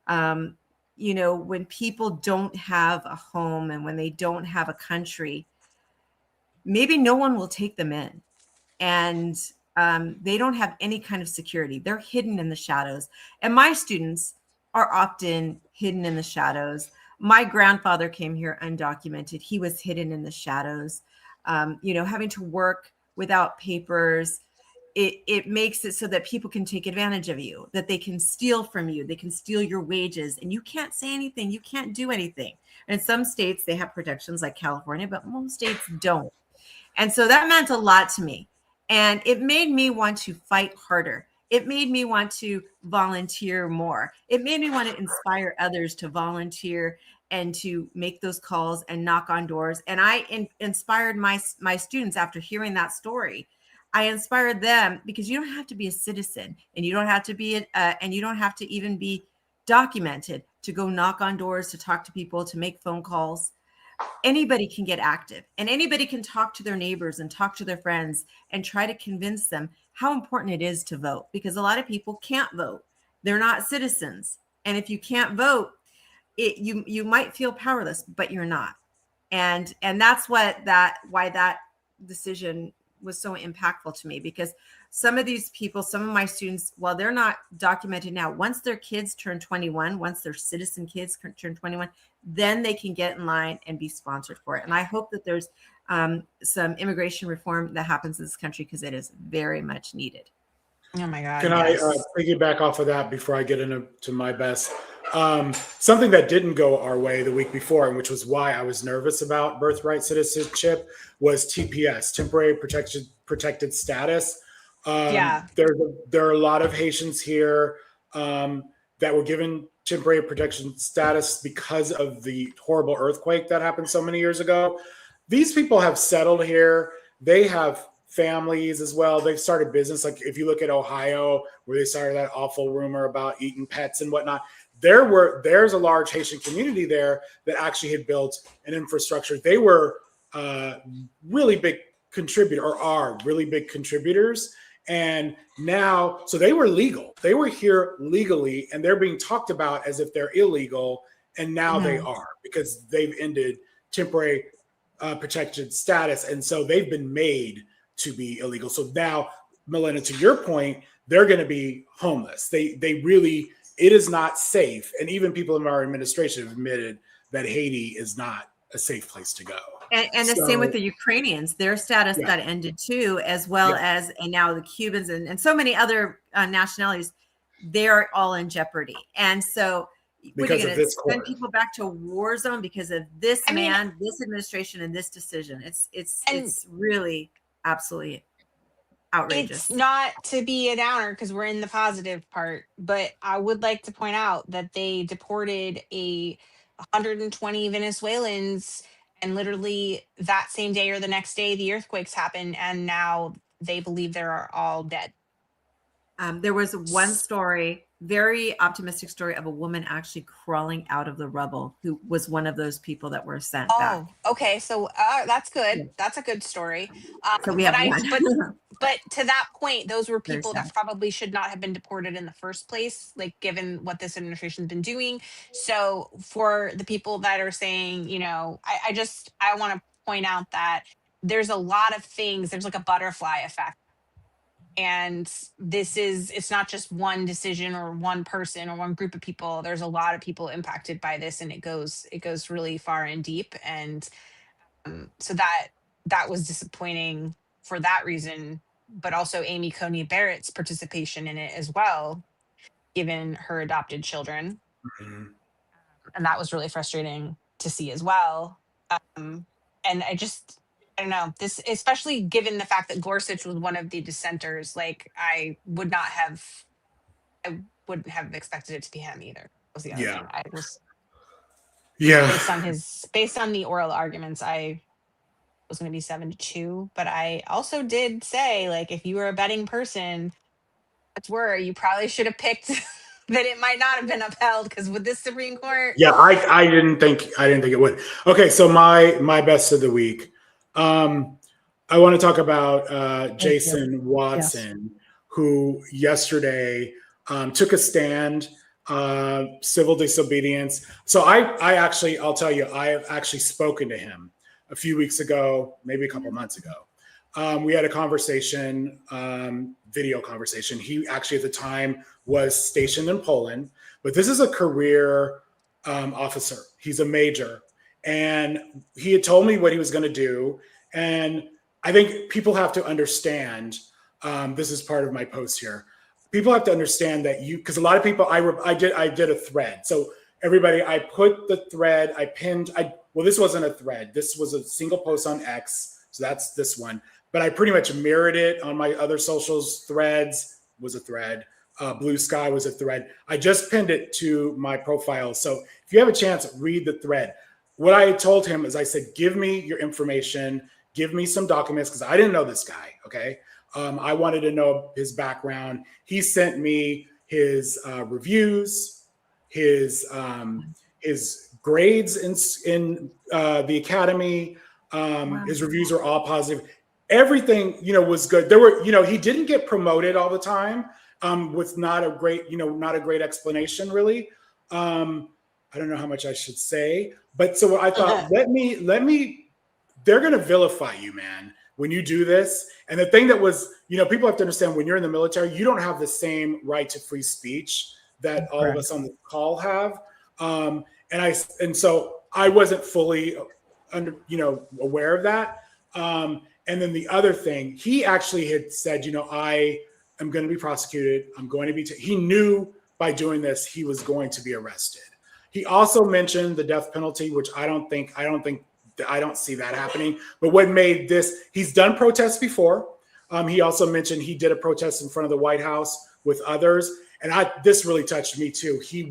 When people don't have a home and when they don't have a country, maybe no one will take them in. And they don't have any kind of security. They're hidden in the shadows. And my students are often hidden in the shadows. My grandfather came here undocumented. He was hidden in the shadows. Having to work without papers, it makes it so that people can take advantage of you, that they can steal from you. They can steal your wages, and you can't say anything. You can't do anything. And in some states, they have protections like California, but most states don't. And so that meant a lot to me. And it made me want to fight harder. It made me want to volunteer more. It made me want to inspire others to volunteer and to make those calls and knock on doors. And I inspired my students after hearing that story. I inspired them because you don't have to be a citizen, and you don't have to be and you don't have to even be documented to go knock on doors, to talk to people, to make phone calls. Anybody can get active, and anybody can talk to their neighbors and talk to their friends and try to convince them how important it is to vote, because a lot of people can't vote. They're not citizens. And if you can't vote, you might feel powerless, but you're not. And that's why that decision was so impactful to me, because some of these people, some of my students, while they're not documented now, once their kids turn 21, once their citizen kids turn 21, then they can get in line and be sponsored for it. And I hope that there's some immigration reform that happens in this country, because it is very much needed. Oh my God. Can I piggyback off of that before I get into my best? Something that didn't go our way the week before, and which was why I was nervous about birthright citizenship, was TPS, temporary protected status. There are a lot of Haitians here that were given temporary protection status because of the horrible earthquake that happened so many years ago. These people have settled here. They have families as well. They've started business. Like if you look at Ohio, where they started that awful rumor about eating pets and whatnot, there's a large Haitian community there that actually had built an infrastructure. They were really big contributor, or are really big contributors. And now, so they were legal. They were here legally, and they're being talked about as if they're illegal. And now they are, because they've ended temporary protected status. And so they've been made to be illegal. So now, Melinda, to your point, they're going to be homeless. They really, it is not safe. And even people in our administration have admitted that Haiti is not a safe place to go. And the same with the Ukrainians, their status got ended too, as well as, and now the Cubans and so many other nationalities, they're all in jeopardy. And so what are you going to send people back to a war zone because of this this administration and this decision? It's really absolutely outrageous. It's not to be a downer, because we're in the positive part, but I would like to point out that they deported 120 Venezuelans, and literally that same day or the next day, the earthquakes happened, and now they believe they're all dead. There was one story, very optimistic story, of a woman actually crawling out of the rubble, who was one of those people that were sent back. Okay. So that's good. That's a good story. So we have one. But to that point, those were people that probably should not have been deported in the first place, like given what this administration's been doing. So for the people that are saying, I want to point out that there's a lot of things. There's like a butterfly effect. And it's not just one decision or one person or one group of people. There's a lot of people impacted by this, and it goes really far and deep. And so that was disappointing for that reason, but also Amy Coney Barrett's participation in it as well, given her adopted children. Mm-hmm. And that was really frustrating to see as well. And I don't know, this, especially given the fact that Gorsuch was one of the dissenters, like I wouldn't have expected it to be him either. Was the other thing. I was based on the oral arguments, I was going to be 7-2, but I also did say, like, if you were a betting person, you probably should have picked that it might not have been upheld, because with this Supreme Court. Yeah, I didn't think it would. Okay, so my best of the week. I want to talk about Jason Watson, who yesterday took a stand, civil disobedience. So I'll tell you, I have actually spoken to him a few weeks ago, maybe a couple months ago. We had a conversation, video conversation. He actually at the time was stationed in Poland, but this is a career officer. He's a major. And he had told me what he was going to do. And I think people have to understand, this is part of my post here. People have to understand that because a lot of people, I did a thread. So everybody, I put the thread, I pinned, this wasn't a thread. This was a single post on X. So that's this one. but I pretty much mirrored it on my other socials. Threads was a thread. Blue Sky was a thread. I just pinned it to my profile. So if you have a chance, read the thread. What I told him is I said, give me your information, give me some documents, because I didn't know this guy, okay? I wanted to know his background. He sent me his reviews, his grades in the academy. His reviews are all positive. Everything, was good. There were, he didn't get promoted all the time. With not a great explanation, really. I don't know how much I should say, but so I thought, let me, they're going to vilify you, man, when you do this. And the thing that was, people have to understand, when you're in the military, you don't have the same right to free speech that all of us on the call have. And so I wasn't fully aware of that. And then the other thing, he actually had said, I'm going to be prosecuted. I'm going to be, he knew by doing this, he was going to be arrested. He also mentioned the death penalty, which I don't see that happening. But what made this, he's done protests before. He also mentioned he did a protest in front of the White House with others. And this really touched me too. He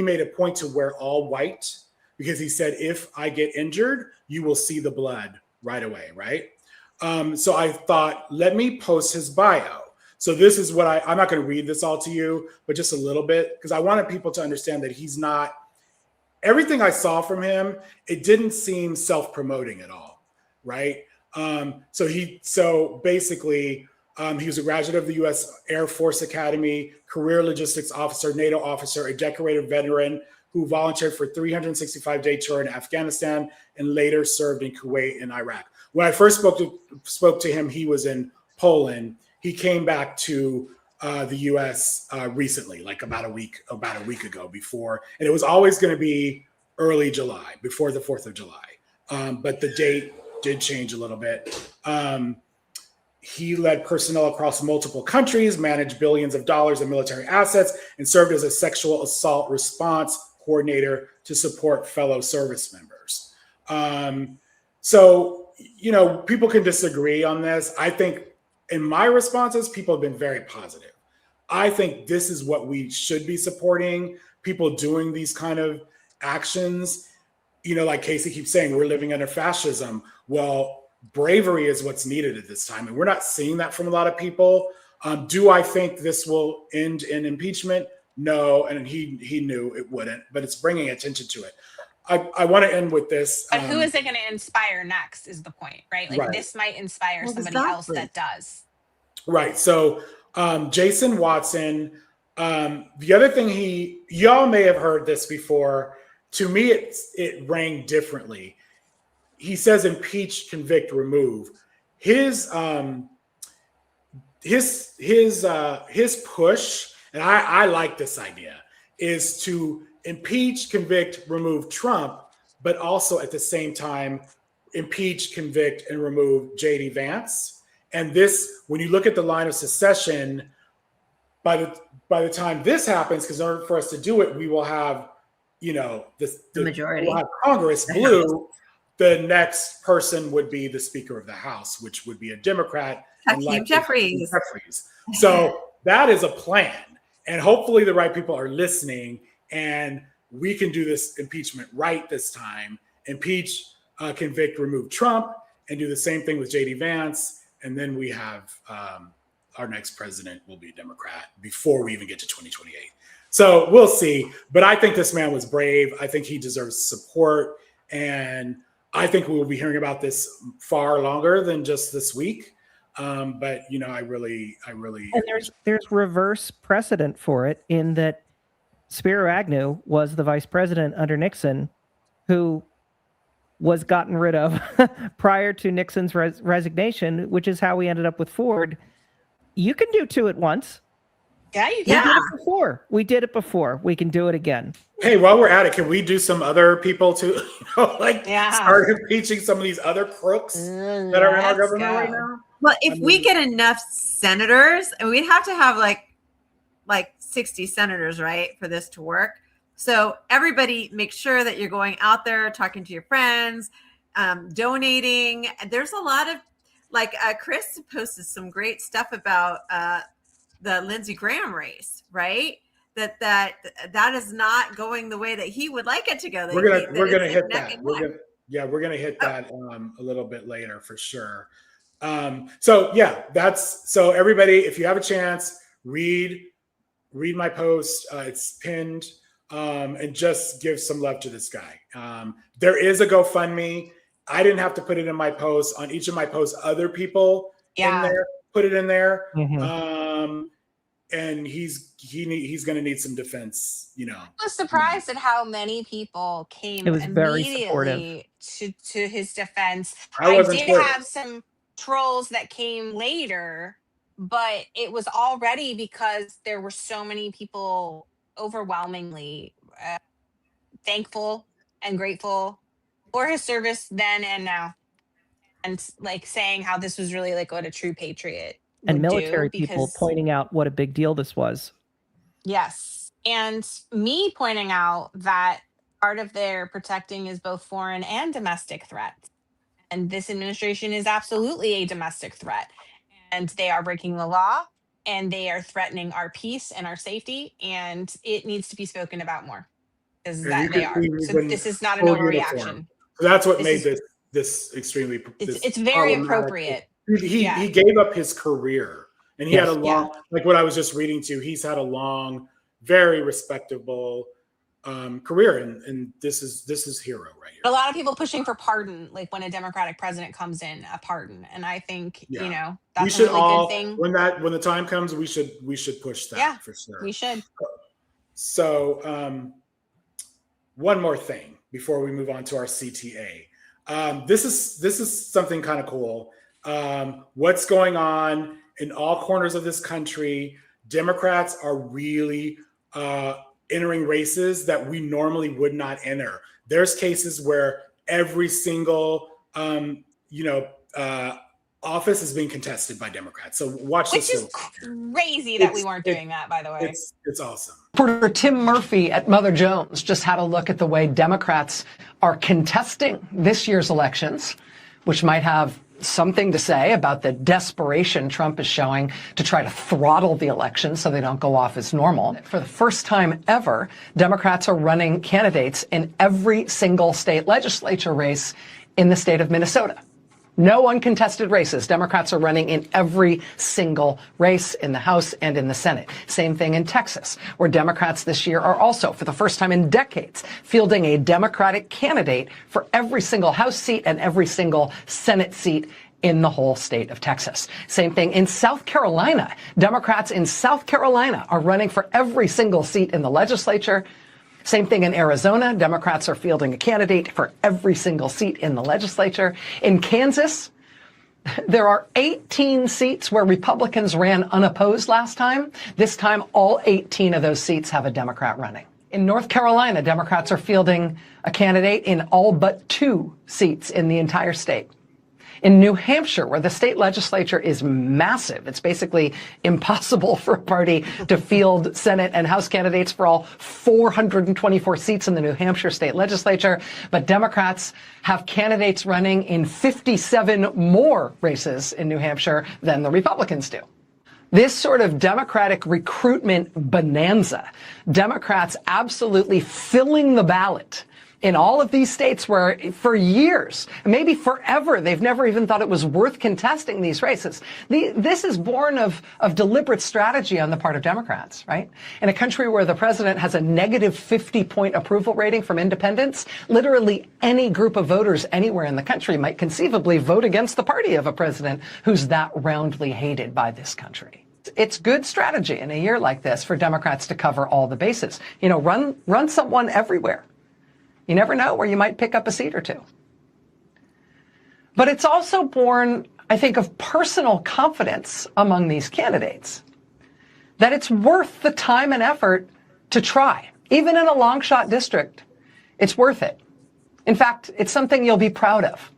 made a point to wear all white because he said, if I get injured, you will see the blood right away, right? So I thought, let me post his bio. So this is what I'm not going to read this all to you, but just a little bit, because I wanted people to understand that he's not, everything I saw from him, it didn't seem self-promoting at all, right? So basically, he was a graduate of the U.S. Air Force Academy, career logistics officer, NATO officer, a decorated veteran who volunteered for a 365-day tour in Afghanistan and later served in Kuwait and Iraq. When I first spoke to him, he was in Poland. He came back to the U.S. Recently, like about a week ago before, and it was always going to be early July, before the 4th of July. But the date did change a little bit. He led personnel across multiple countries, managed billions of dollars in military assets, and served as a sexual assault response coordinator to support fellow service members. So, people can disagree on this. I think in my responses, people have been very positive. I think this is what we should be supporting, people doing these kind of actions. Like Casey keeps saying, we're living under fascism. Well, bravery is what's needed at this time. And we're not seeing that from a lot of people. Do I think this will end in impeachment? No. And he knew it wouldn't, but it's bringing attention to it. I want to end with this. But who is it going to inspire next is the point, right? Like this might inspire somebody else that does. Right. So Jason Watson, the other thing y'all may have heard this before. To me, it rang differently. He says impeach, convict, remove. His push, and I like this idea, is to impeach, convict, remove Trump, but also at the same time impeach, convict, and remove J.D. Vance. And this, when you look at the line of succession, by the time this happens, because in order for us to do it, we will have, the majority. We'll have Congress blue. The next person would be the Speaker of the House, which would be a Democrat. Hakeem Jeffries. So that is a plan. And hopefully the right people are listening, and we can do this impeachment right this time. Impeach, convict, remove Trump, and do the same thing with J.D. Vance. And then we have our next president will be a Democrat before we even get to 2028. So we'll see. But I think this man was brave. I think he deserves support. And I think we will be hearing about this far longer than just this week. But I really. And there's reverse precedent for it in that Spiro Agnew was the vice president under Nixon, who was gotten rid of prior to Nixon's resignation, which is how we ended up with Ford. You can do two at once. Yeah, you can. We did it before. We can do it again. Hey, while we're at it, can we do some other people to start impeaching some of these other crooks that are in our government right now? Well, if we get enough senators, and we'd have to have like 60 senators, right, for this to work. So everybody make sure that you're going out there, talking to your friends, donating. There's a lot of like Chris posted some great stuff about the Lindsey Graham race, right? That is not going the way that he would like it to go. We're gonna hit that. We're gonna hit that a little bit later for sure. So everybody, if you have a chance, read my post. It's pinned, and just give some love to this guy. There is a GoFundMe. I didn't have to put it in my post. On each of my posts, other people in there put it in there. And he's going to need some defense, you know. I was surprised at how many people came immediately to his defense. I did have some trolls that came later, but it was already because there were so many people overwhelmingly thankful and grateful for his service then and now, and like saying how this was really like what a true patriot and military people pointing out what a big deal this was. Yes. And me pointing out that part of their protecting is both foreign and domestic threats. And this administration is absolutely a domestic threat. And they are breaking the law, and they are threatening our peace and our safety. And it needs to be spoken about more, because they are. So this is not an overreaction. So that's what made this extremely. It's very appropriate. He gave up his career, and he had a long, like what I was just reading to, he's had a long, very respectable career, and this is hero right here. A lot of people pushing for pardon, like when a Democratic president comes in, a pardon, and I think you know that's a really good thing. When the time comes, we should push that for sure. We should. So one more thing before we move on to our CTA. This is something kind of cool. What's going on in all corners of this country? Democrats are really entering races that we normally would not enter. There's cases where every single office is being contested by Democrats. So watch this. Which is crazy that we weren't doing that, by the way. It's awesome. Reporter Tim Murphy at Mother Jones just had a look at the way Democrats are contesting this year's elections, which might have something to say about the desperation Trump is showing to try to throttle the election so they don't go off as normal. For the first time ever, Democrats are running candidates in every single state legislature race in the state of Minnesota. No uncontested races. Democrats are running in every single race in the House and in the Senate. Same thing in Texas, where Democrats this year are also, for the first time in decades, fielding a Democratic candidate for every single House seat and every single Senate seat in the whole state of Texas. Same thing in South Carolina. Democrats in South Carolina are running for every single seat in the legislature. Same thing in Arizona. Democrats are fielding a candidate for every single seat in the legislature. In Kansas, there are 18 seats where Republicans ran unopposed last time. This time, all 18 of those seats have a Democrat running. In North Carolina, Democrats are fielding a candidate in all but 2 seats in the entire state. In New Hampshire, where the state legislature is massive, it's basically impossible for a party to field Senate and House candidates for all 424 seats in the New Hampshire state legislature. But Democrats have candidates running in 57 more races in New Hampshire than the Republicans do. This sort of Democratic recruitment bonanza, Democrats absolutely filling the ballot in all of these states where for years, maybe forever, they've never even thought it was worth contesting these races. This is born of deliberate strategy on the part of Democrats, right? In a country where the president has a negative 50-point approval rating from independents, literally any group of voters anywhere in the country might conceivably vote against the party of a president who's that roundly hated by this country. It's good strategy in a year like this for Democrats to cover all the bases. You know, run someone everywhere. You never know where you might pick up a seat or two. But it's also born, I think, of personal confidence among these candidates that it's worth the time and effort to try. Even in a long shot district, it's worth it. In fact, it's something you'll be proud of.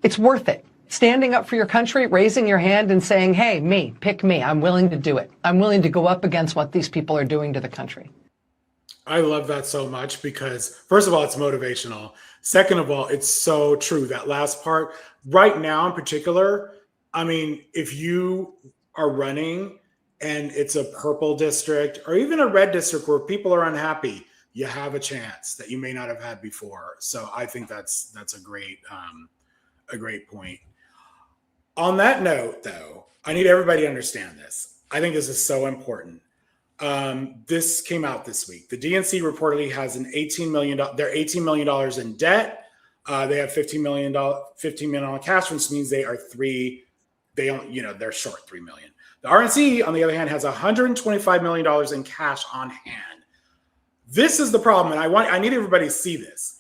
It's worth it. Standing up for your country, raising your hand and saying, hey, me, pick me. I'm willing to do it. I'm willing to go up against what these people are doing to the country. I love that so much because, first of all, it's motivational. Second of all, it's so true. That last part, right now in particular, I mean, if you are running and it's a purple district or even a red district where people are unhappy, you have a chance that you may not have had before. So I think that's a great point. On that note, though, I need everybody to understand this. I think this is so important. This came out this week. The DNC reportedly has an $18 million. They're $18 million in debt. They have $15 million on cash, which means they are they're short $3 million. The RNC, on the other hand, has $125 million in cash on hand. This is the problem, and I need everybody to see this.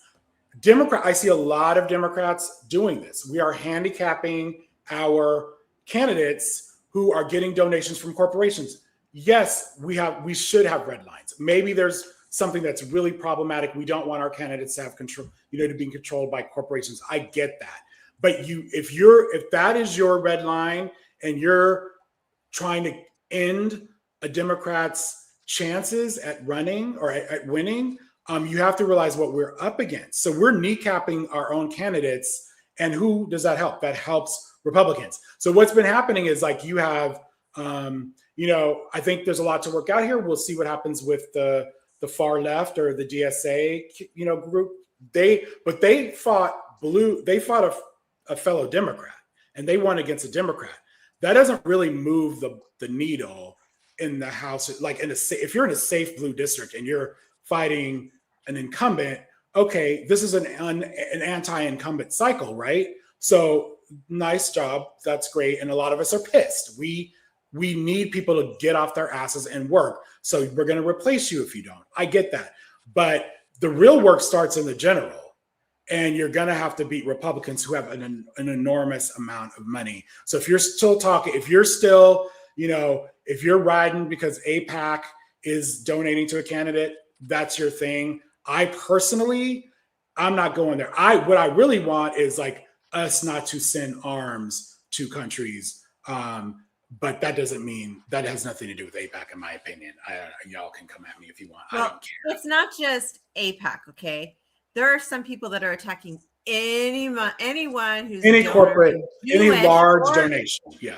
I see a lot of Democrats doing this. We are handicapping our candidates who are getting donations from corporations. Yes, we should have red lines. Maybe there's something that's really problematic. We don't want our candidates to have control, to be controlled by corporations. I get that. But if that is your red line and you're trying to end a Democrat's chances at running or at winning, you have to realize what we're up against. So we're kneecapping our own candidates. And who does that help? That helps Republicans. So what's been happening is you have, I think there's a lot to work out here. We'll see what happens with the far left or the DSA, group. They fought a fellow Democrat and they won against a Democrat. That doesn't really move the needle in the House. If you're in a safe blue district and you're fighting an incumbent, okay, this is an anti-incumbent cycle, right? So nice job. That's great. And a lot of us are pissed. We need people to get off their asses and work. So we're going to replace you if you don't. I get that. But the real work starts in the general. And you're going to have to beat Republicans who have an enormous amount of money. So if you're still if you're riding because AIPAC is donating to a candidate, that's your thing. I'm not going there. What I really want is us not to send arms to countries. But that doesn't mean that has nothing to do with AIPAC, in my opinion. Y'all can come at me if you want. Well, I don't care. It's not just AIPAC, okay? There are some people that are attacking anyone who's Any corporate, any Jewish large or donation. Yeah.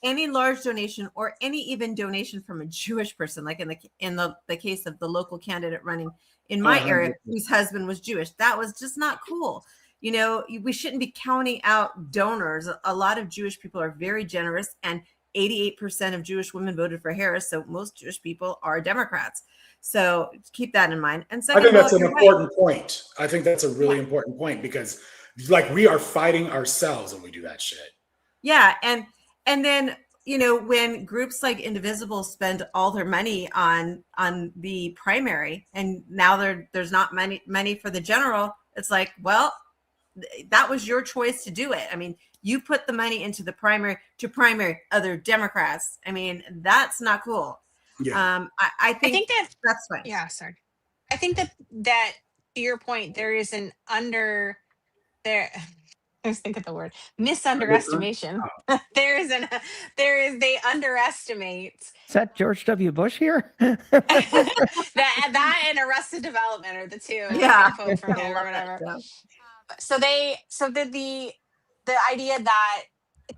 any large donation or any even donation from a Jewish person, like in the case of the local candidate running in my area, whose husband was Jewish. That was just not cool. We shouldn't be counting out donors. A lot of Jewish people are very generous, and 88% of Jewish women voted for Harris. So most Jewish people are Democrats. So keep that in mind. And second, I think that's an important point. I think that's a really important point because we are fighting ourselves when we do that shit. Yeah. And then, when groups like Indivisible spend all their money on the primary and now there's not money for the general, it's well, that was your choice to do it. I mean, you put the money into the primary to primary other Democrats. I mean, that's not cool. Yeah. I think that's fine. Yeah, sorry. I think that to your point, there is an I was thinking the word misunderestimation. They underestimate Is that George W. Bush here? that and Arrested Development are the two. Yeah. Quote from him or whatever. So the idea that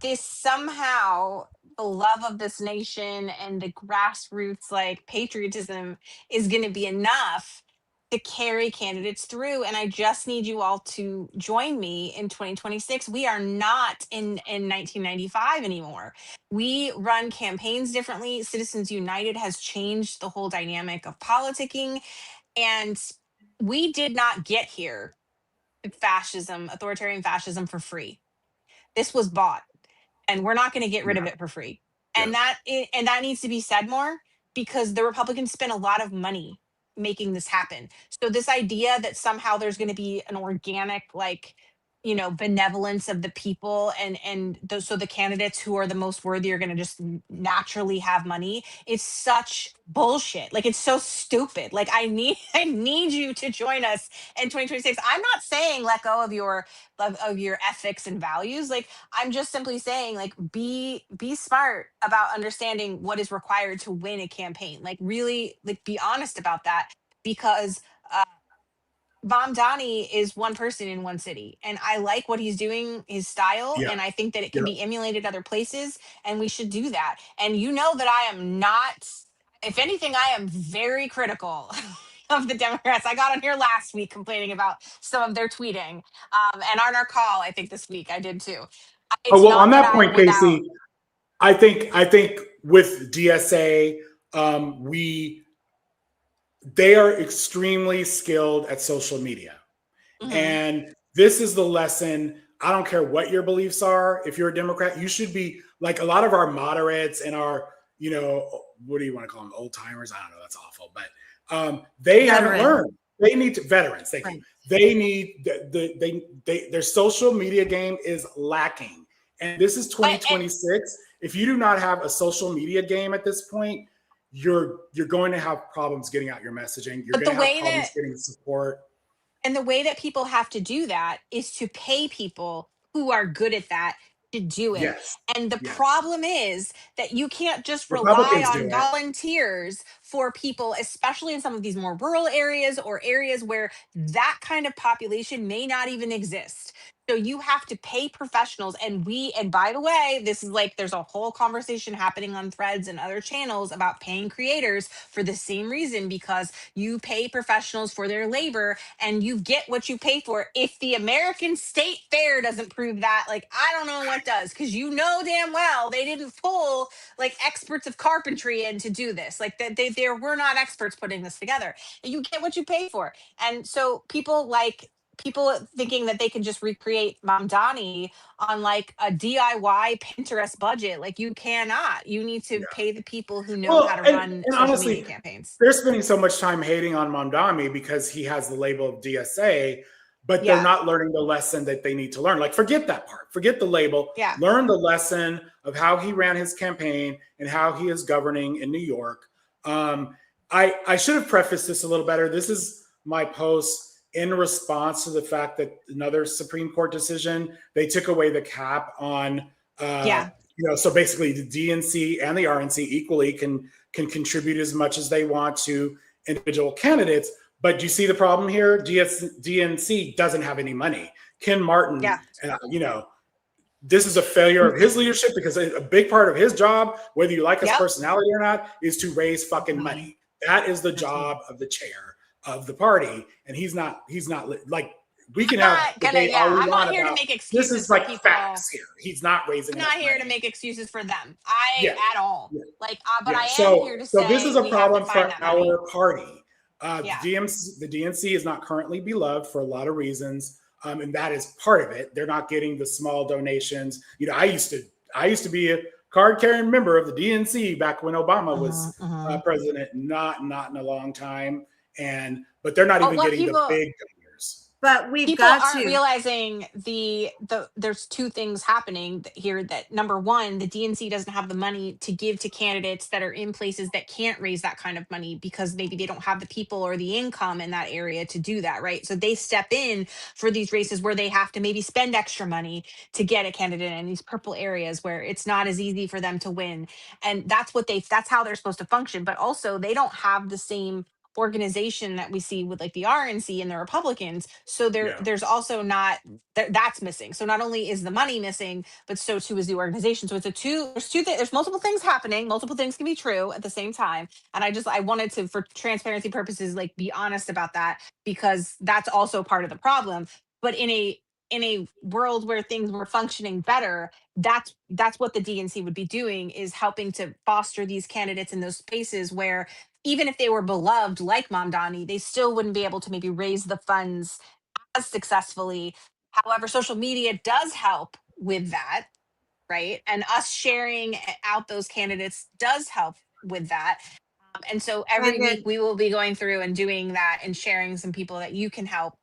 this somehow the love of this nation and the grassroots patriotism is going to be enough to carry candidates through. And I just need you all to join me in 2026. We are not in 1995 anymore. We run campaigns differently. Citizens United has changed the whole dynamic of politicking. And we did not get here, authoritarian fascism, for free. This was bought. And we're not going to get rid of it for free. And that needs to be said more because the Republicans spent a lot of money making this happen. So this idea that somehow there's going to be an organic benevolence of the people so the candidates who are the most worthy are going to just naturally have money, it's such bullshit. It's so stupid. I need you to join us in 2026. I'm not saying let go of your ethics and values. I'm just simply saying be smart about understanding what is required to win a campaign. Really be honest about that, because Mamdani is one person in one city, and I like what he's doing, his style, Yeah. and I think that it can be emulated other places, and we should do that. And you know that I am not, if anything, I am very critical of the Democrats. I got on here last week complaining about some of their tweeting, and on our call, I think this week I did too. It's well, not on that I am point, Casey, I think with DSA, they are extremely skilled at social media. And this is the lesson. I don't care what your beliefs are. If you're a Democrat, you should be like a lot of our moderates and our, what do you want to call them? Old timers? I don't know. That's awful. But they haven't learned. They need to, veterans. Thank you. They need, their social media game is lacking. And this is 2026. If you do not have a social media game at this point, you're going to have problems getting out your messaging. You're going to have problems getting support. And the way that people have to do that is to pay people who are good at that to do it. Yes. And the problem is that you can't just rely Republicans do on it. volunteers for people, especially in some of these more rural areas or areas where that kind of population may not even exist. So you have to pay professionals. And by the way, this is like, there's a whole conversation happening on Threads and other channels about paying creators for the same reason, because you pay professionals for their labor and you get what you pay for. If the American State Fair doesn't prove that, like, I don't know what does, because you know damn well they didn't pull like experts of carpentry in to do this. Like they were not experts putting this together. You get what you pay for. And so people thinking that they can just recreate Mamdani on like a DIY Pinterest budget. Like you cannot. You need to pay the people who know how to run social honestly, media campaigns. They're spending so much time hating on Mamdani because he has the label of DSA, but they're not learning the lesson that they need to learn. Like, forget that part. Forget the label. Learn the lesson of how he ran his campaign and how he is governing in New York. I should have prefaced this a little better. This is my post in response to the fact that another Supreme Court decision, they took away the cap on, so basically the DNC and the RNC equally can contribute as much as they want to individual candidates. But do you see the problem here? DNC doesn't have any money. Ken Martin, this is a failure of his leadership, because a big part of his job, whether you like his personality or not, is to raise fucking money. That is the job of the chair of the party, and he's not like, we can have debate all we I'm want not here about, to make excuses. this is like for people. facts here. He's not raising. I'm not here money. to make excuses for them. At all. Like, but I am So here to say this is a we problem have to find for that money. our party. The DNC is not currently beloved for a lot of reasons, and that is part of it. They're not getting the small donations. I used to be a card-carrying member of the DNC back when Obama was president. Not in a long time, but they're not even getting the big donors. But people aren't realizing there's two things happening here. That number one, the DNC doesn't have the money to give to candidates that are in places that can't raise that kind of money because maybe they don't have the people or the income in that area to do that, right? So they step in for these races where they have to maybe spend extra money to get a candidate in these purple areas where it's not as easy for them to win. And that's how they're supposed to function. But also they don't have the same organization that we see with like the RNC and the Republicans. So there's also not that's missing. So not only is the money missing, but so too is the organization. So there's multiple things happening. Multiple things can be true at the same time. And I wanted to, for transparency purposes, like be honest about that, because that's also part of the problem. But in a world where things were functioning better, that's what the DNC would be doing, is helping to foster these candidates in those spaces where even if they were beloved like Mamdani, they still wouldn't be able to maybe raise the funds as successfully. However, social media does help with that, right? And us sharing out those candidates does help with that. And so every week we will be going through and doing that and sharing some people that you can help.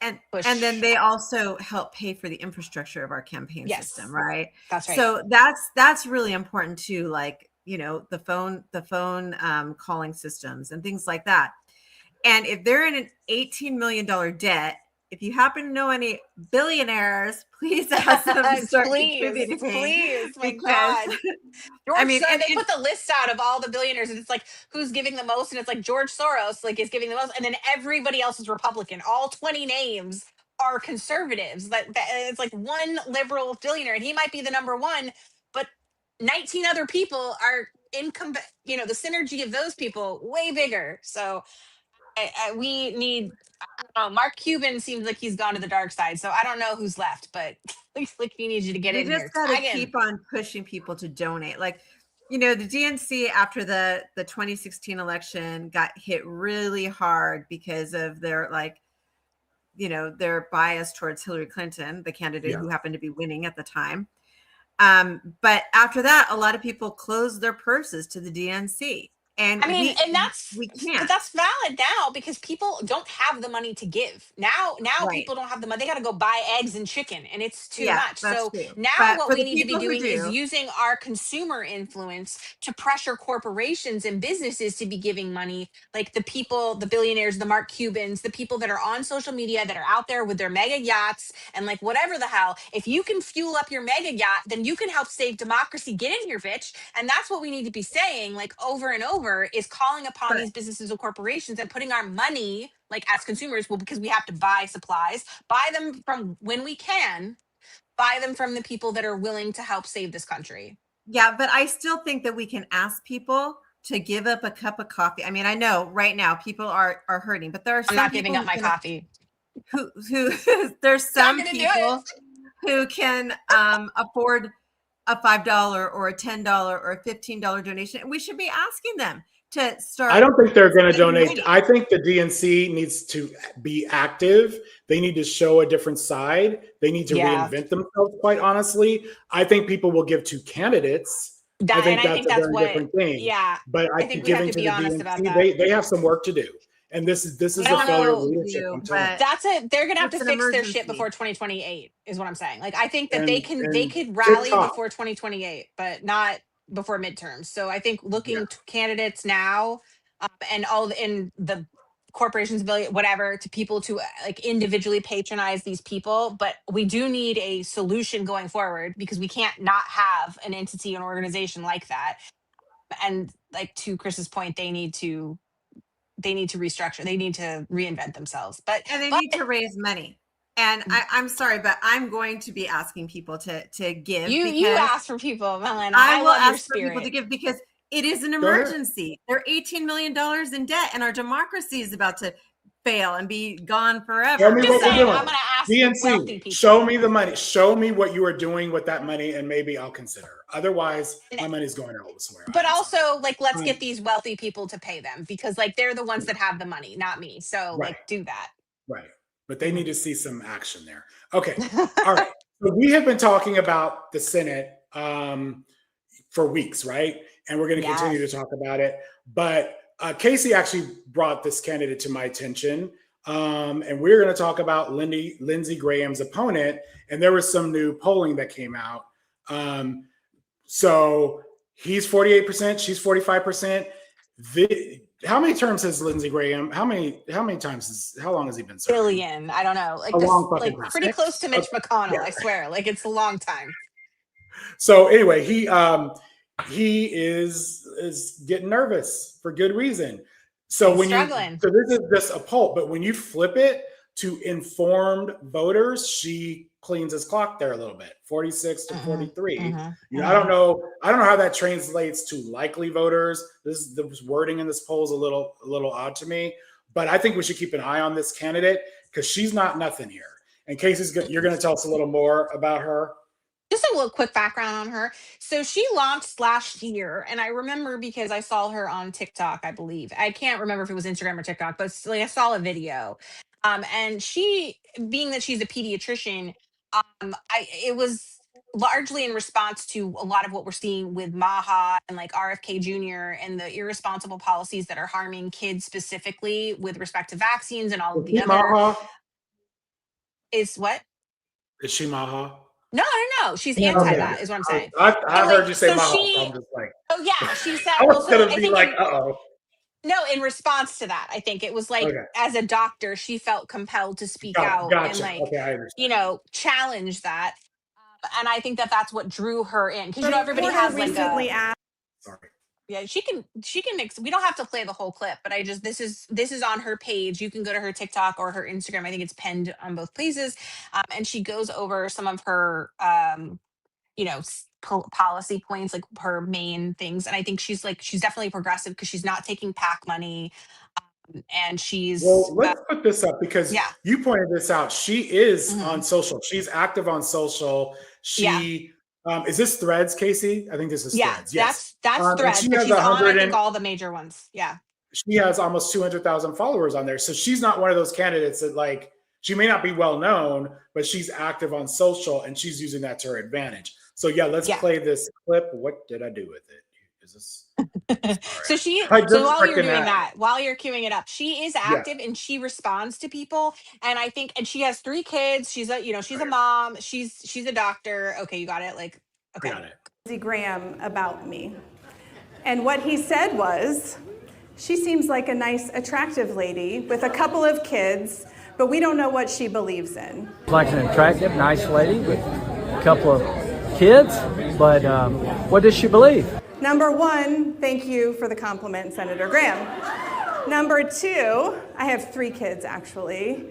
And then they also help pay for the infrastructure of our campaign system, right? That's right. So that's really important too, like, the phone calling systems and things like that. And if they're in an $18 million debt if you happen to know any billionaires, please ask them to start contributing. Please, my because, God. George, I mean, they put the list out of all the billionaires, and it's like who's giving the most, and it's like George Soros like is giving the most, and then everybody else is Republican. All 20 names are conservatives. That it's like one liberal billionaire, and he might be the number one, but 19 other people are the synergy of those people way bigger. So we need. I don't know, Mark Cuban seems like he's gone to the dark side, so I don't know who's left, but like we need you to get we in here. just got to keep on pushing people to donate. Like, the DNC after the 2016 election got hit really hard because of their their bias towards Hillary Clinton, the candidate who happened to be winning at the time. But after that, a lot of people closed their purses to the DNC. And we can't. But that's valid now because people don't have the money to give. Now people don't have the money. They got to go buy eggs and chicken, and it's too much. So now what we need to be doing is using our consumer influence to pressure corporations and businesses to be giving money, like the people, the billionaires, the Mark Cubans, the people that are on social media that are out there with their mega yachts and like whatever the hell. If you can fuel up your mega yacht, then you can help save democracy. Get in here, bitch. And that's what we need to be saying, like over and over. Is calling upon these businesses and corporations and putting our money, like as consumers, because we have to buy supplies, buy them from when we can, buy them from the people that are willing to help save this country. Yeah, but I still think that we can ask people to give up a cup of coffee. I mean, I know right now people are hurting, but there are some I'm not people giving up my coffee. Who there's some people who can afford a $5 or a $10 or a $15 donation, and we should be asking them to start. I don't think they're going to donate. I think the DNC needs to be active. They need to show a different side. They need to reinvent themselves, quite honestly. I think people will give to candidates. I think that's a very different thing. Yeah. But I think we have giving to be to the honest about that. DNC, they have some work to do. And this is a failure of leadership. That's it. They're gonna have to fix their shit before 2028, is what I'm saying. Like I think that they could rally before 2028, but not before midterms. So I think looking to candidates now, and the corporations, whatever, to people to like individually patronize these people. But we do need a solution going forward because we can't not have an entity, an organization like that. And like to Chris's point, they need to restructure. They need to reinvent themselves. And they need to raise money. And I'm sorry, but I'm going to be asking people to give. You ask for people, Melanie. I will ask for people to give because it is an emergency. They're $18 million in debt, and our democracy is about to fail and be gone forever. Show me what you're doing. I'm going to ask wealthy people. Show me the money. Show me what you are doing with that money, and maybe I'll consider. Otherwise, my money's going out somewhere. But also, like, let's get these wealthy people to pay them because, like, they're the ones that have the money, not me. So, like, do that. Right. But they need to see some action there. Okay. All right. So we have been talking about the Senate for weeks, right? And we're going to continue to talk about it. But Casey actually brought this candidate to my attention. And we're going to talk about Lindsey Graham's opponent. And there was some new polling that came out. So he's 48%, she's 45%. How many terms has Lindsey Graham? How long has he been serving? Billion. I don't know. Like pretty close to Mitch McConnell, I swear. Like it's a long time. So anyway, he is getting nervous for good reason. So He's struggling. So this is just a poll, but when you flip it to informed voters, she cleans his clock there a little bit, 46 to 43. I don't know how that translates to likely voters. The wording in this poll is a little odd to me, but I think we should keep an eye on this candidate because she's not nothing here. And Casey's you're going to tell us a little more about her. Just a little quick background on her. So she launched last year, and I remember because I saw her on TikTok, I believe. I can't remember if it was Instagram or TikTok, but like I saw a video. And she, being that she's a pediatrician, it was largely in response to a lot of what we're seeing with Maha and like RFK Jr. and the irresponsible policies that are harming kids specifically with respect to vaccines and all of the other. Maha? Is what? Is she Maha? No. She's anti that, is what I'm saying. I heard you say Maha. So I'm just like, oh yeah, she said. I was gonna be like, uh-oh. No, in response to that, I think it was like, Okay. as a doctor, she felt compelled to speak out and Gotcha. like, Okay, I understand. challenge that. And I think that that's what drew her in, because everybody Reporter has like recently asked. Sorry. yeah, she can we don't have to play the whole clip, but I just this is on her page. You can go to her TikTok or her Instagram. I think it's pinned on both places. And she goes over some of her policy points, like her main things. And I think she's definitely progressive because she's not taking PAC money, and she's Well, let's put this up because yeah. you pointed this out. She is Mhm. on social. She's active on social. She is this Threads, Casey? I think this is Threads. Yes. That's And Threads. she But has she's on, I 100 think, all the major ones. Yeah. She has almost 200,000 followers on there. So she's not one of those candidates that like, she may not be well known, but she's active on social and she's using that to her advantage. So yeah, let's play this clip. What did I do with it? Is this? So while you're doing that, while you're queuing it up, she is active and she responds to people. And I think, and she has 3 kids. She's a mom. She's a doctor. Okay, you got it. Like, okay. Got it. Lindsey Graham about me. And what he said was, she seems like a nice, attractive lady with a couple of kids, but we don't know what she believes in. Like an attractive, nice lady with a couple of kids, but what does she believe? Number 1, thank you for the compliment, Senator Graham. Number 2, I have 3 kids actually.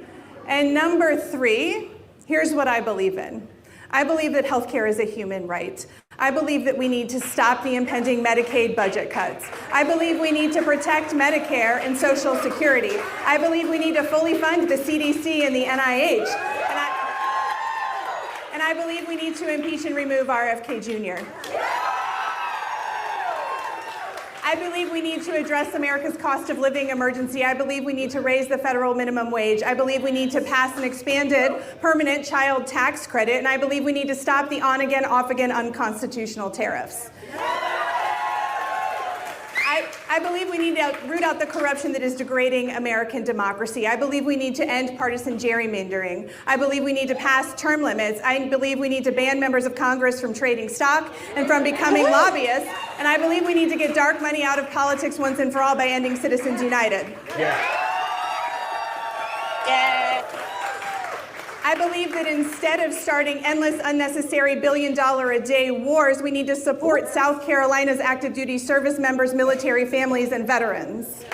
And number 3, here's what I believe in. I believe that healthcare is a human right. I believe that we need to stop the impending Medicaid budget cuts. I believe we need to protect Medicare and Social Security. I believe we need to fully fund the CDC and the NIH. And I believe we need to impeach and remove RFK Jr. I believe we need to address America's cost of living emergency. I believe we need to raise the federal minimum wage. I believe we need to pass an expanded permanent child tax credit. And I believe we need to stop the on-again, off-again unconstitutional tariffs. I believe we need to root out the corruption that is degrading American democracy. I believe we need to end partisan gerrymandering. I believe we need to pass term limits. I believe we need to ban members of Congress from trading stock and from becoming lobbyists. And I believe we need to get dark money out of politics once and for all by ending Citizens United. I believe that instead of starting endless, unnecessary billion-dollar-a-day wars, we need to support South Carolina's active duty service members, military families, and veterans.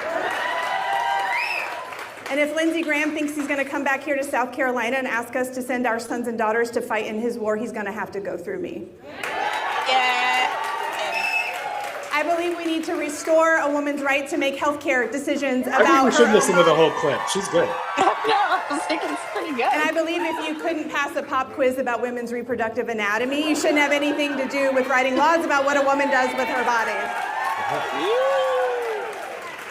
And if Lindsey Graham thinks he's going to come back here to South Carolina and ask us to send our sons and daughters to fight in his war, he's going to have to go through me. I believe we need to restore a woman's right to make healthcare decisions about I think we should her listen to the whole clip. She's good. I was thinking it's pretty good. And I believe if you couldn't pass a pop quiz about women's reproductive anatomy, you shouldn't have anything to do with writing laws about what a woman does with her body.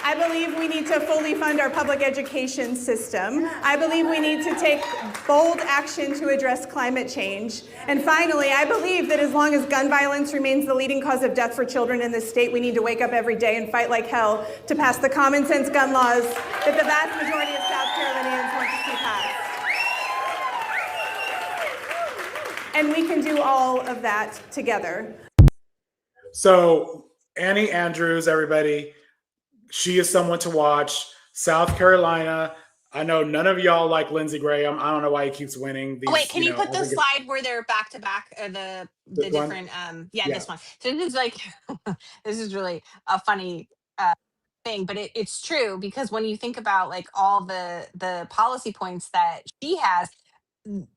I believe we need to fully fund our public education system. I believe we need to take bold action to address climate change. And finally, I believe that as long as gun violence remains the leading cause of death for children in this state, we need to wake up every day and fight like hell to pass the common sense gun laws that the vast majority of South Carolinians want to see passed. And we can do all of that together. So Annie Andrews, everybody, she is someone to watch. South Carolina. I know none of y'all like Lindsey Graham. I don't know why he keeps winning. These, Wait, can you put the slide where they're back to back, the different this one. So this is like this is really a funny thing, but it's true, because when you think about like all the policy points that she has,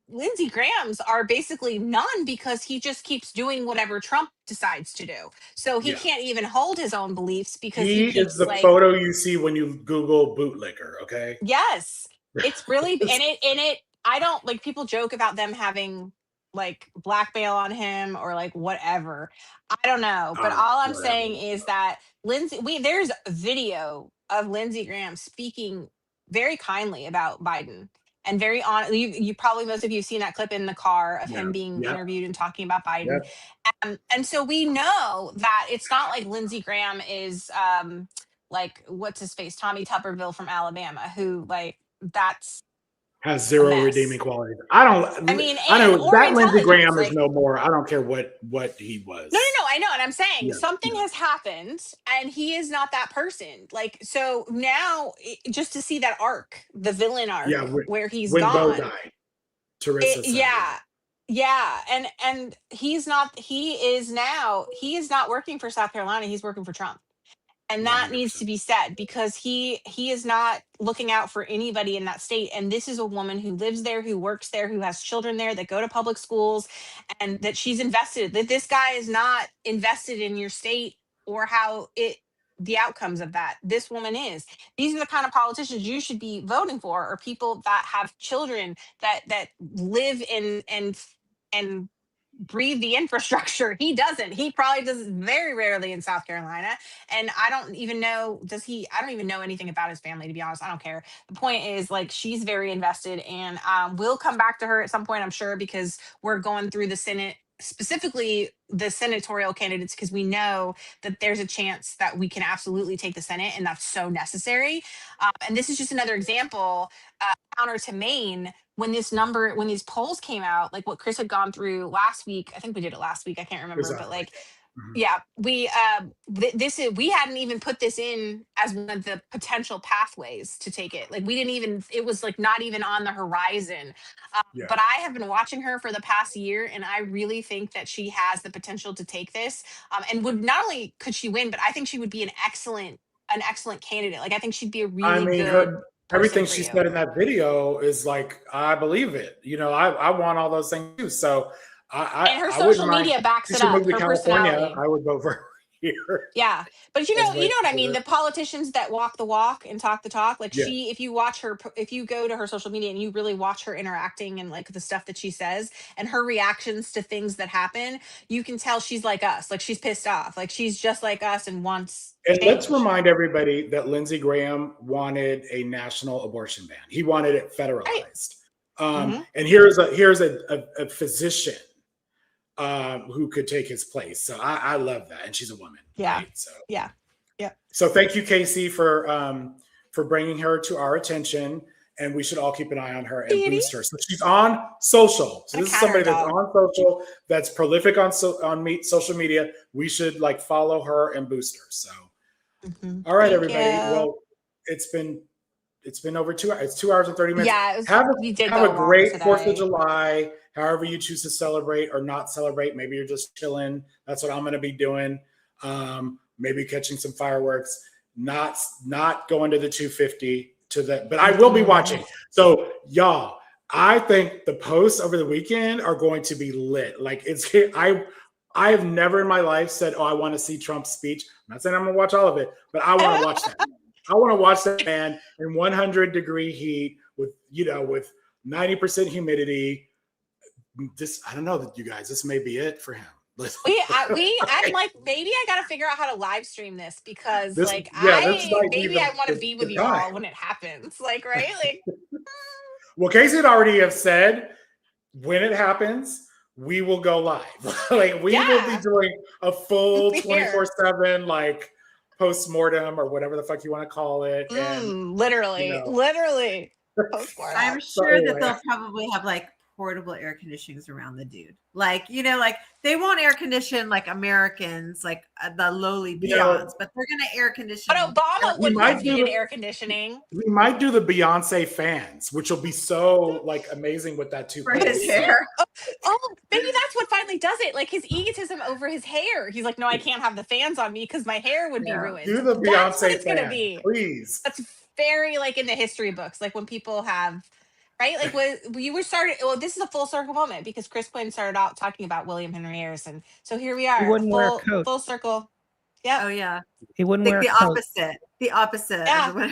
Lindsey Graham's are basically none, because he just keeps doing whatever Trump decides to do. So he can't even hold his own beliefs, because he keeps, is the photo you see when you Google bootlicker. Okay. Yes, it's really and I don't like, people joke about them having like blackmail on him or like whatever. I don't know, but all I'm saying is that there's a video of Lindsey Graham speaking very kindly about Biden. And very on, you probably, most of you have seen that clip in the car of him being interviewed and talking about Biden. And so we know that it's not like Lindsey Graham is like, what's his face, Tommy Tuberville from Alabama, who like has zero redeeming qualities. I know that Lindsey Graham is no more. I don't care what he was. No. I know, and I'm saying Yeah, something has happened, and he is not that person. Like, so now, just to see that arc, the villain arc, yeah. where he's When Bo gone. died, Teresa said, Yeah, and he is not working for South Carolina. He's working for Trump. And that needs to be said, because he is not looking out for anybody in that state. And this is a woman who lives there, who works there, who has children there that go to public schools, and that she's invested. That this guy is not invested in your state or the outcomes of that. This woman is. These are the kind of politicians you should be voting for, or people that have children that live in and breathe the infrastructure. He doesn't. He probably does very rarely in South Carolina. And I don't even know, I don't even know anything about his family, to be honest. I don't care. The point is, like, she's very invested, and we'll come back to her at some point, I'm sure, because we're going through the Senate, specifically the senatorial candidates, because we know that there's a chance that we can absolutely take the Senate, and that's so necessary. And this is just another example, counter to Maine, when these polls came out, like what Chris had gone through last week. I think we did it last week. I can't remember, Exactly. but like, yeah, we hadn't even put this in as one of the potential pathways to take it. Like, it was like not even on the horizon. But I have been watching her for the past year, and I really think that she has the potential to take this. And would not only could she win, but I think she would be an excellent candidate. Like, I think she'd be a really good. Everything she said in that video is like, I believe it. You know, I want all those things too. So and her social media backs it up. Move to her California, personality. I would vote for her here. Yeah, but you know what I mean. The politicians that walk the walk and talk the talk, like if you watch her, if you go to her social media and you really watch her interacting and like the stuff that she says and her reactions to things that happen, you can tell she's like us. Like, she's pissed off. Like, she's just like us and wants. And let's remind everybody that Lindsey Graham wanted a national abortion ban. He wanted it federalized. And here's a physician who could take his place. So I love that, and she's a woman. Yeah. Right? So yeah. So thank you, Casey, for bringing her to our attention, and we should all keep an eye on her and boost her. So she's on social. So this is somebody that's on social, that's prolific on social media. We should like follow her and boost her. So. All right, everybody. Well, it's been over 2 hours. It's 2 hours and 30 minutes. Yeah, have a great 4th of July. However you choose to celebrate or not celebrate. Maybe you're just chilling. That's what I'm going to be doing. Maybe catching some fireworks. Not going to the 250 but I will be watching. So y'all, I think the posts over the weekend are going to be lit. Like, I have never in my life said, "Oh, I want to see Trump's speech." I'm not saying I'm going to watch all of it, but I want to watch that. I want to watch that man in 100-degree heat with 90% humidity. I don't know, you guys. This may be it for him. I'm like, maybe I got to figure out how to live stream this, because I want to be with you all when it happens. Like, right? Like, well, Casey had already have said when it happens, we will go live. Like, we will be doing a full 24/7 like post-mortem or whatever the fuck you want to call it. And literally. I'm sure that they'll probably have like portable air conditionings around the dude. Like, like they won't air condition like Americans, like the lowly peons, but they're going to air condition. But Obama wouldn't have needed air conditioning. We might do the Beyonce fans, which will be so like amazing with that too. For his hair. Oh, maybe that's what finally does it. Like, his egotism over his hair. He's like, no, I can't have the fans on me because my hair would be ruined. Do the Beyonce that's what it's fan, gonna be. Please. That's very like in the history books, like when people have. Right? Like, this is a full circle moment, because Chris Quinn started out talking about William Henry Harrison. So here we are. He wouldn't wear a coat. Full circle. Yeah. Oh, yeah. He wouldn't wear a the coat. opposite. The opposite. Yeah.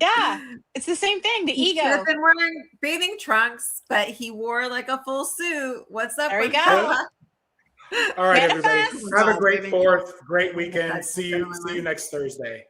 Yeah. It's the same thing. The he ego. He should have been wearing bathing trunks, but he wore like a full suit. What's up? There we go. All right, everybody. Have a great 4th, great weekend. See you next Thursday.